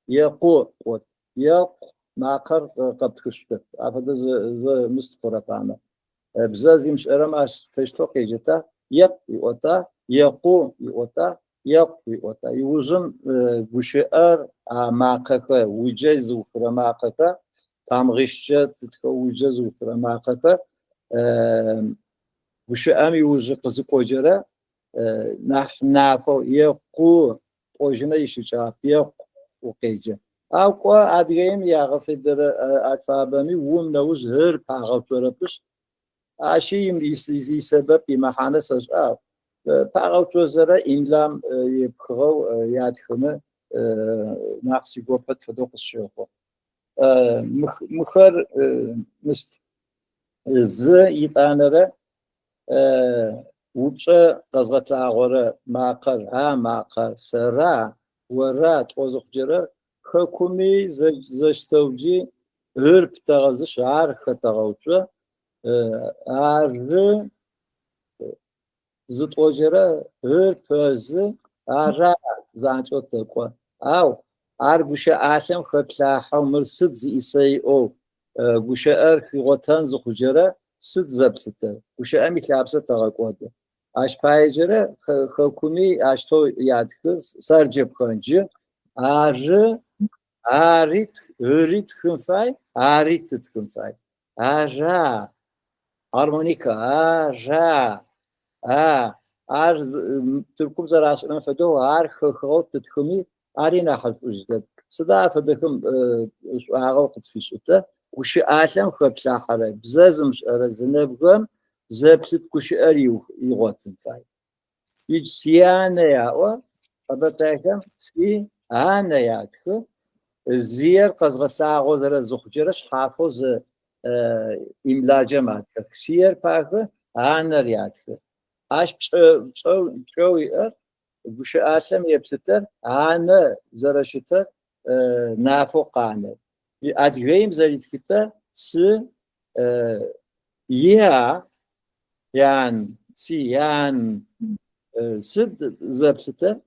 يقو قط يق معقر قبض كشفت عفوا ز مستقرة فاهمة بزاز يمش أرماش تشتوقي جتا يق يقطع يقو يقطع يق يقطع يوزم بشعر معقكة وجاز وفر معقكة تامغيشة تتكو وجاز وفر معقكة بشعر يوز قزق وجرة نعفو يقو وجنا يشجع يق وقيجة أو قا أدريم يعرف الدر أكفابني ومنوز هر باغوت وربش عشيم يسبب بمحانة سجاو باغوت وزرا إنلام يبخو يادخنا نقصي قوبت فدوق الشيوخ مخر مست ز يتانره وبشة قزغت عغورة معقر معقر سرا ورات وزق جرا حكومي زشتوجي هرب تغزش عارخ تغوتوا عر زت وجرا هرب ز عر زانچو تقوى أو عر بوش عاشم خبلاحو مرسد زي أو بوش أرخ غوتان زق جرا سد زبسته بوش أمي لابسة تغوتوا اش پایجره حکومی اشتو یادخز سرجب کنجی آریت خنفای آریت خنفای آجا هارمونیکا آجا ترکم زراش من فدو خخوت تخمی آرینا حد وجدت صدا فدكم عقوقت في شتى وش عالم خبصا حرا بزازمش أرزنبغم زبسط كش أريو يغوتن فاي يج سيانة ياوا أبتاكم سي أنا ياتك زير قزغتا غودر زخجرش حافظ إملاجة ماتك سير باك أنا ياتك أش بشوي بوش عالم يبسطر أنا زرشتر نافو قانة أدغيم زريت كتا س يعني سيان سد زبسته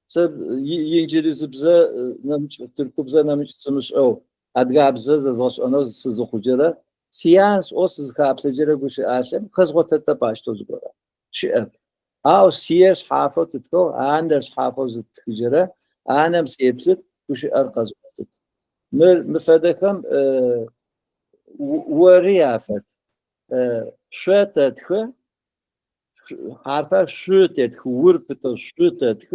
سب ينجلز بزا نمش تركب بزا نمش سمش أو أدغاب بزا زاش أنا سزخجرة سيانس أو سزخابسجرة بوش عالم خزغة تتباش توزغرة شئب أو سيرش حافظ تتكو عندش حافظ تتجرة أنا مسيبسط وش أرقز وقتت مفادكم وريافت شتتخ حرفا شتتخ وربت شتتخ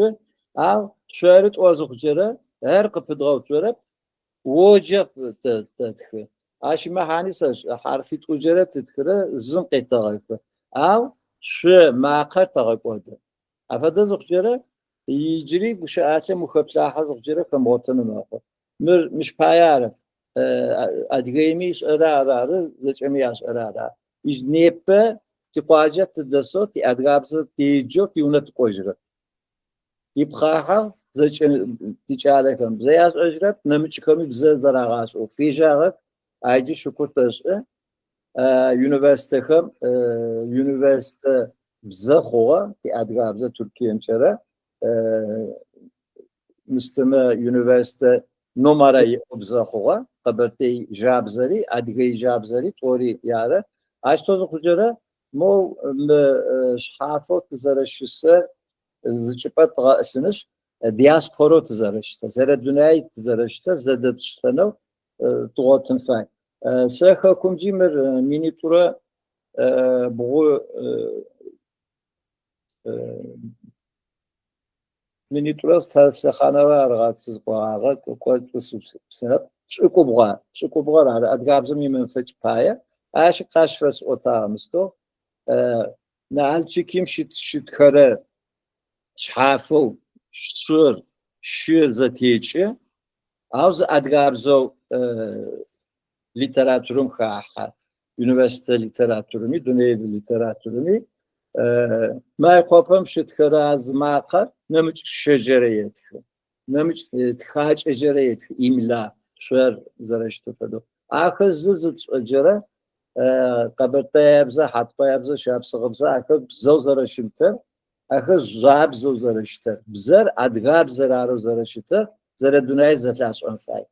أو شارت وازخجرة هرق بدغوت ورب وجب تتخ عشان ما حانيسش حرفي تجرة تتخره زنقي تغيف أو ش معقر تغيفوده أفاد زخجرة يجري بوش عالم مخبصاحة زخجرة كموطن ماخو مش بايعرف أدغيميش أرارة زجمياش أرارة إج نيبة تقاجة تدسو تي أدغابز تيجو تيونة تقوجرة يبخاها زج تيجالكم زياش أجرب نمش كمي بزل زراغاش وفي جاغك أيجي شكر تشقى يونيفرسيتهم يونيفرسيتي بزخوة تي أدغابز تركيا انشرة مستمع يونيفرسيتي numarayı obzaxoğa qabırtı jabzari adgı jabzari tori yara açtoz xujara mo şhafot zaraşısı zıçıpat gasınış diasporot zaraştı zara dünyayı zaraştı zadatıştano tuğatın fay seha kumcimer minitura bu مينيتوراس تاع خانوا رغاتز قواغا كوكوت بسنة شكوبغا على أدقابزم يمنفج بايا عاش قاشفس أوتا مستو نعالشي كيم شت خرا شحافو شير زتيجي أوز أدقابزو ليتراتورم خاخا يونيفرسيتي ليتراتورمي دونيد ليتراتورمي ما يقوم شتخرا از ماقر نمج شجريت نمج تخاج شجريت إملا شر زرشت فدو آخر زز جرا قبل طيبزة حط طيبزة شاب صغبزة آخر بزو زرشمتر أخذ جابزو زرشته بزر أدغاب زرارو زرشته زر دنيا زتلاش أنفاي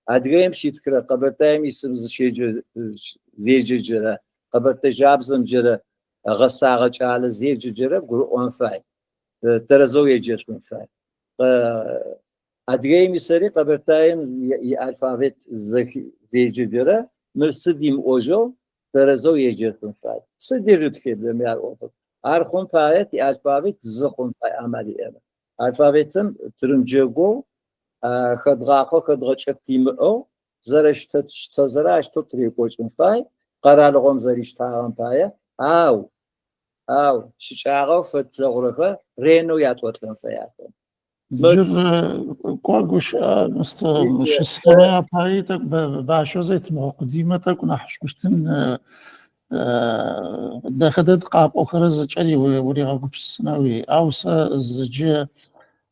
أدغيم شيت كره قبرتايم اسم زيج جرا قبرت جابزم جرا غساغ على زيج جرا قرو أنفاي ترزو يجر أنفاي أدغيم يسري قبرتايم الفابت زيج جرا مرسديم أوجو ترزو يجر أنفاي صديرت كده ميار أوفر أرخون بايت الفابت زخون باي عملي أنا الفابتم ترنجو خدغاقو خدغشتيمو زرشت تزرعش تريكوش فاي قرالغم زريش تاعم باي أو شجاعو فتلغرفه رينو ياتوتلن فياتن جر قاقوش مش السنة بايتك باشو زيت قديمتك ونحش بشتن داخدت قاب أخرى زجالي وريغا قبسناوي أو زجي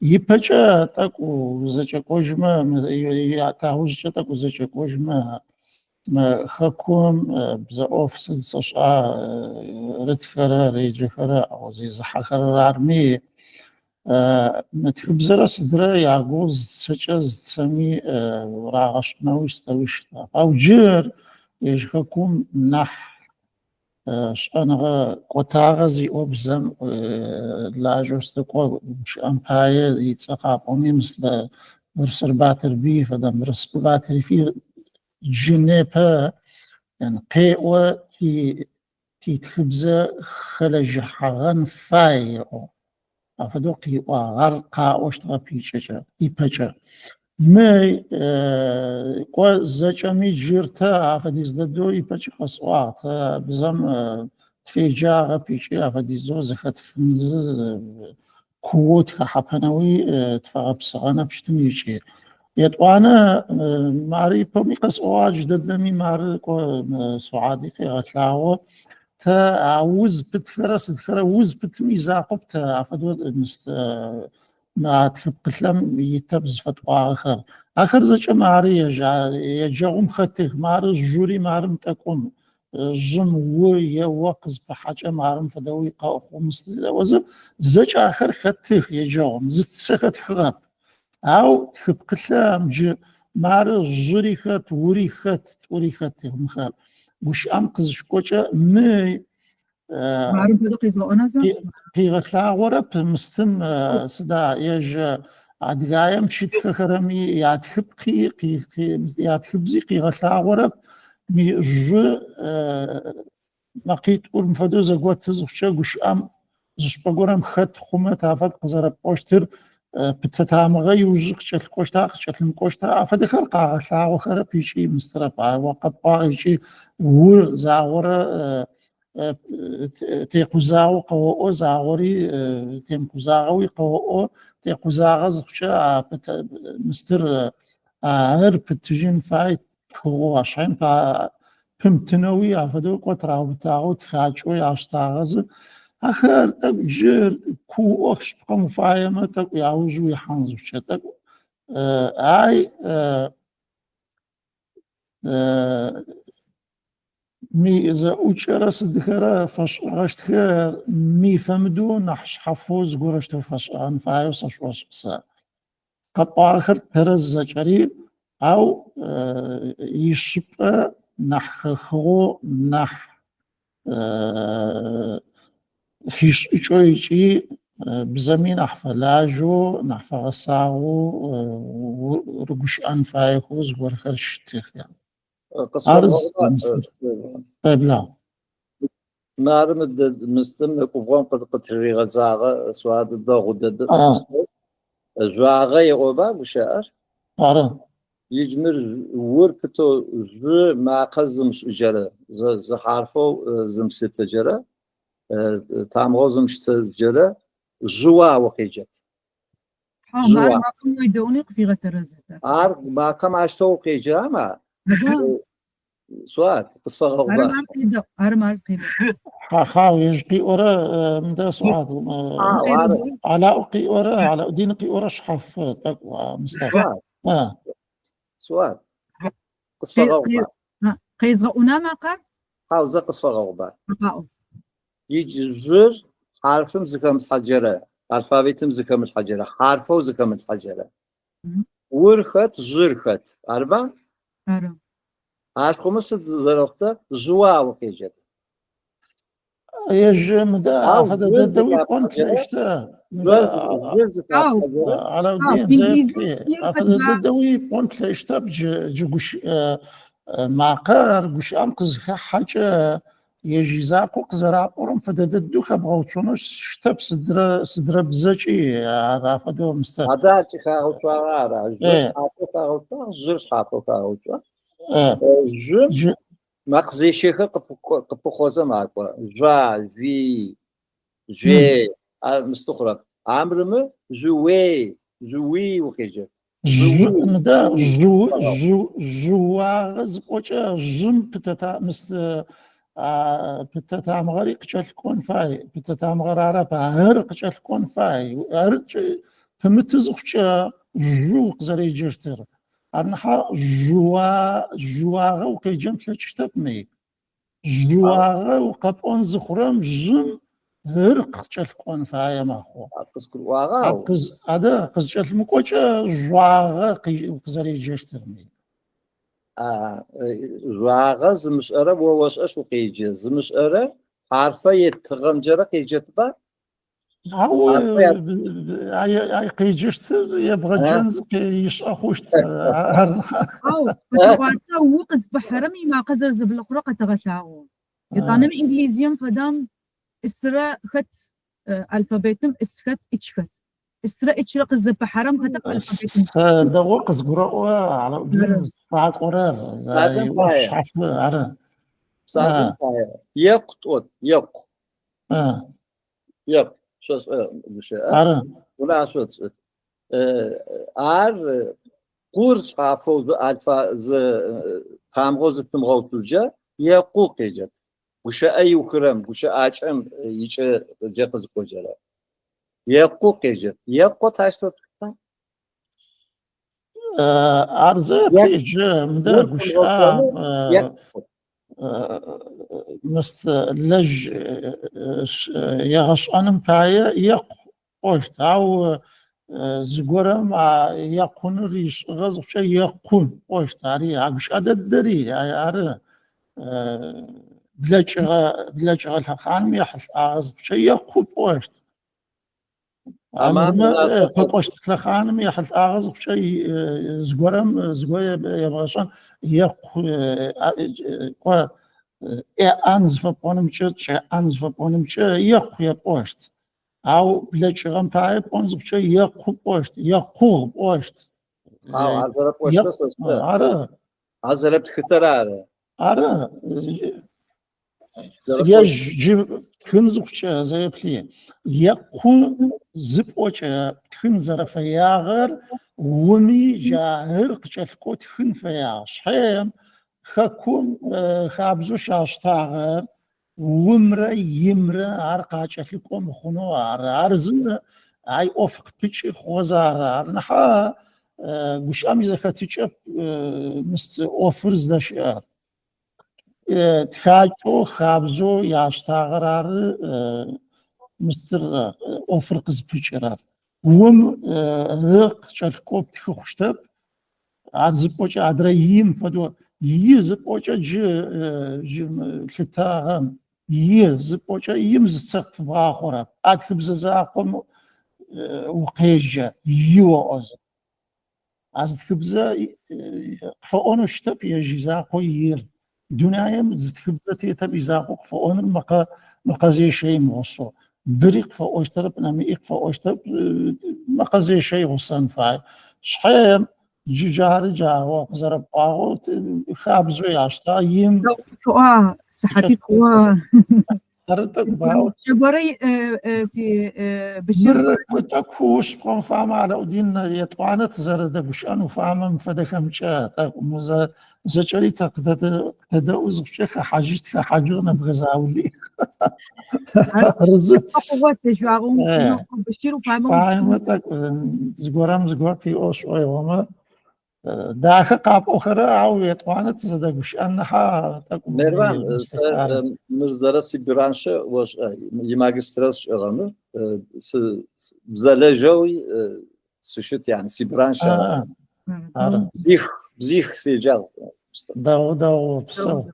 يبجا تاكو زجا كوجما يعتاوز تاكو زجا كوجما ما خكم بزا أوفسد سشعا رتخرا ريجخرا أو زي زحخرا عرمي متخبزرا صدرا يعقوز سجاز تسمي راغش نوش تاوشتا أو جير يجخكم نح شأنغا قطاغزي أبزم لا جوستقو مش أمباية يتساقابوني مثل برسر باتر بي فدام برسر باتر في جنيبا يعني قيوة تي تخبزة خلج حغان فايو أفدو قيوة غرقا وشتغا بيجا إيباجا مي قوى زجامي جيرتا عفديز دادو يباجي قصوات بزام في جاغا بيجي عفديز زو زخت فمز كوت كحبانوي تفاغ بسغانا بشتن يجي يتوانا ماري بومي قصوات جددامي ماري قوى سعادي في غتلاعو تا عوز بتخرا سدخرا وز بتميزاقو بتا عفدو مست ما تحب قلم يتبز فتوى آخر زجا ماري يجاهم خطيخ ماري الجوري مارم تكون جن ويوقز بحاجة مارم فدوي قاو خمس وزب زجا آخر خطيخ يجاهم زت سخت خغاب أو تحب قلم جي ماري الجوري خط وري خط وري خطيخ مخال وش أنقذ شكوشا مي معروف هذا قيزغونا زا قيغتلا غورب مستم سدا يج عدغايا مشيت خرمي ياتخب قي ياتخب زي قيغتلا غورب مي جو مقيت أول مفادو زغوات تزخشا غش أم زش بغورم خط خمت عفاد قزرب قوشتر بتتامغا يوجق شكل قوشتا شكل قوشتا عفاد خرقا غتلا غورب يشي مسترفع وقد باغيشي ور زاغورا تيقوزاو قوو زاغوري تيمقوزاغوي قوو تيقوزاغ زخشا مستر عرب تجين فايت قوو عشان با بمتنوي عفدو قطراو بتاعو تخاجوي عشتاغز آخر تجر كو أخش بقى مفايمة تقو يعوزو يحانزو شتاق اي مي إذا أوتشرا صدخرا فش غشتخر مي فمدو نحش حفوز قرشتو فش أنفايو سشوش سا قد آخر ترز جري أو يشبه نحخو نح خيش إيشويشي بزمين أحفلاجو نحفغساغو رقوش أنفايو زغورخر شتخ يعني عرض طيب لا نعرف مستم نكون قد قتري غزاغة سواد الضغط ضد زواغة يغوبا بشعر عرض يجمر ورفتو زو ما قزمش جرى زحارفو زمست جرى تامغوزمش جرى جوا وقيجت ما كم يدوني في غترزتا عارف ما كم عشتو قيجا ما سواد قصة غوبا أرمار قيدو حاول يجقي ورا مدى سعاد على أقي ورا على دين قي ورا شحف تقوى مستقبل سواد قصة غوبا قيز غونا ما قال حاوزة قصة غوبا يجي زر حرفم زكام الحجرة الفابيتم زكام الحجرة حرفو زكام الحجرة ورخت زرخت أربعة أرى خمس زرخت زوا وكيجت يجم دا فدا دوي قنت اشتا على الدين زي فدا دوي قنت اشتا جوش معقار جوش أنقذ حاجة يجي زاقو قزرا قرم فدا دو خبغو تشونوش شتاب صدر بزاجي رافدو مست هذا تخاو توارا زوج حاطو كاو زوج حاطو كاو جو مقزي شيخ قبو خوزا معكوا جا في مستخرج عمرو جوي وكيجت مدا جواغز قوچا جم بتتا مست بتتا مغاري قچل كون فاي بتتا مغارا بهر قچل كون فاي هر فمتزخچا جو قزري جرتر أنها جواغ وكيجم تلاشتبني جواغ وقبون زخرم جم هرق تلكون فايا ماخو قز كواغا قز هذا قز تل مكوچا جواغ قزري جرترني جواغ زمشأرة ووش وقيجي زمشأرة عارفة يتغمجرة قيجتبا هو اي قيجشت يبغى جنز يشاخوشت او فتوارتا وقز بحرمي ما قزر زبل قرقة تغشاو يطانم انجليزيوم فدام اسرا خت الفابيتم اسخت اتشخت اسرا اتشرق الزب بحرم خت الفابيتم ده وقز قراء على ابن بعد قرار زي وش حفل على سازم يقطوت يق شوز بشيء ولا شوز قرص حافظ الفا ز تامغوز تمغوتوجا يقوق يجت وش اي وكرم وش اچم يچ جقز كوجلا يقوق يجت يقو تاشتو ارزه بيج مدار وش مست لج يغش أنم بايا يق قلت أو زغرم يقون ريش غزو شيء يقون قلت عليه عقش عدد دري عارف بلاج الحقان يحس أعز شيء يقون قلت أما قلت الحقان يحس أعز شيء زغرم يبغشان يق أنزف بونمشة يقوي بوشت أو بلاش غمباي بونزبشة يقو بوشت يقو بوشت عزرب بوشت عرا عزرب تختار عرا يجيب تنزبشة زي بلي يقو زبوشة تنزر فياغر ومي جاهر قشلكو تخن فياغ شحيم خكم خابزو شاشتاغر ومرا يمرا عرقاچ لكم خنو عرزن اي افق بيچ خوزار عرنحا گوش امي زكاتيچ مست اوفرز داشار تخاچو خابزو ياشتاغر مستر اوفر قز بيچرار وم رق چلكو تخوشتب عرزبوچ ادريم فدو يزبوچا ج لتاهم يزبوچا يمزصق باخورا ادخبز زاقم وقيجا يوز از تخبز فاون شتب يجي زاقو ير دنيايم زتخبزتي تبي زاقو فاون مقازي شيء موصو بريق فاوشترب نامي فاوشتب مقازي شيء وصن فاي شحيم جار جاو قزرب باغو خابزو ياشتا يم شو صحتي قوا هرتك باو شغوري سي بشر تكوش قوم فاما على ودين يطوانت زرد بشانو فاما فدكم شا موزا زچري تدوز بشخ حاجتك حاجرنا بغزاولي رزق قوات شو بشيرو فاما فاما زغورام زغوتي اوش وما داك قاب أخرى أو يتوانت زدق مش أنها تقوم مروان مزدرا سيبرانش واش يماجسترس غامر بزلاجوي سشت يعني سيبرانش بزيخ سيجال داو بسو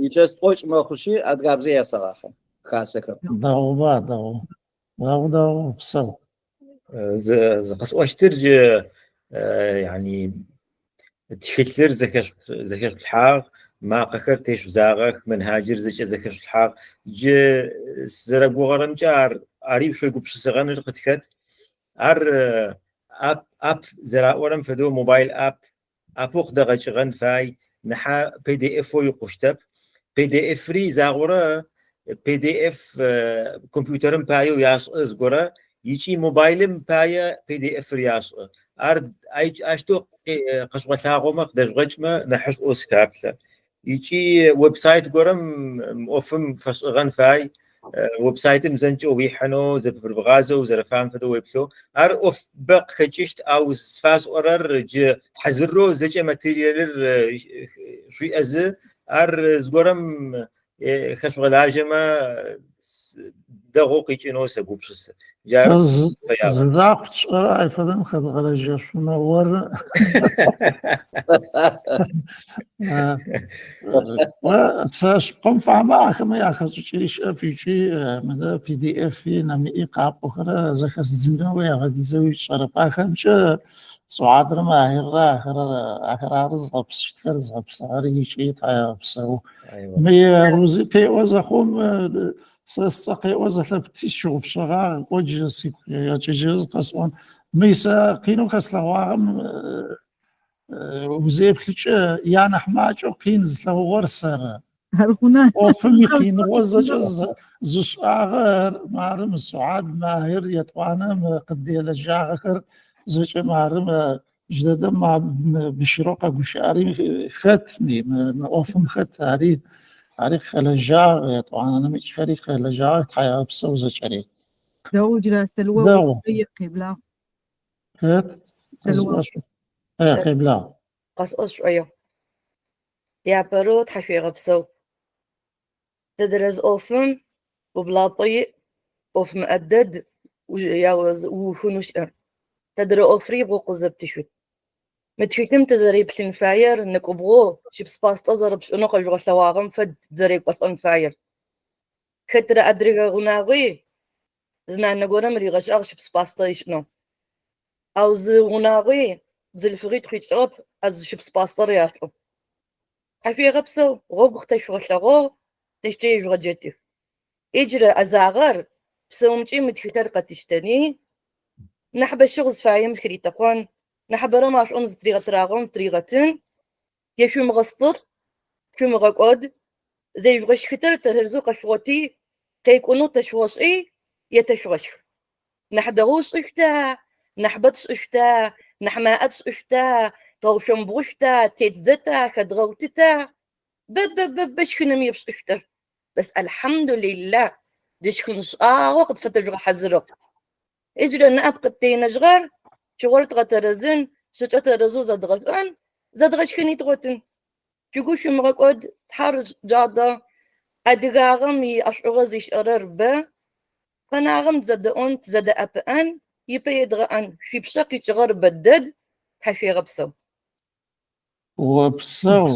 يجاست اوش ما خشي ادغابزي صراحه خاصه داو بسو قص اشترج يعني تخلر زكاش الحاغ ما قكرتش زاغك من هاجر زكاش الحاغ ج زرقو غرم جار عريف شو يقبش سغن قتكت ار اب زرا ورم فدو موبايل ابوخ دغه شغن فاي نحا بي دي اف يقشتب بي دي اف فري زاغورا بي دي اف كمبيوترم بايو ياس ازغورا يجي موبايلم بايا بي دي اف رياس ارد اشتو قشغه ثاغوما دغجما نحس اوسكابله يجي ويب سايت غورم اوفم فغن فاي ويب سايت مزنجو ويحنو زبر بغازو زرفان فدو ويبتو ار اوف بق خجشت او سفاس اورر ج حزرو زجا ماتيريال شوي از ار زغورم خشغلاجما دقوقي جنو سبوبس جارس زاق شراي فدم خد غلجه نور ساش قم فما كما ياخذ شيء في شيء ماذا بي دي اف في نمي ايقاب اخرى زخص زمنوي غادي زوج شرف اخمش صعاد ما هي اخر رزق بشتكر رزق بصاري شيء طايا بسو مي روزي تي وزخوم ساقي وزخ لبتي شو بشغا وجه سي يجوز قصون ميسا قينو كسلواغم وزيب كلش يعني حماج وقين زلو ورسر وفمي قين وزج زش آخر معرم السعاد ماهر يتوانا قدي لجاغر زش معرم جددا مع بشروق بشاري ختمي وفم خت هاري خلجاغ يتوانا نميش خري خلجاغ تحيا بسو زجري دو جرا سلوى دو قبلة خت سلوى قبلة قص شوية يا برو تحشي غبسو تدرز أوفم وبلاطي أوف مؤدد وخنوش تدر أوفري بو قزب تشوت متشكلم تزريب سنفاير نكبغو شبس باستا زرب شنو قجغ ثواغم فد زريب بس فاير كتر أدري غناغي زنا نقول مريغش أغ شبس باستا يشنو أو زغناغي زلفريت خيتشرب از شبس باستر ياشو حفي غبسو غوغ تشغل غو تشتي غجتي اجرا ازاغر بسومتي متكتر قتشتني نحب الشغل فايم خريتقون نحب رماش امز طريقه راغون طريقه يشو مغسطس شو مغقود زي غش كتر ترزوق شوتي كيكونو تشوشي يتشوش نحدغوش اشتا نحبتش اشتا نحماءتش اشتا توشم بوشتا تيتزتا خدغوتتا بشكنم يبش اشتر بس الحمد لله ديش كنش وقت فتر حزرق اجري نابقتي نجغر شغلت غترزن شجت رزو زدغشان زدغش كني تغتن شغوش مغقود تحرج جادا ادغاغم ياشغزيش اررب فناغم زدون تزد ابان يبيدغان في بشقي تغر بدد حفي غبسو وبسو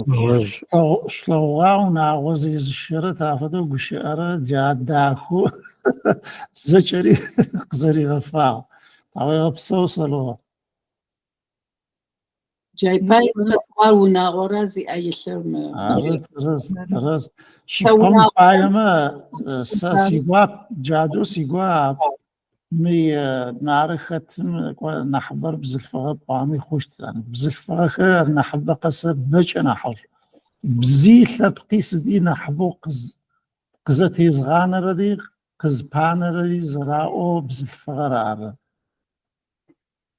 شلوغاونا وزيز الشرط عفدو بشعر جاد داخو زجري قزري غفاو طاوي غبسو صلوه جاي باي خسوار وناغورا زي اي شرم رز شقم قايمة سيقواب جادو سيقواب مي نعرخت نحبر بزلفغة بامي خوشت يعني بزلفغة خير نحب قصر بج نحر بزيل لبقيس دي نحبو قزتي زغان ردي قزبان ردي زراؤو بزلفغة رعب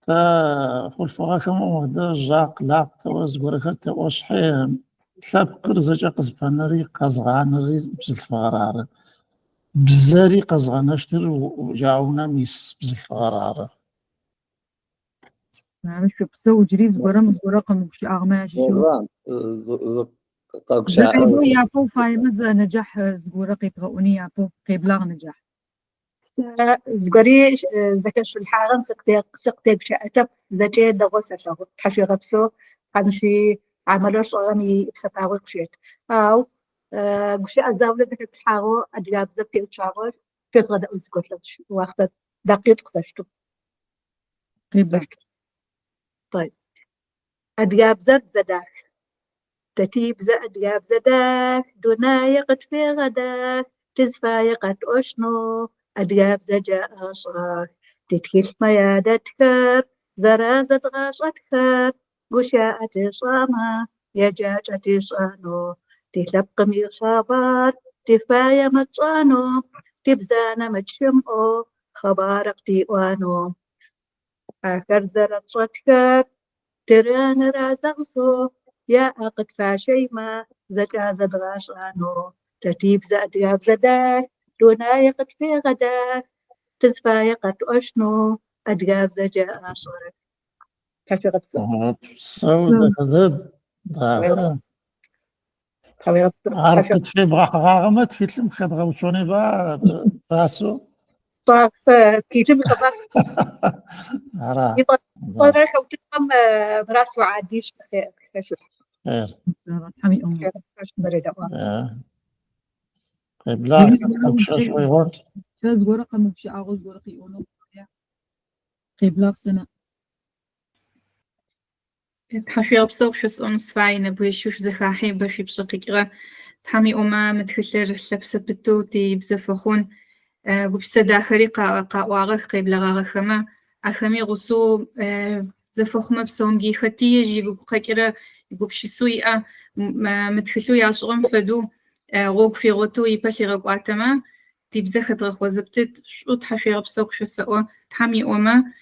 تا خلفغة كما وحدة جاق لاق توز وركت توشحي لبقر زجا قزبان ردي قزغان ردي بزلفغة رعب بزاري قزغناشتر وجاونا ميس بزلفغرارة معلش بسو جري زغورة مزغورة قموش أغمى شو والله زقيبو يابو فايمز نجاح زغورة قيتغوني يابو قيبلاغ نجاح زغري زكاش الحارم سقتي بشأتك زكي دغوس له تحشي غبسو حنشي عملوش غني بسفاوي قشيت أو قشي أزاولة زكاة الحارو أدلاب زبتي وشاغر في غدا أزكوت لك واخد دقيق فشتو قيبلاغ طيب أدلاب زداك تتيب أدلاب زداك دنايق في غداك تزفايقت أشنو أدلاب زجا أشغاك تتكيل ميادة كر زرازة غاشة كر قشاءة شاما يجاجة شانو تلب قمير شابار تفايا متشانو تبزانا متشمو خبارق تيوانو آخر زرق شتكر تران رازغسو يا أقد فاشيما زكا زد غاشانو تتيب أدلاب زداك دنايق في غداك تزفايقت أشنو أدلاب زجا أشغر كيف غبسو سو دغدد عرفت في بغاق غاغمت في تلم خد غوتوني با راسو طاف كيتم خبر طلع خوتكم براسو عاديش بخير شو خير حمي أمي لا شوي ورد شاز ورقة مبشي أغوز ورقي أونو قبلاغ سنة تحشي أبصر شو سؤال سفاين بويشوش زخاحي بشي بشقيقة تحمي أما متخلر لبسة بتوتي بزفخون قفصة داخلي قاواغخ قبلاغ خما أخمي غصو زفخمة بسوم جي ختية جي قبقاكرة قبشي سويئة متخلو ياشغم فدو غوق في غوتو يبالي غواتما تبزخت غوزبتت شو تحشي أبصر شو سؤال تحمي أما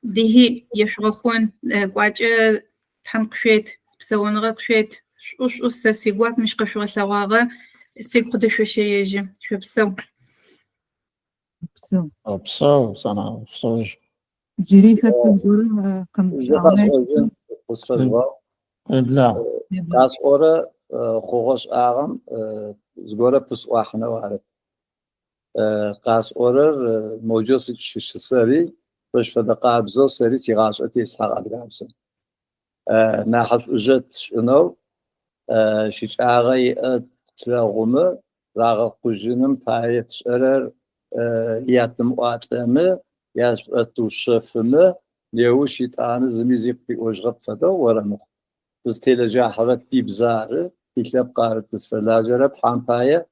دهي يشغخون قواجة تحمقشيت بسوون غقشيت شو سيقوات مش قشوة لواغة سيقود شو شي يجي شو بسو بسو سنة بسو جري فتزغور كم زغاس قصفة لا قاس أورا خوغش آغم زغورة بس واحنا وعرف قاس أورا موجود شش سري باش فدقا بزو سري سيغاش أتي إسحاق أدقابسن ناحف أجت شنو شيش آغي تلاغومة راغ قجنم بايت شرر ياتم واتلمة ياتو شفمة ليوش يتعاني زميزيق تي أجغب فدو ورمو تستيل جاحرة تي بزارة تتلب قارة تسفلاجرة حام باية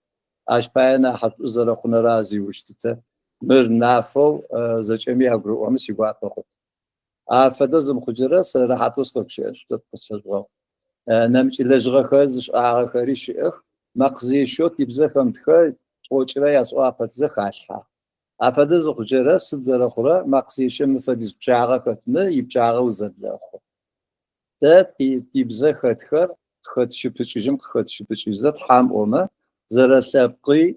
اش باية ناحف أزر أخونا رازي وشتتا مر نافو زجمي أقرو أمس يقوات بخوت فدزم خجرة سراحتوس قبشير تتصفجغو نمشي لجغة خزش آغا خريش إخ مقزي شوت يبزخم تخي وچرا يسوا فتزخ عشحا أفدز خجرة سدزر أخرى مقزي شم فدز بشاغة كتنا يبشاغة وزبلا أخرى دا تيبزخ تخر خد شبتشجم خد شبتشجزت حام أوما زر سابقي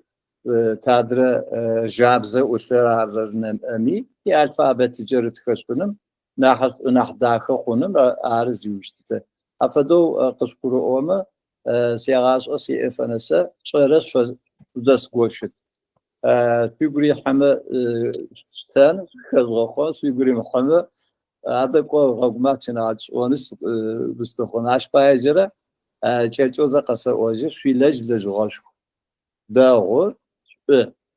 تادر جابزة وسرار نمأمي في الفابت تجرد خشبنم ناح داخل خونم عارز يوشتته أفدو قشكرو أوما سيغاش أسي إفنسا شغرش فدس قوشت فيقري حما ستان خزغوخوان فيقري محمد هذا قو غمات شناعش ونس بستخون عش بايجرة چرچوزا قصة واجه في لج غاشو داغور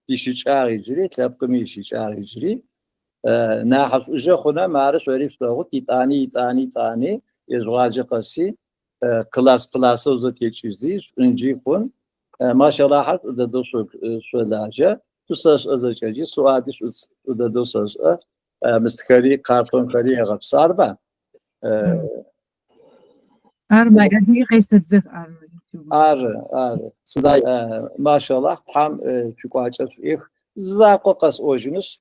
تيشيش آغي جري تلابقمي شيش آغي جري ناحف إجا خونا معرش وريف داغو تاني يزواج قصي كلاس وزت يچيزي انجي خون ما شاء الله حد ده دوسو سولاجة تساس أزاجي سوادش ده دوسو مستخري كارتون خري غب صاربا أربعة قدي قيسة زخ صداي ما شاء الله حام في قاعدة إخ زاقو قص أوجنس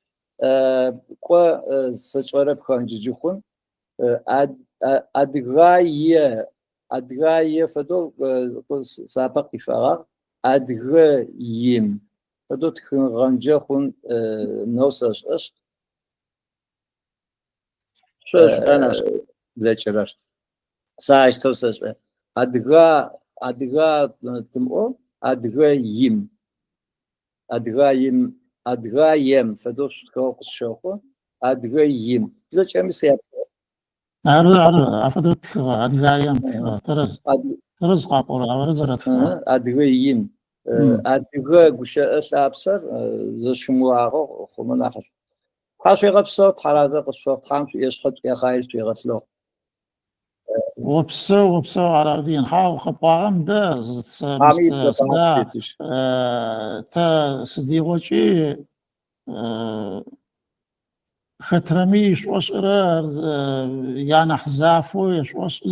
قا سجارة بخانجي خون أدغاية فدو سابق إفراغ أدغايم فدو تخنغانجا خون نوساش شو أنا ذكرت ساعة توصل أدغا تمو أدغا يم فدوش كوكس شوكو أدغا يم زكي مسيا أفضلت أدغا يم ترز قاقور أورزرت أدغا يم أدغا قشة أسابسر زشمواغو خمن آخر حاشي غبصوت حرازة قصوت خامس يسحط يا خايل في غسلو وبسو على دين حاو خباغم دا صدا تا صديقوشي خترميش وشرر يعني حزافو يشوش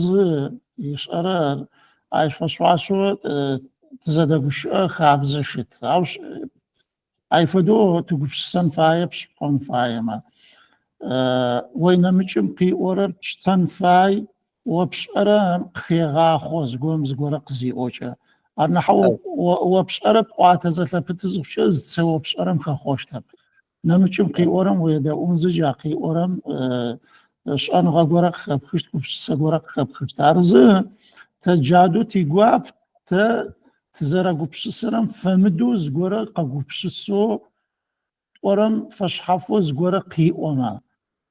يشرر عايش فشواشو تزدقش خابزشت اوش عيفدو تقفش سنفاية بشبقون فاية ما وينمجم قي ورر بشتنفاي وبشأرم خيغا خوز قوم زقورق زي اوشا أنا حو وبشأرب وعتزت لبتزغش زتسو وبشأرم خاخوش تب نمجم قي ورم ويدا أنزجا قي ورم شأن غاقورق خبخشت كبش سقورق خبخشت عرزه تجادو تيقواب تزرقو بشسرم فمدو زقورق قاقو بشسو ورم فشحفو زقورق قي وما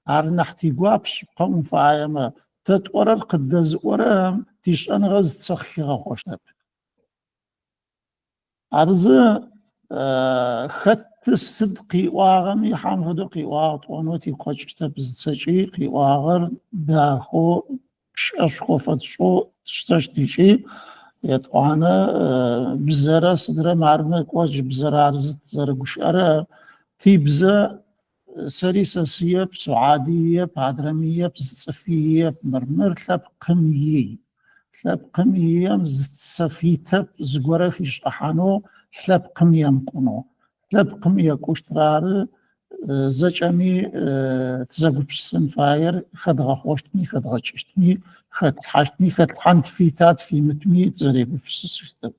عرنح تيقواب شبقون فايما تتورر قدز ورم تيش أنا غاز تسخي غاخوش نب عرزه خط الصدقي واغمي حان غدقي واغطوانوتي قوش تبز تسجي قي واغر داخو شاشخو فتشو تشتاش ديشي يطوانا بزارة صدرة معرمة قوش بزارة عرزت زرقوش أرى تيبزا سريسة سياب سعادية بادرمية بزتصفية بمرمر ثاب قمية مزت سفيتة زقورة فيش أحانو ثاب قمية مكونو ثاب قمية كوشترار زجامي تزاقو بشسن فاير خدغا خوشتني خدغا تشتني خد حاشتني خد حانت فيتات في متمي تزريقو بشسن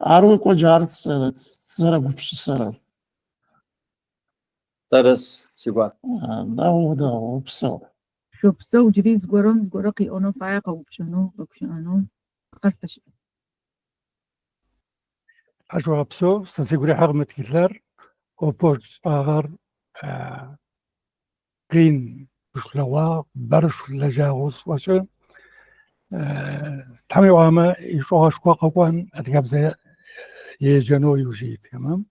عروق وجارت تزرقو بشسن ترس سيبا داو بسو شو بسو جريز قرم زقرقي أونو فايق أو بشنو قرفش حشو بسو سنسيقوري حغمت كتلر وبورج آغر قين بشلوا برش لجاغوس واشا تحمي واما يشوها شكوا قوان أتقاب زي يجانو يوجيت تمام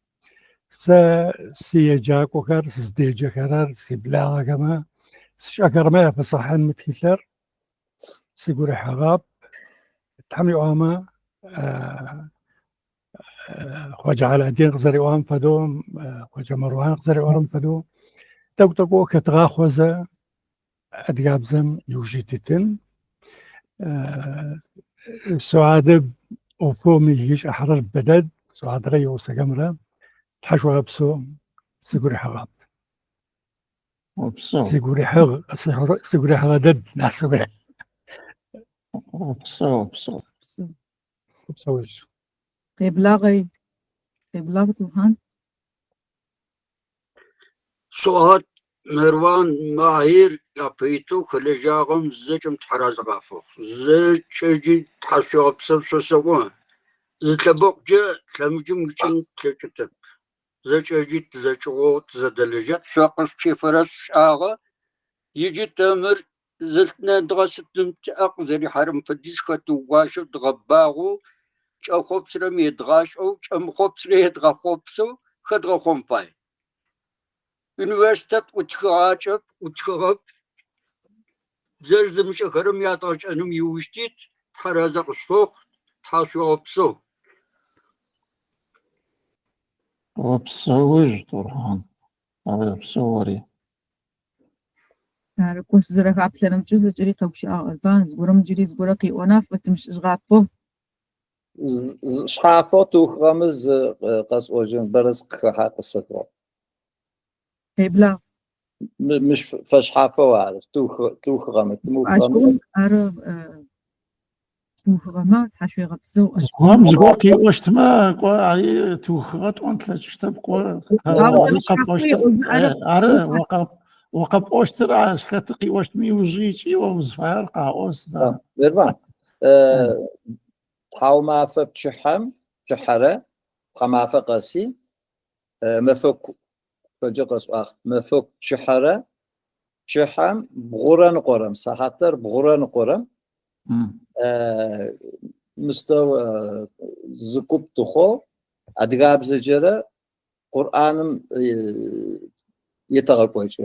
سيجا كوكر سديجا كرر سيبلاغا كما شاكر ما فصحان متكلر سيقول حغاب تحمي واما خواجة على الدين غزري وام فدو خواجة مروان غزري وام فدو تقو كتغاخوزة أدقاب زم يوجيتتن سعادة وفومي هيش أحرر بدد سعادة غيو سقمرة حشوة بسو سيقولي حغاب وبسو سيقولي حغا دد نحسبه وبسو ويش قبلاغي توهان سؤال مروان ماهر يابيتو خلجاغم زجم تحراز غافو زجي تحسيو بسبسو سوان زتلبوق جا تلمجم جن تلجتب زجي تزجو تزدلجت شاقف شي فرس شاغا يجي تمر زلتنا دغستم تأقزري حرم فديس خطو واشو دغباغو چا خوبسرم يدغاش او چم خوبسر يدغا خوبسو خدغا خومفاي Üniversitet uçağacak, uçağıp zerzemiş akarım yataş anım yuvuştit, tarazak soğuk, taşı opsu. وبسوي طرحان هذا بسوري كوس زرق عبتلم جزء جري قوش ألبان زورم جري زورقي وناف وتمش إشغابه شحافات وخامز قص وجن برزق حق السكر بلا مش فشحافة وعارف توخ غمت أشكون أعرف توخ غمات حشوي غبسو هم زقوقي وشت ما توخ غت وانت لا تشتب عرف وقف وقب أشتر عاش خطقي وشت ميوجيتي وزفار قاوس دا بربان حاوما فبشحم شحرة حما فقسي مفك فجقس مفك شحرة شحم بغران قرم ساحتر بغران قرم مستوى زكوب تخو أدقاب زجرة قرآن يتغقوش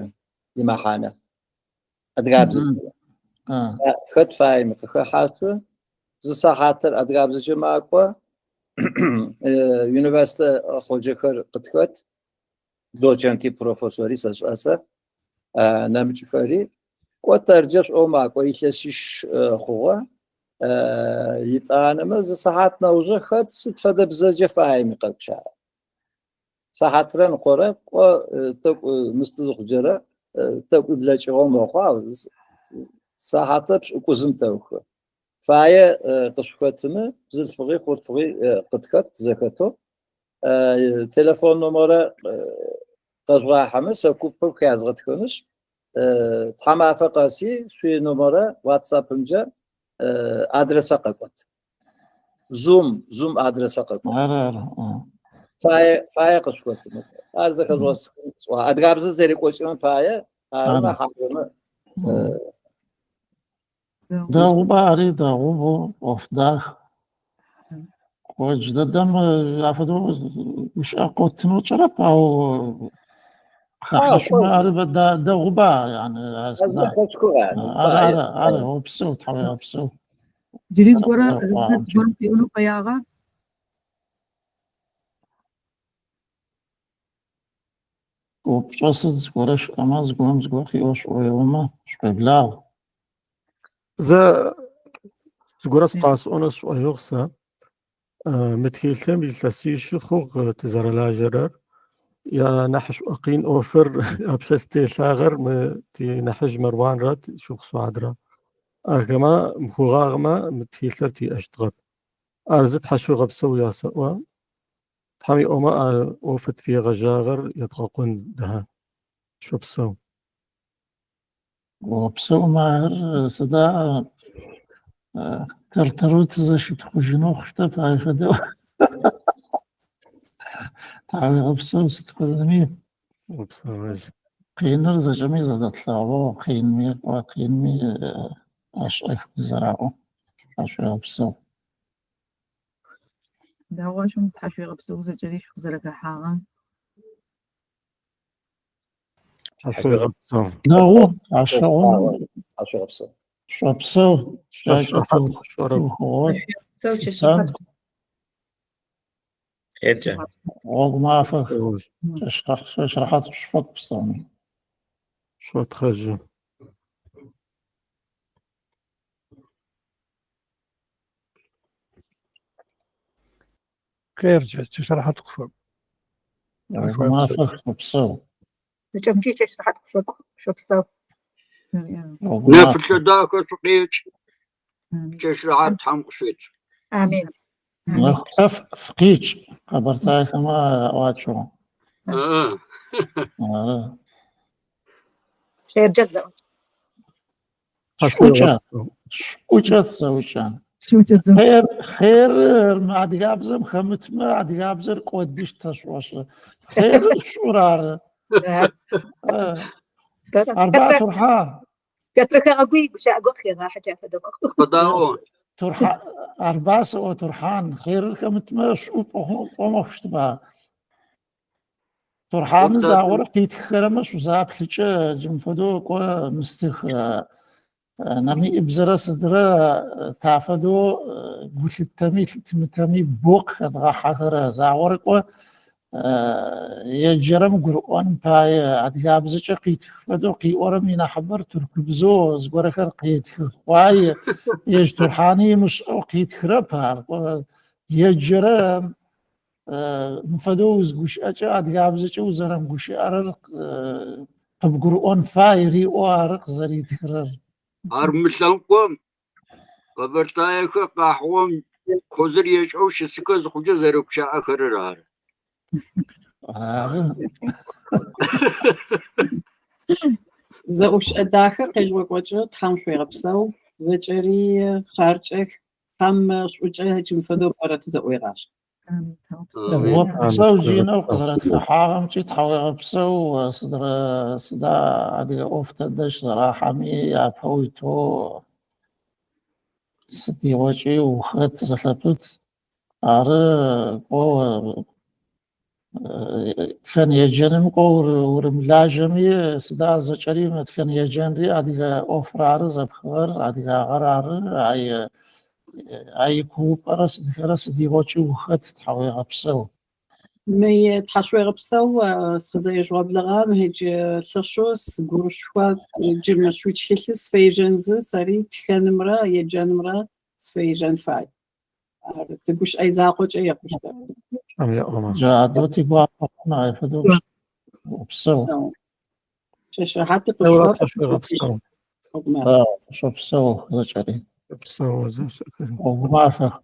لما حانا أدقاب زجرة خد فاهم خاطر زساحاتر أدقاب زجرة ماكوا يونيفرسيتي خوجكر قدخت دوچنتي بروفيسوري ساسا نمچفري قطرجش او ماكوا يشش خوا يتانم زساحات نوجه خد ستفد بزجه فاهم قبشا ساحترن قرب و مستزخ جرا تق بلاچو مخوا ساحتبش كوزمتوخ فاي قشفتنا زلفغي قرطغي قدخت زكتو تلفون نمرة قرغا حمس كوبو كازغت كنش تحما فقاسي في نمرة واتساب نجا ادرسا قبط زوم ادرسا قبط فاي قشفتنا ارزك الوصف ادغابز زري قوچن فاي ارما حقنا داغوباري داغوبو وفداخ وجددن يافدو مش اقوتنو شرب او خشمار بدا داغوبا يعني هذا هو بسوت حوالي بسوت جريز غورا زغت زغن في اونو قياغا وبصصد زغورش اما زغوم زغور في اوش ويوما شبلاو زغورس قاس اونس ويوخسا متكيلتم يلتسيش خوغ تزار لاجرر يا نحش أقين أوفر أبشستي لاغر تي نحج مروان رات شوخ سوادرا أغما مخوغاغما متكيلتر تي أشتغب أرزت حشو غبسو يا سوا تحمي أوما أوفت في غجاغر يتغقون دها شو بسو وبسو ماهر صدا ترتروت زشت خوجنو خشتا فاي فدو تعالي غبسو ستقدمي وبسو قينر زجمي زادت لعبو قينمي وقينمي أشعف بزرعو أشعف غبسو داوا شو متحشي غبسو زجريش خزرك حاغا حشو غبسو داوا عشاون عشو غبسو شابسو شاجتو خوات خير وغ ما فخ شرحات شفت بصاني شو تخرج خير جات شرحات قفل ما فخ بصو زجمجي شرحات شو بسو نفس داك سقيت شرحات حمقشيت امين نخف فقيج خبرتها كما واتشو خير جزا شوچات سوچان خير ما دقابزم خمت ما دقابزر قدش تشوش خير شورار أربعة ترحان كترك أقوي بشا أقول خير حاجة فدوق فداون ترحان أربعة سو ترحان خير خمت ما شو بمخش تبع ترحان زاور قيت خرمش وزاب خيشة جنفدو قوة مستخ نامي إبزرا صدرا تعفدو قلت التمي بوق خدغا حقرا زاور قوة يجرم قرآن باي عدقاب زجا قيت خفدو قي ورمينا حبر تركبزو زغورا خر قيت خواي يج ترحاني مش قيت خربها يجرم مفدو زغوش أجا عدقاب زجا وزرم قوشي أرق قب قرآن فايري وارق زريت خرر أرمسلنكم قبرتايك قاحوم كوزر يشعو شسكو زخوجة زروكشا أخرر زوش أداخل كجوا قوتش تحم شوي غبسو زجري خارجك هم شوجه جم فدو برات زوي غاش وبسو جينا وقزرت في حارم جيت حوي غبسو صدر عادي اوفت دش صراحة مي ابويتو سدي وجهي وخدت زلبت عار كان يجنم قور ورملاجمي سدا زچري كان يجنري ادي اوفر عرض بخبر ادي غرار اي كوبرس دفرس دي وچو وخدت تحوي غبسو مي تحشوي غبسو سخزي جواب لغا مهج لشوس قروشوا جمع شوي تشكيلس في جنز ساري تخنمرا يجنمرا في جن فاي تبوش اي زاقوش اي يقوش جادوتي بواقعنا يفدوش وبسو حتى تحشوي غبسو شو بسو زجري بسو وما فخ